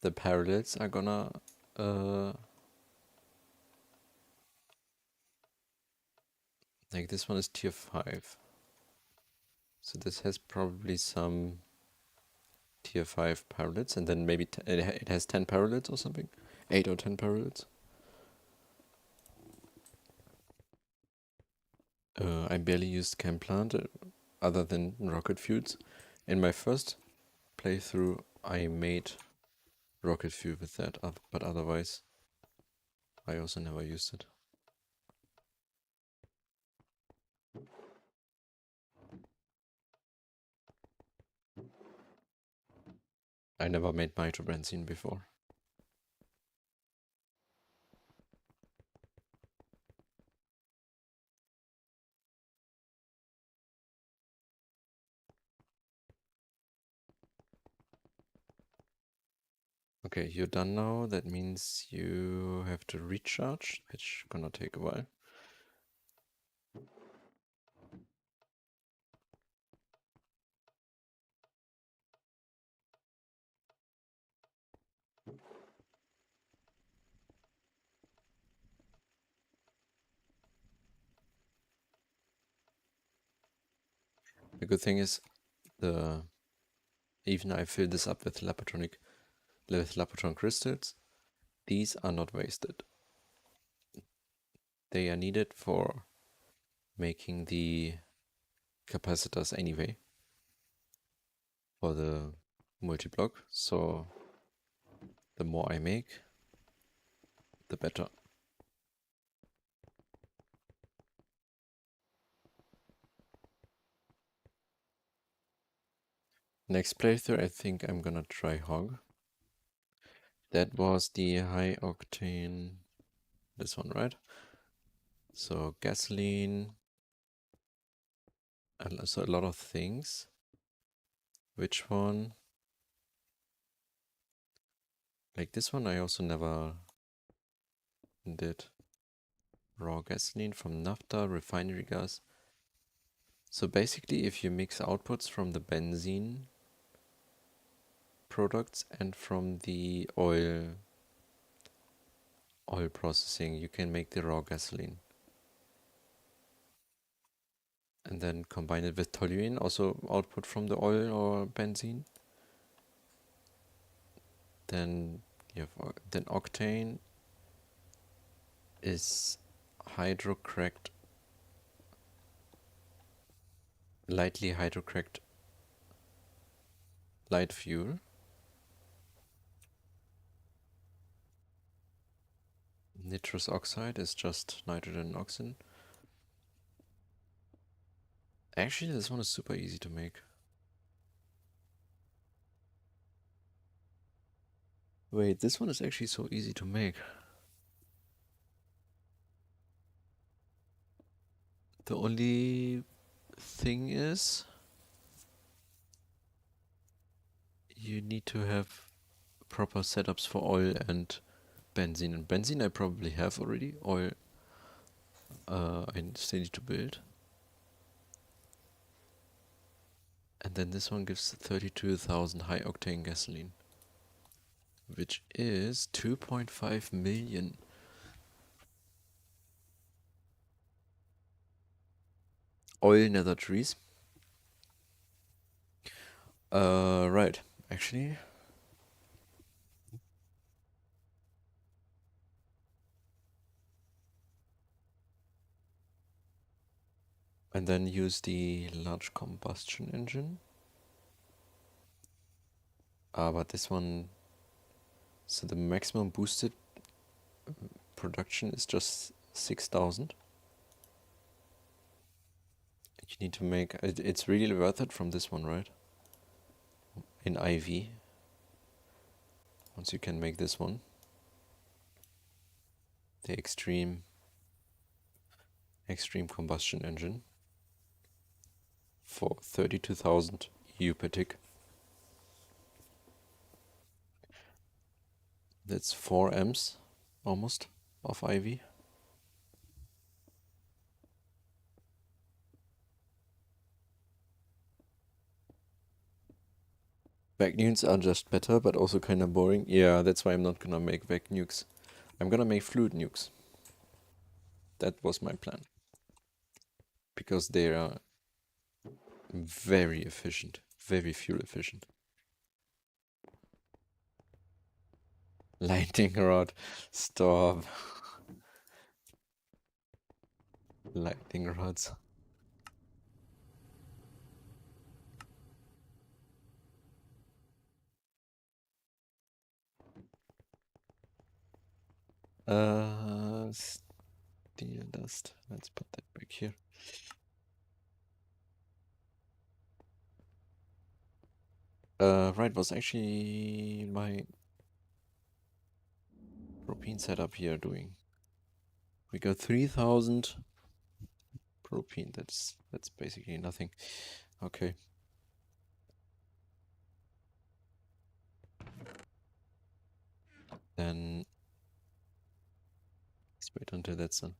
the parallels are gonna like this one is tier 5. So this has probably some tier 5 parallels, and then maybe it has 10 parallels or something. 8 or 10 parallels. I barely used chem plant other than rocket fuels. In my first playthrough I made rocket fuel with that, but otherwise I also never used it. I never made nitrobenzene before. Okay, you're done now. That means you have to recharge, which gonna take a while. The good thing is, even I fill this up with Lapotron crystals, these are not wasted. They are needed for making the capacitors anyway for the multi-block. So the more I make, the better. Next playthrough, I think I'm gonna try Hog. That was the high octane, this one, right? So gasoline, and also a lot of things. Which one? Like this one I also never did. Raw gasoline from naphtha, refinery gas. So basically if you mix outputs from the benzene products and from the oil processing, you can make the raw gasoline. And then combine it with toluene, also output from the oil or benzene. Then you have then octane is hydrocracked, lightly hydrocracked light fuel. Nitrous oxide is just nitrogen and oxygen. Actually, this one is super easy to make. Wait, this one is actually so easy to make. The only thing is you need to have proper setups for oil and benzene. And benzene I probably have already. Oil I still need to build. And then this one gives 32,000 high octane gasoline, which is 2.5 million. Oil nether trees. Right. Actually, and then use the large combustion engine. But this one, so the maximum boosted production is just 6,000. You need to make it's really worth it from this one, right? In IV. Once you can make this one, the extreme combustion engine for 32,000 EU per tick. That's 4 amps almost of IV. Vac nukes are just better, but also kind of boring. Yeah, that's why I'm not gonna make vac nukes. I'm gonna make fluid nukes. That was my plan. Because they are very efficient, very fuel efficient. Lightning rod, stop. Lightning rods. Steel dust. Let's put that back here. Right, was actually my propane setup here doing? We got 3,000 propane. That's basically nothing. Okay. Then let's wait until that's done.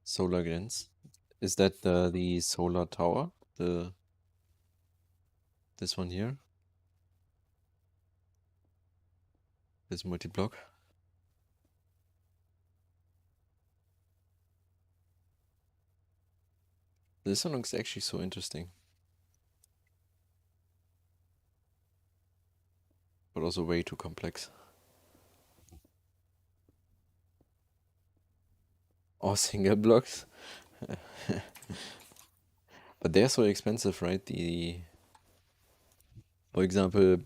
Solar grants. Is that the solar tower? This one here? This multi-block? This one looks actually so interesting. But also way too complex. Or single blocks. But they're so expensive, right? For example,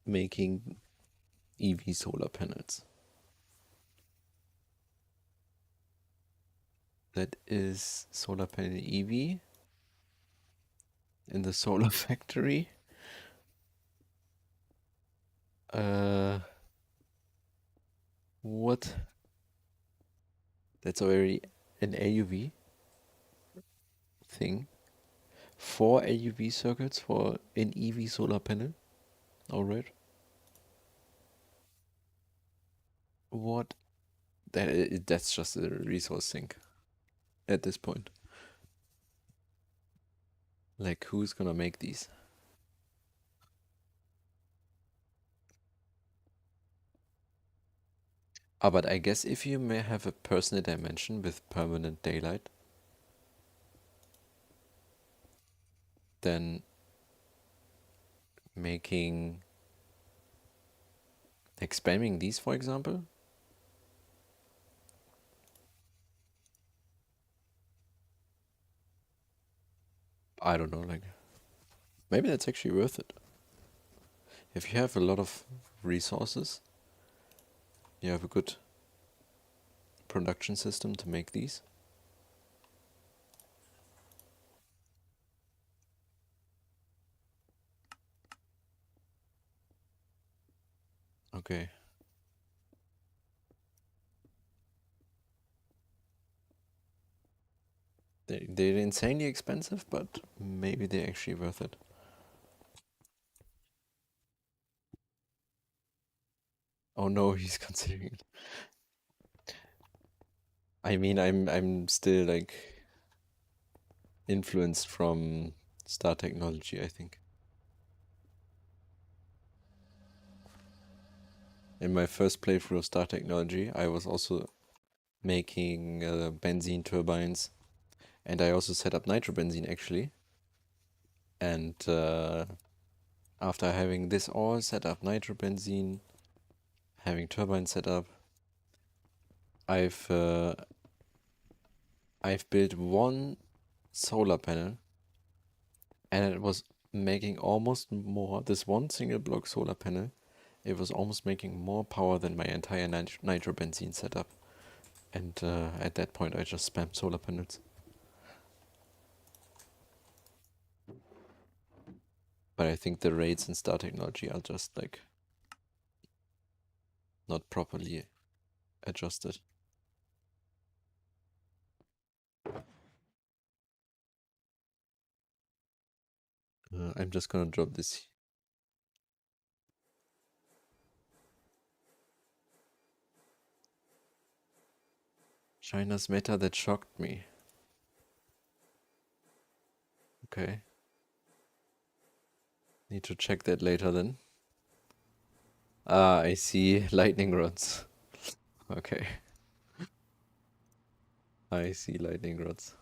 making EV solar panels. That is solar panel EV in the solar factory. What? That's already an AUV thing. 4 AUV circuits for an EV solar panel. Alright. What? That's just a resource sink at this point. Like, who's gonna make these? Ah, but I guess if you may have a personal dimension with permanent daylight, then making, like spamming these, for example, I don't know, like, maybe that's actually worth it. If you have a lot of resources, you have a good production system to make these. Okay. They're insanely expensive, but maybe they're actually worth it. Oh no, he's considering it. I mean, I'm still like influenced from Star Technology, I think. In my first playthrough of Star Technology, I was also making benzene turbines, and I also set up nitrobenzene actually. And after having this all set up, nitrobenzene, having turbines set up, I've uh, I've built one solar panel, and it was making almost more. This one single block solar panel, it was almost making more power than my entire nitrobenzene setup. And at that point, I just spammed solar panels. But I think the rates in Star Technology are just like not properly adjusted. I'm just gonna drop this. China's meta that shocked me. Okay. Need to check that later then. Ah, I see lightning rods. Okay. I see lightning rods.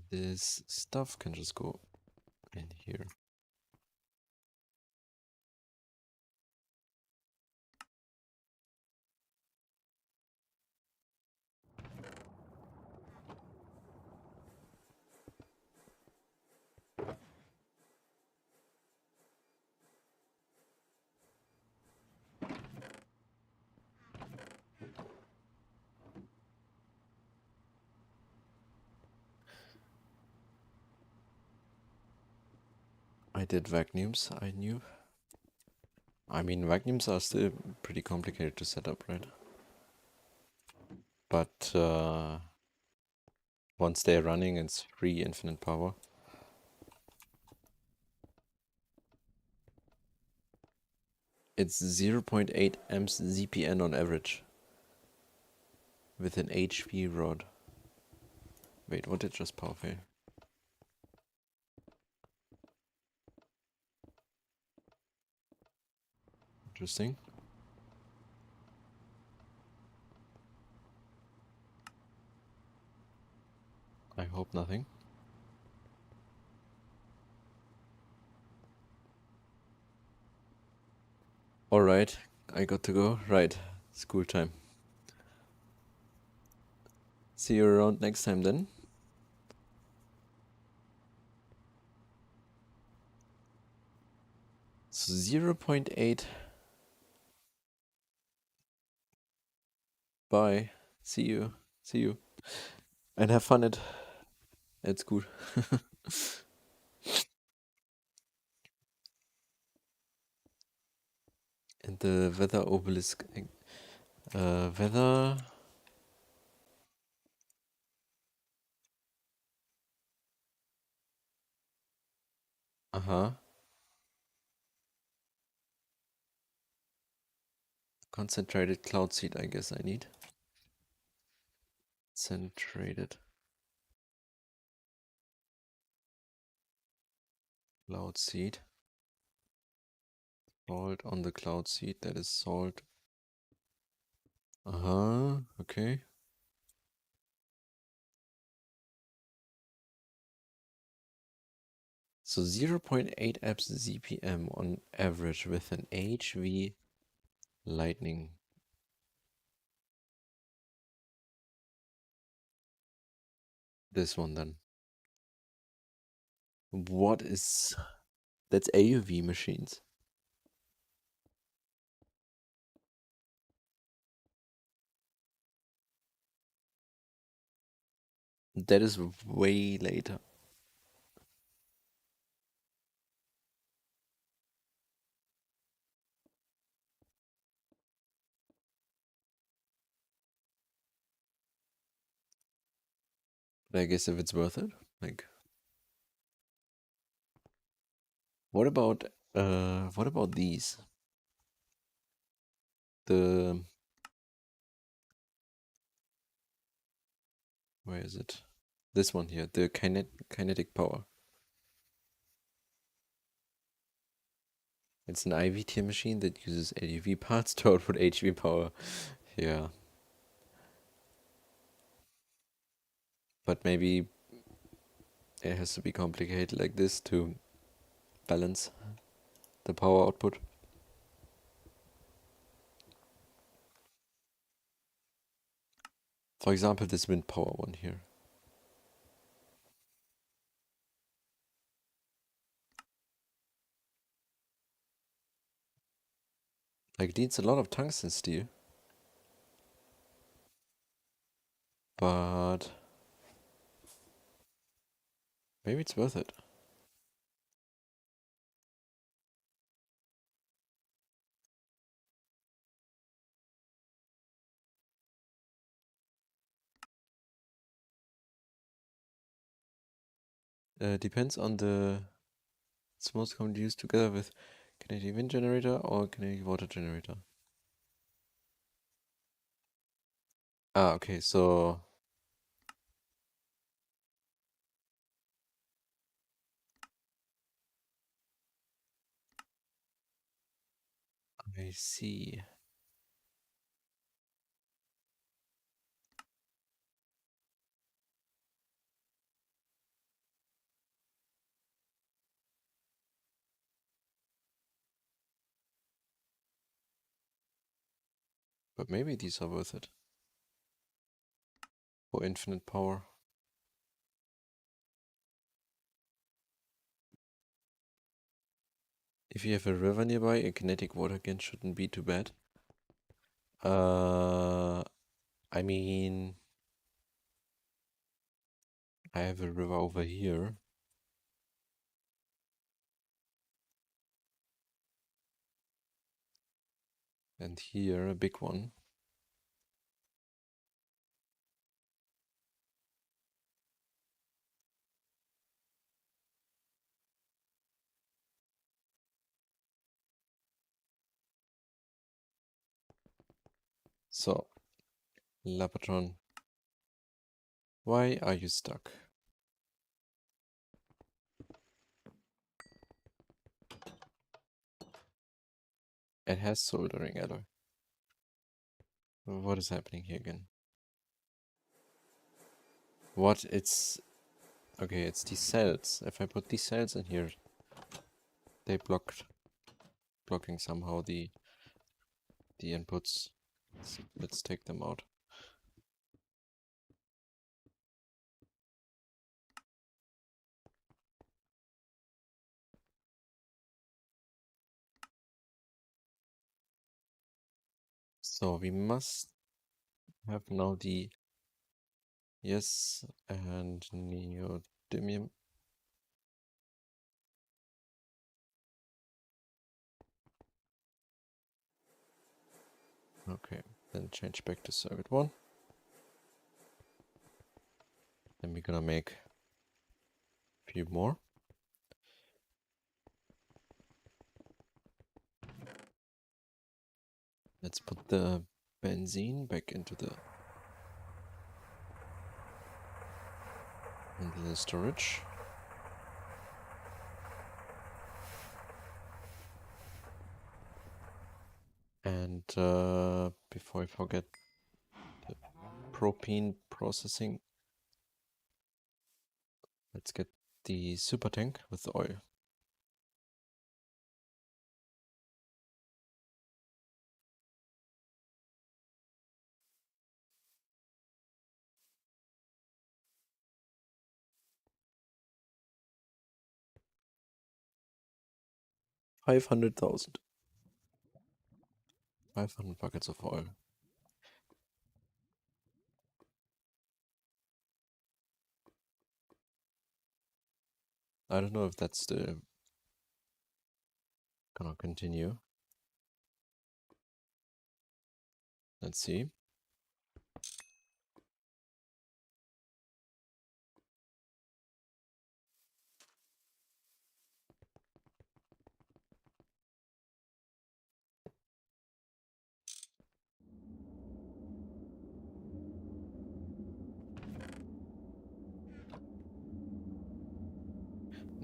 This stuff can just go in here. I did vacuums, I knew. I mean, vacuums are still pretty complicated to set up, right? But once they're running, it's free infinite power. It's 0.8 amps ZPN on average with an HV rod. Wait, what did just power fail? Interesting. I hope nothing. Alright, I got to go. Right, school time. See you around next time then. So 0.8. Bye. See you. See you. and have fun at school. And the weather obelisk, weather, uh-huh, concentrated cloud seed, I guess I need. Concentrated cloud seed. Salt on the cloud seed, that is salt. Uh-huh, okay. So 0.8 amps ZPM on average with an HV lightning. This one then. What is... That's AUV machines. That is way later. But I guess if it's worth it, like... what about these? The... Where is it? This one here, the kinetic power. It's an IV tier machine that uses LUV parts to output HV power. Yeah. But maybe it has to be complicated like this to balance the power output. For example, this wind power one here. Like, it needs a lot of tungsten steel. But maybe it's worth it. Depends on the... It's most commonly used together with kinetic wind generator or kinetic water generator. Ah, okay, so... I see. But maybe these are worth it. For infinite power. If you have a river nearby, a kinetic water gun shouldn't be too bad. I mean... I have a river over here. And here, a big one. So, Lapatron, why are you stuck? It has soldering alloy. What is happening here again? What? It's... Okay, it's these cells. If I put these cells in here, they blocking somehow the inputs. Let's take them out. So we must have now the Yes, and neodymium. Okay, then change back to circuit 1. Then we're gonna make a few more. Let's put the benzene back into the storage. And before I forget, the propane processing. Let's get the super tank with the oil. $500,000. 500 buckets of oil. I don't know if that's still gonna continue. Let's see.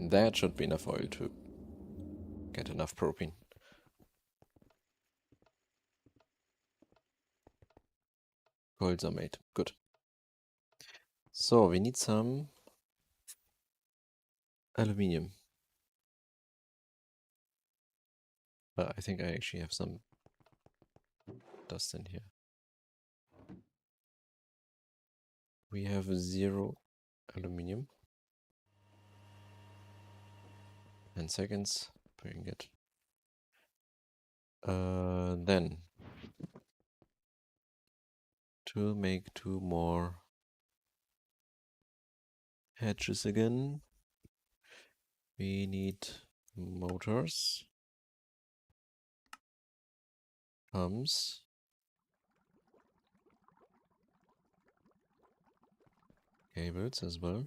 That should be enough oil to get enough propane. Coils are made. Good. So we need some aluminium. I think I actually have some dust in here. We have 0 aluminium. 10 seconds. Bring it. Then to make 2 more hatches again, we need motors, pumps, cables as well,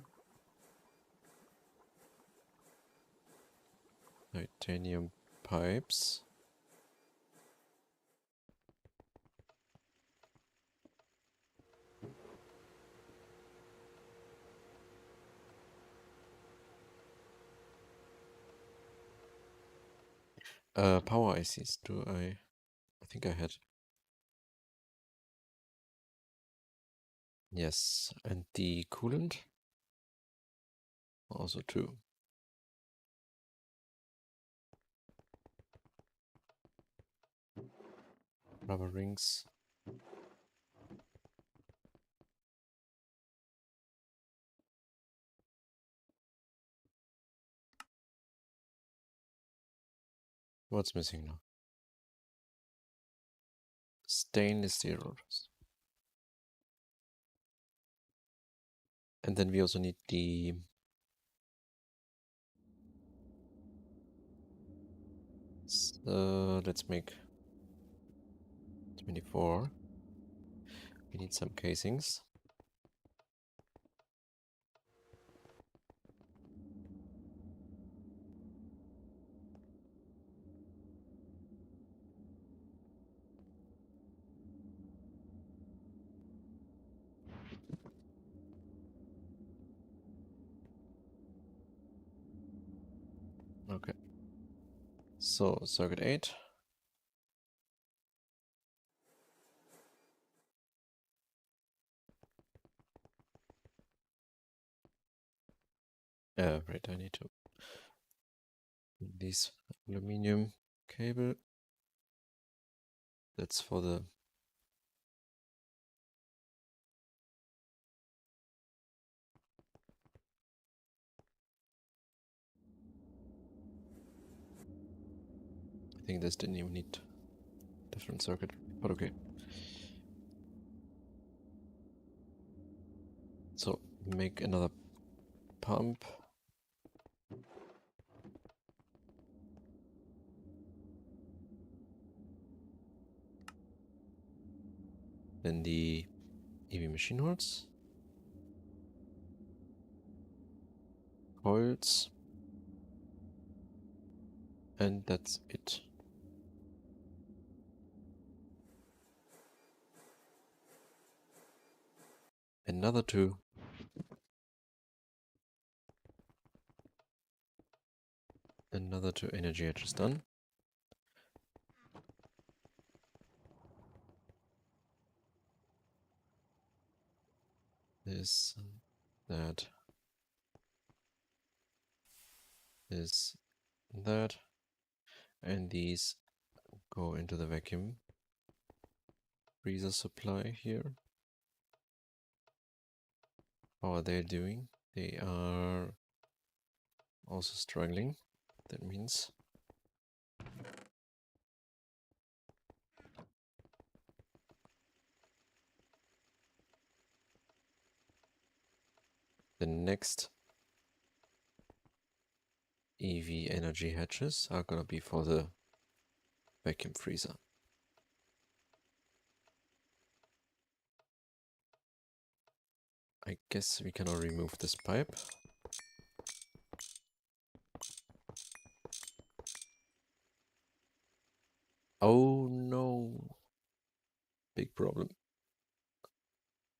titanium pipes, power ICs. I think I had. Yes, and the coolant also 2. Rubber rings. What's missing now? Stainless steel rotors. And then we also need the let's make 24. We need some casings. Okay. So circuit 8. Right, I need to this aluminium cable. That's for the I think this didn't even need different circuit, but okay. make another pump. Then the EV machine holds. Coils. And that's it. Another two. Another two energy hatches done. This, that, this, that, and these go into the vacuum freezer supply here. How are they doing? They are also struggling. That means the next EV energy hatches are gonna be for the vacuum freezer. I guess we cannot remove this pipe. Oh no! Big problem.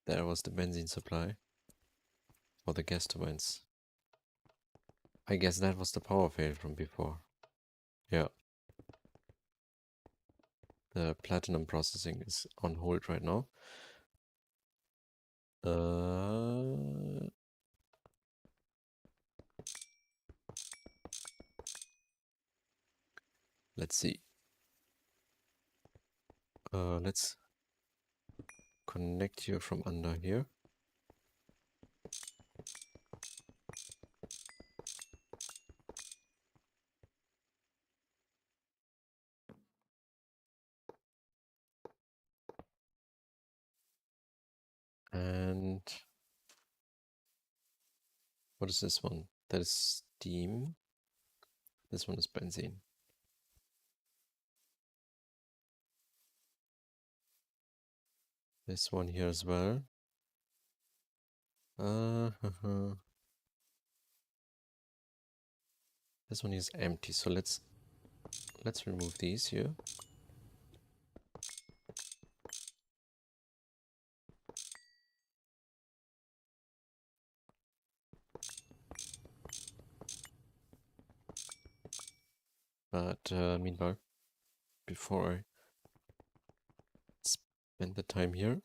There was the benzene supply for the gas turbines. I guess that was the power fail from before. Yeah. The platinum processing is on hold right now. Let's see. Let's connect you from under here. And what is this one? That is steam. This one is benzene. This one here as well. This one is empty, so let's remove these here. But meanwhile, before I spend the time here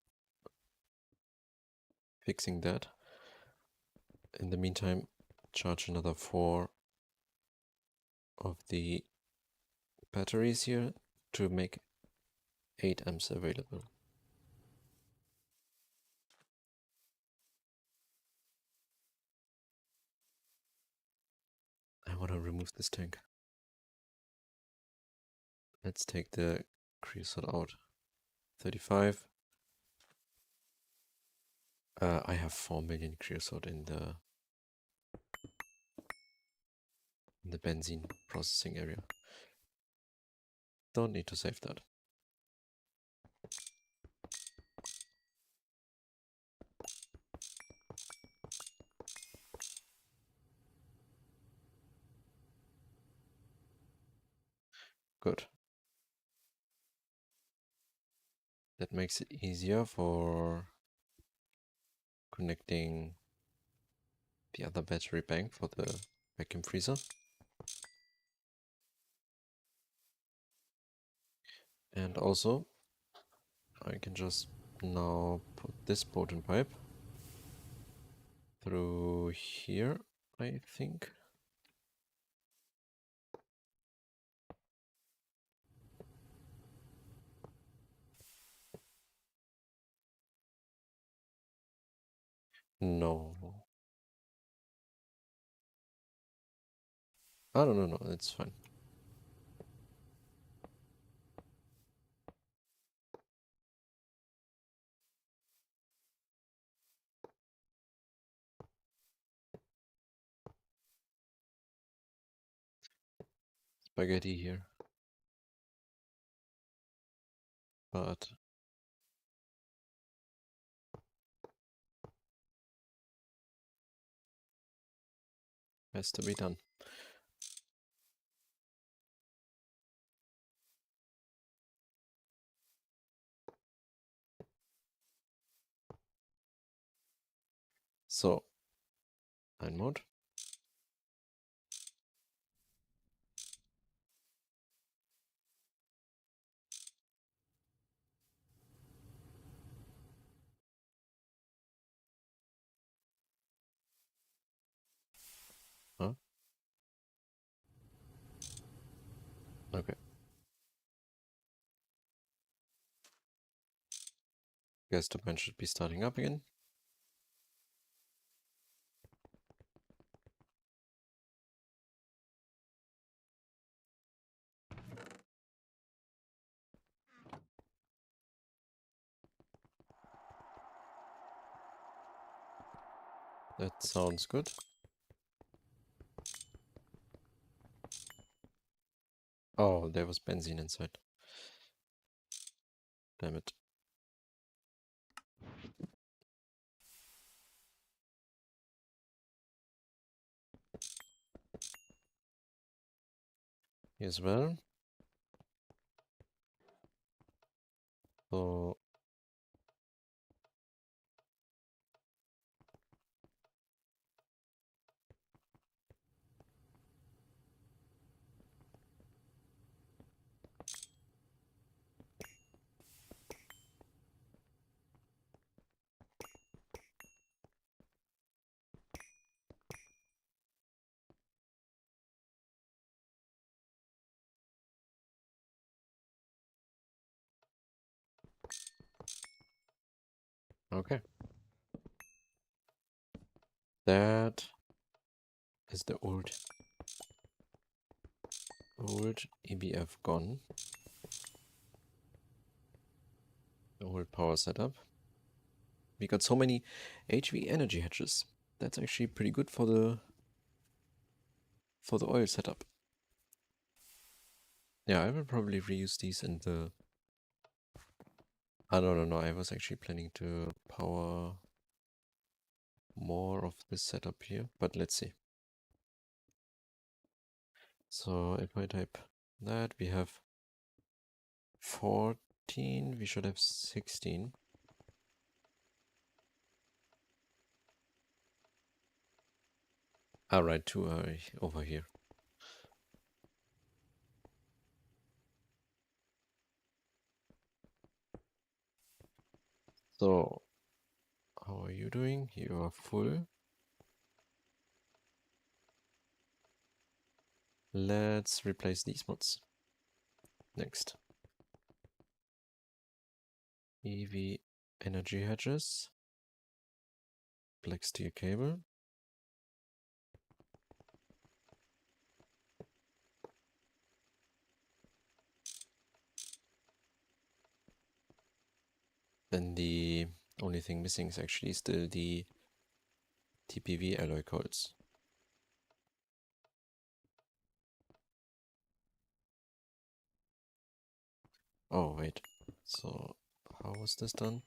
fixing that, in the meantime, charge another 4 of the batteries here to make 8 amps available. I want to remove this tank. Let's take the creosote out. 35. I have 4 million creosote in the benzene processing area. Don't need to save that. Good. That makes it easier for connecting the other battery bank for the vacuum freezer. And also, I can just now put this Bowden pipe through here, I think. No. Oh, no, it's fine. spaghetti here. But has to be done. So, ein Mod. Huh? Okay. Guess the bench should be starting up again. That sounds good. Oh, there was benzene inside. Damn it. Here as well. So, okay. That is the old EBF gone. The old power setup. We got so many HV energy hatches. That's actually pretty good for the oil setup. Yeah, I will probably reuse these in the... No. I was actually planning to power more of this setup here, but let's see. So if I type that, we have 14, we should have 16. Ah, right, 2 are over here. So, how are you doing? You are full. Let's replace these mods. Next. EV energy hatches. Black steel cable. Then the only thing missing is actually still the TPV alloy coils. Oh, wait. So, how was this done?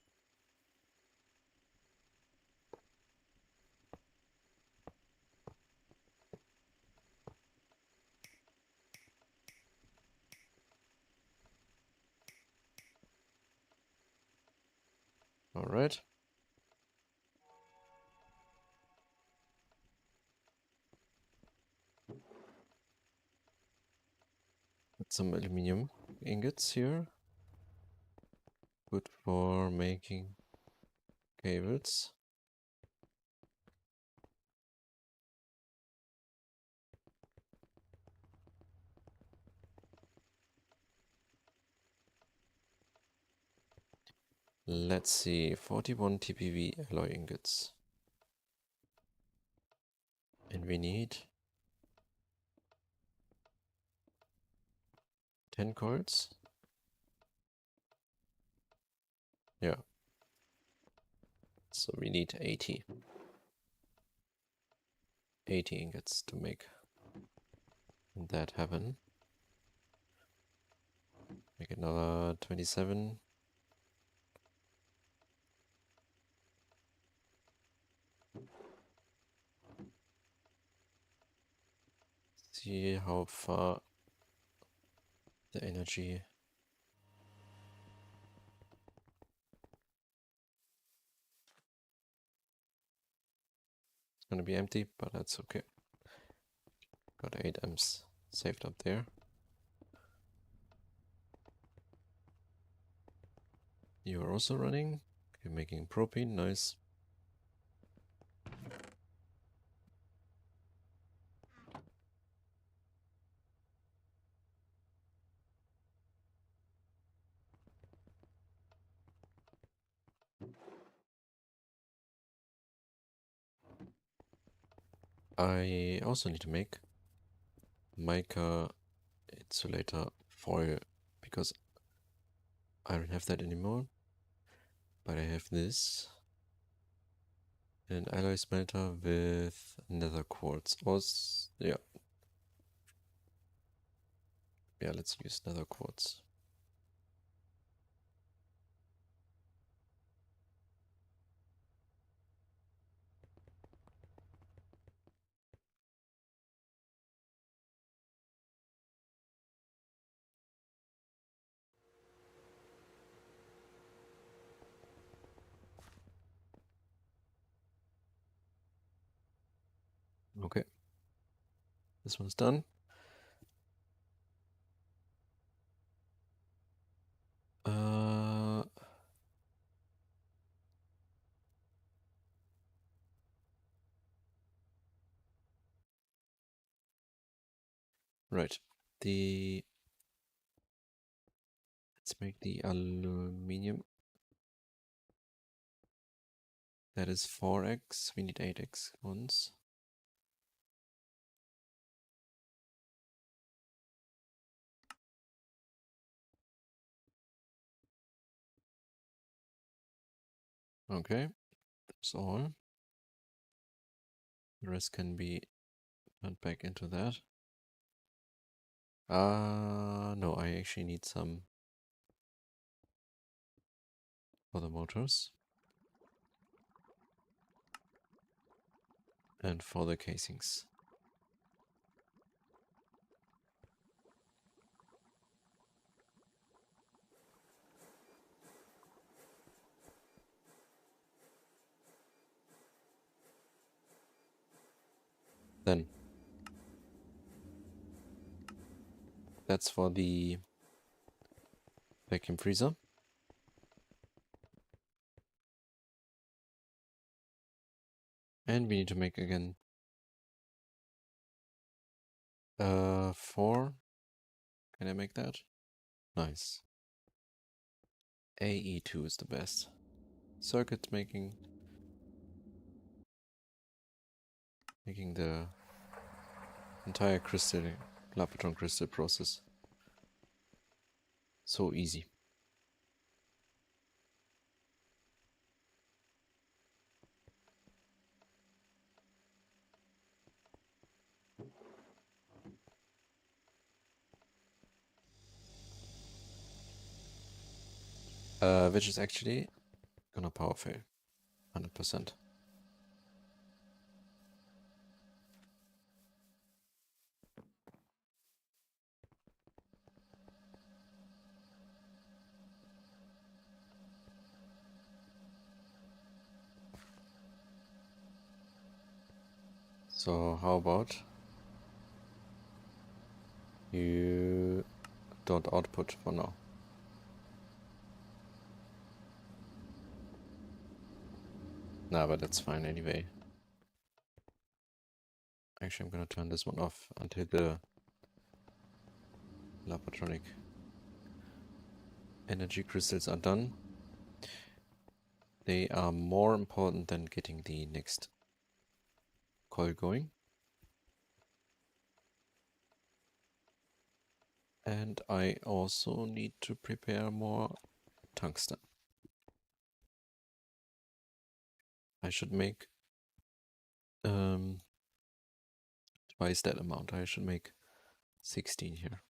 Alright. Got some aluminium ingots here. Good for making cables. Let's see, 41 TPV alloy ingots. And we need 10 coils. Yeah. So we need 80 ingots to make that happen. Make another 27. See how far the energy is gonna be empty, but that's okay. Got 8 amps saved up there. You are also running. You're making propane, nice. I also need to make mica insulator foil because I don't have that anymore. But I have this. An alloy smelter with nether quartz. Yeah. Yeah, let's use nether quartz. Okay. This one's done. Right. Let's make the aluminium. That is 4x. We need 8x ones. Okay. That's all. The rest can be turned back into that. No, I actually need some for the motors. And for the casings. Then that's for the vacuum freezer. And we need to make again 4. Can I make that? Nice. AE2 is the best. Circuit making the entire crystal, Lapotron crystal process so easy. Which is actually gonna power fail 100%. So how about you don't output for now? Nah, but that's fine anyway. Actually, I'm gonna turn this one off until the Lapotronic energy crystals are done. They are more important than getting the next coil going. And I also need to prepare more tungsten. I should make twice that amount. I should make 16 here.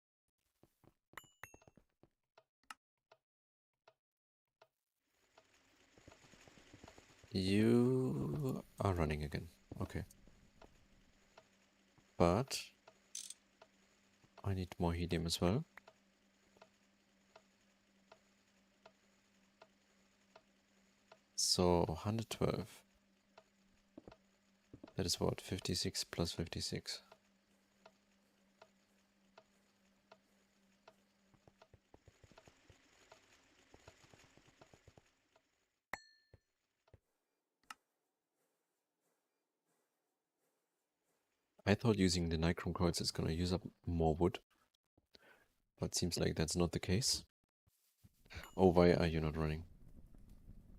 You are running again. Okay. But I need more helium as well. So 112. That is what? 56 plus 56. I thought using the nichrome coils is gonna use up more wood, but seems like that's not the case. Oh, why are you not running?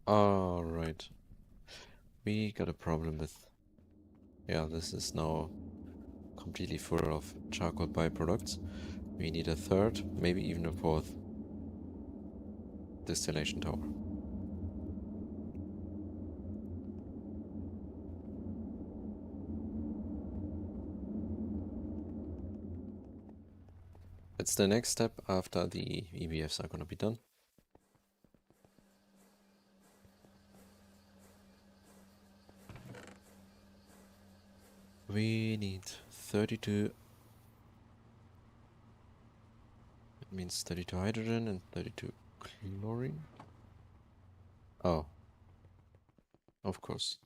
Alright. We got a problem with... Yeah, this is now completely full of charcoal byproducts. We need a third, maybe even a fourth distillation tower. It's the next step after the EVFs are gonna be done. We need 32. It means 32 hydrogen and 32 chlorine. Oh, of course.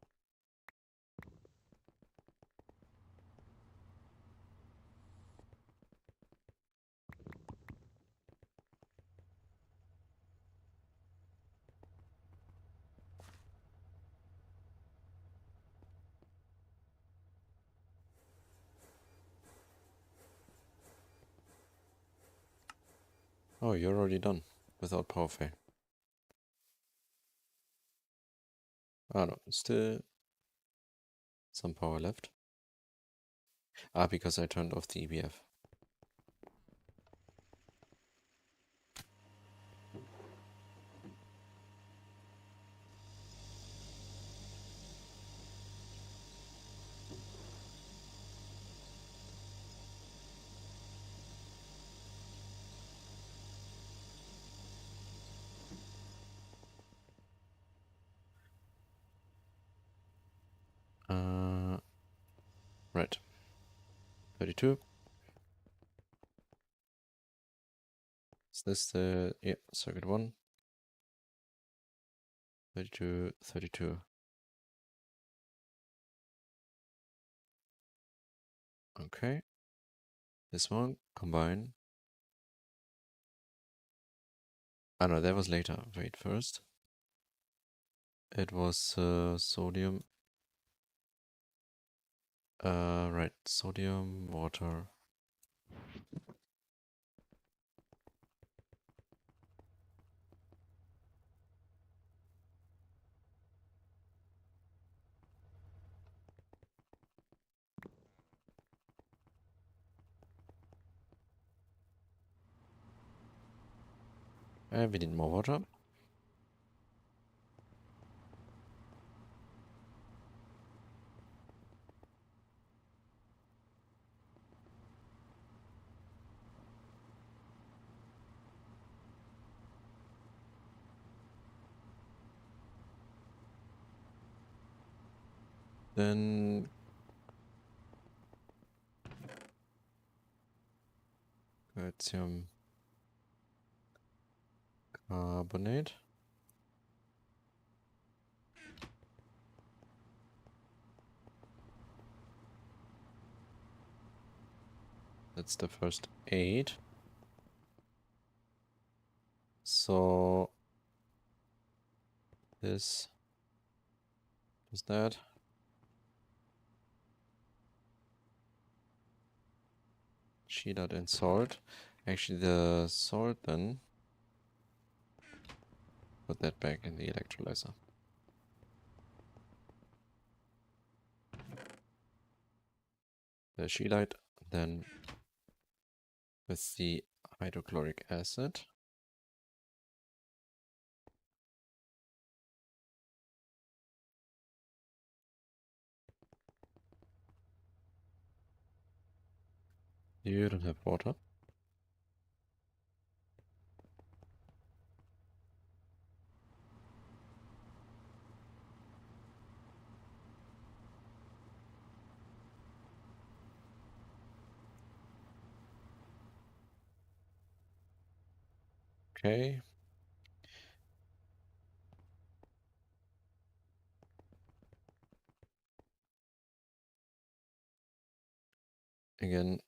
Oh, you're already done without power fail. Ah, no, still some power left. Ah, because I turned off the EVF. Right. 32. Is this the... Yeah, circuit 1. 32, 32. Okay. This one, combine. Ah, no, that was later. Wait, first. It was sodium. Right. Sodium, water. And we need more water. Then calcium carbonate. That's the first 8. So this is that. Cheetah and salt. Actually, the salt then. Put that back in the electrolyzer. The scheelite then with the hydrochloric acid. You don't have water. Okay. Again,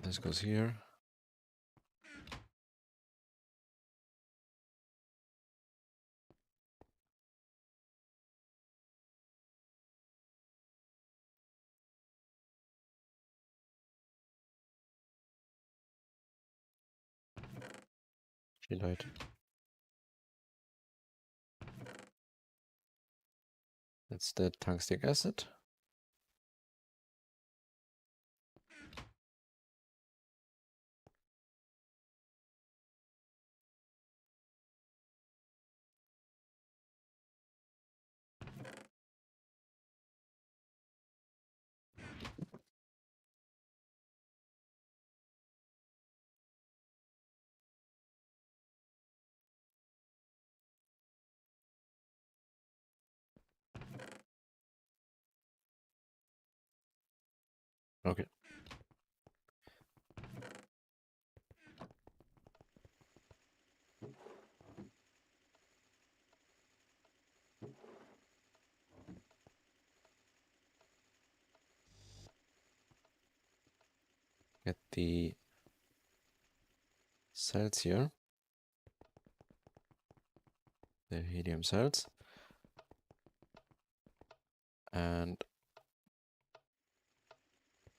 this goes here. Light. That's the tungstic acid. Okay. Get the cells here. The helium cells. And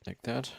like that.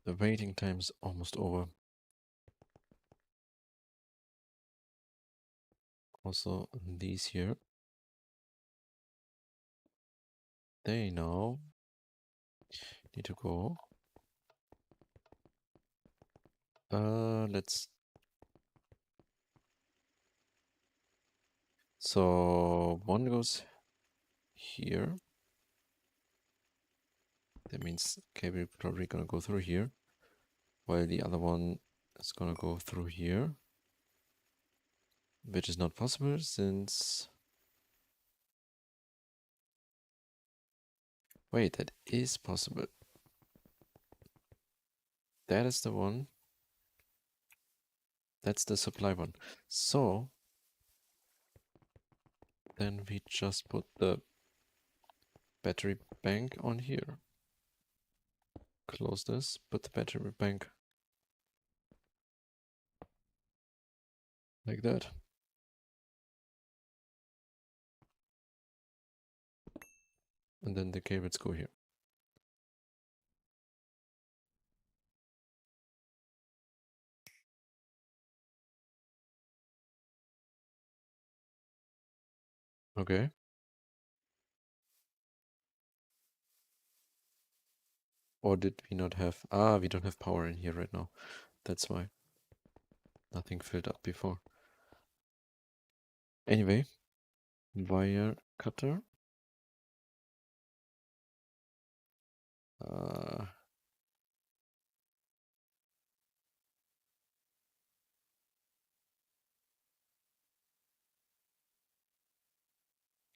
The waiting time is almost over. Also, these here. They now need to go. Let's. So one goes here. That means cable probably gonna go through here, while the other one is gonna go through here, which is not possible since. Wait, that is possible. That is the one. That's the supply one. So then we just put the battery bank on here. Close this, put the battery bank like that. And then the cables go here. Okay. Or did we not have... Ah, we don't have power in here right now. That's why. Nothing filled up before. Anyway, wire cutter.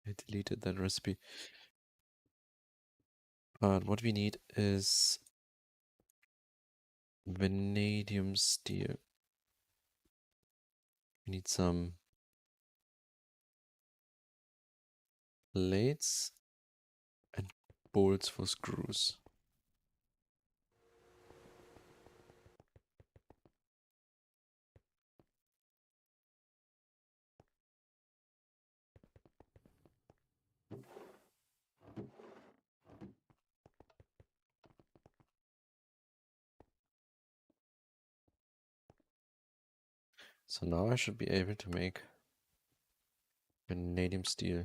I deleted that recipe. But what we need is vanadium steel. We need some plates and bolts for screws. So now I should be able to make vanadium steel.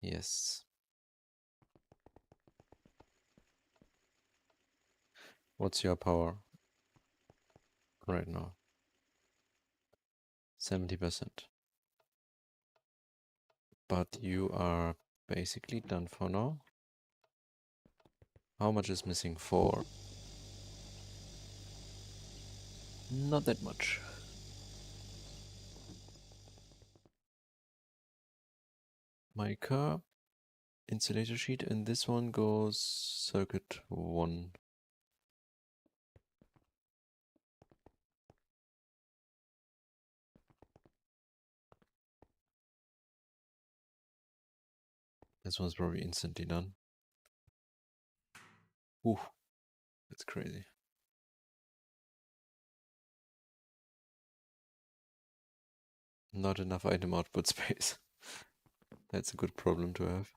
Yes. What's your power right now? 70%. But you are basically done for now. How much is missing? 4. Not that much. Mica, insulator sheet, and this one goes circuit 1. This one's probably instantly done. Ooh, that's crazy. Not enough item output space. That's a good problem to have.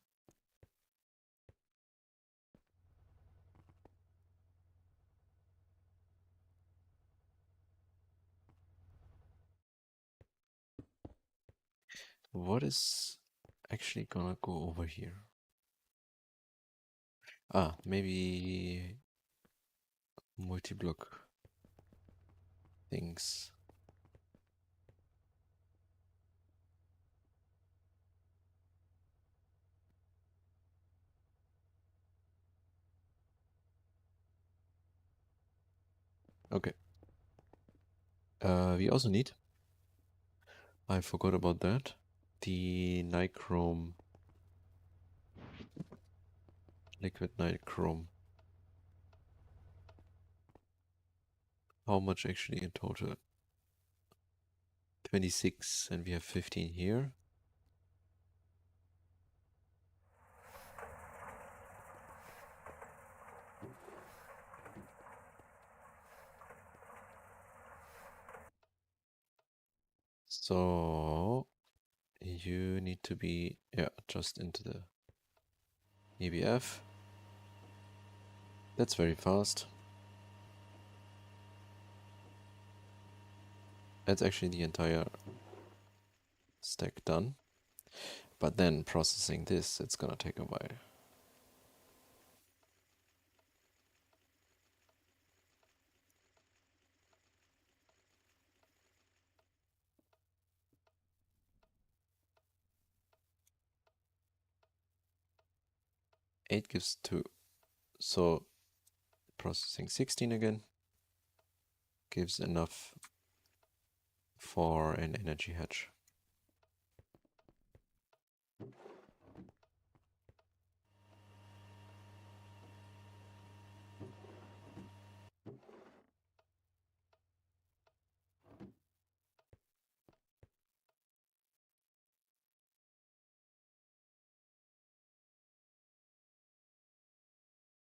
What is actually gonna go over here? Ah, maybe multi-block things. Okay. We also need, I forgot about that, the nichrome, liquid nichrome. How much actually in total? 26, and we have 15 here. So you need to be, yeah, just into the EBF. That's very fast. That's actually the entire stack done. But then processing this, it's gonna take a while. Eight gives 2. So processing 16 again gives enough for an energy hedge.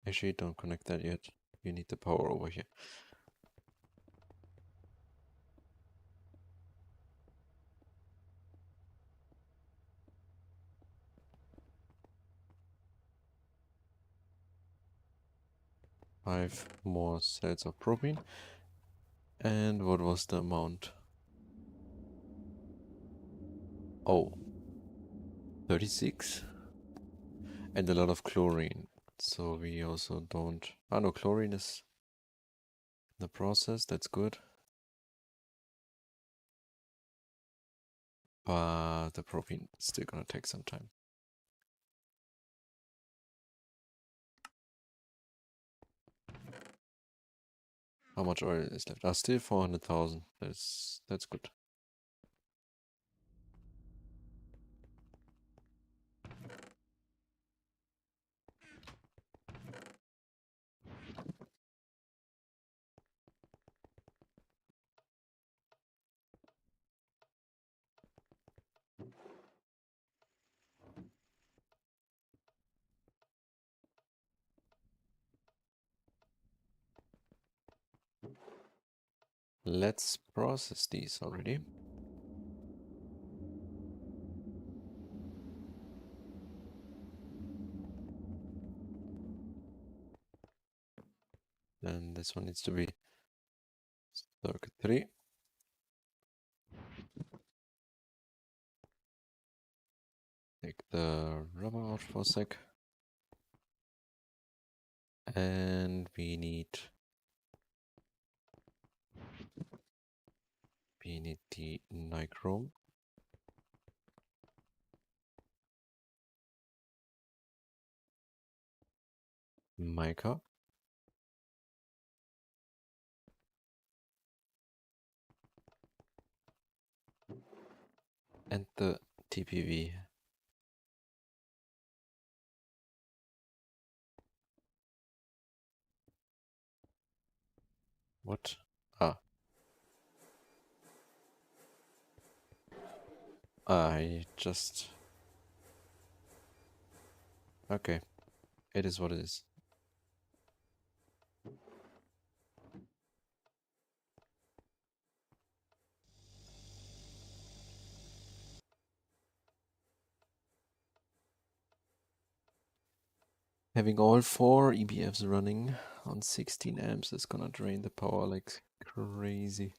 Actually, don't connect that yet. You need the power over here. Five more cells of propane. And what was the amount? Oh, 36. And a lot of chlorine. So we also don't... Ah, no, chlorine is in the process. That's good. But the propane is still gonna take some time. How much oil is left? Ah, still 400,000. That's good. Let's process these already. Then this one needs to be circuit 3. Take the rubber out for a sec. And we need the nichrome. Mica. And the TPV. What? Ah. I just... Okay. It is what it is. Having all 4 EBFs running on 16 amps is gonna drain the power like crazy.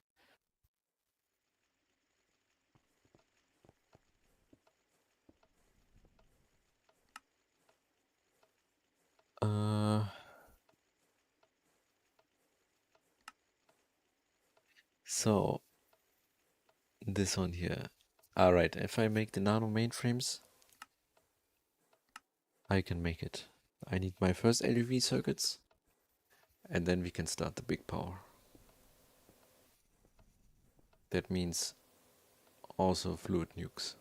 So this one here. Alright, if I make the nano mainframes, I can make it. I need my first LUV circuits, and then we can start the big power. That means also fluid nukes.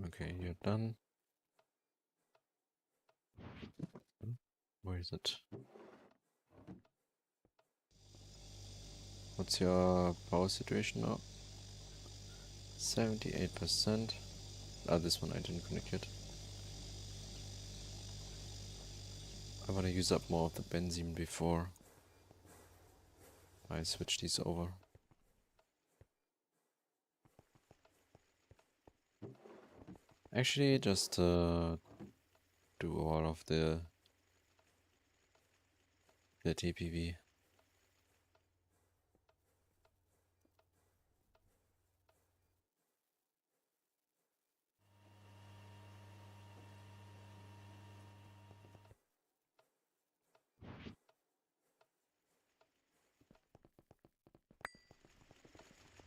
Okay, you're done. Where is it? What's your power situation now? 78%. Ah, this one I didn't connect yet. I want to use up more of the benzene before I switch these over. Actually, just do all of the TPV.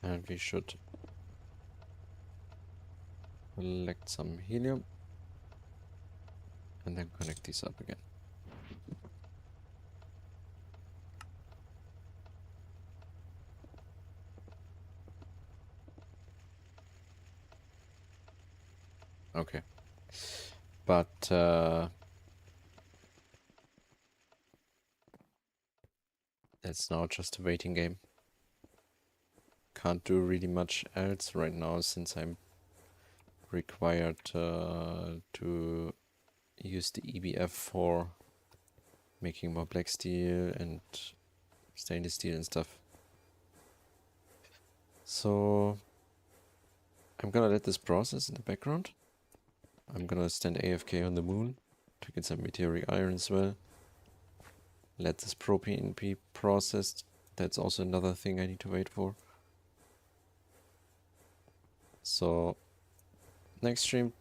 And we should collect some helium and then connect these up again. Okay. But that's now just a waiting game. Can't do really much else right now since I'm required to use the EBF for making more black steel and stainless steel and stuff. So I'm gonna let this process in the background. I'm gonna stand AFK on the moon to get some meteoric iron as well. Let this propane be processed. That's also another thing I need to wait for. So next stream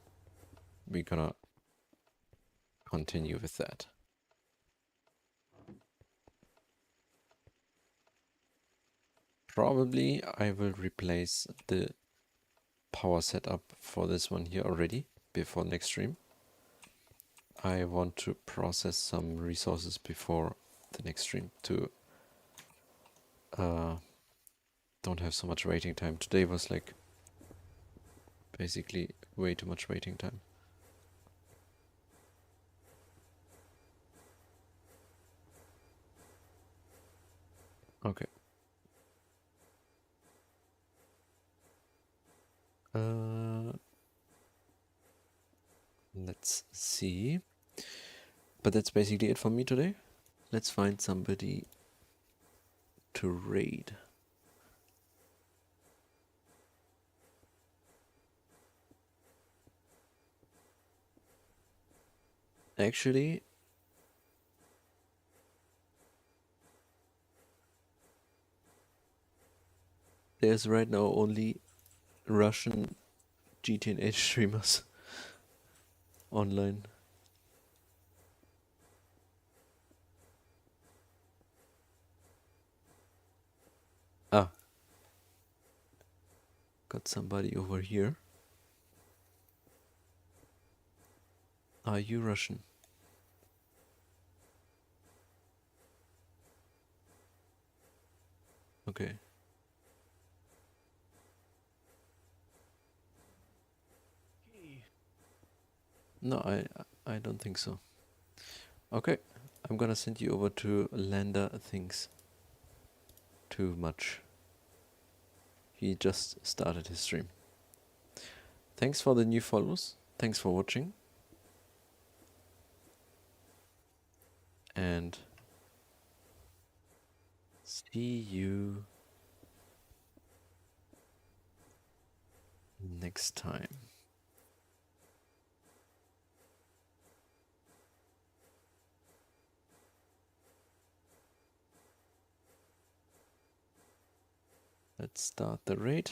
we're gonna continue with that. Probably I will replace the power setup for this one here already before next stream. I want to process some resources before the next stream to don't have so much waiting time. Today was like basically way too much waiting time. Okay. Let's see. But that's basically it for me today. Let's find somebody to raid. Actually, there's right now only Russian GTNH streamers online. Ah, got somebody over here. Are you Russian? Okay. No, I don't think so. Okay, I'm gonna send you over to Lander Thinks Too Much. He just started his stream. Thanks for the new follows. Thanks for watching. And see you next time. Let's start the raid.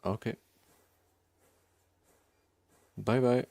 Okay. Bye bye.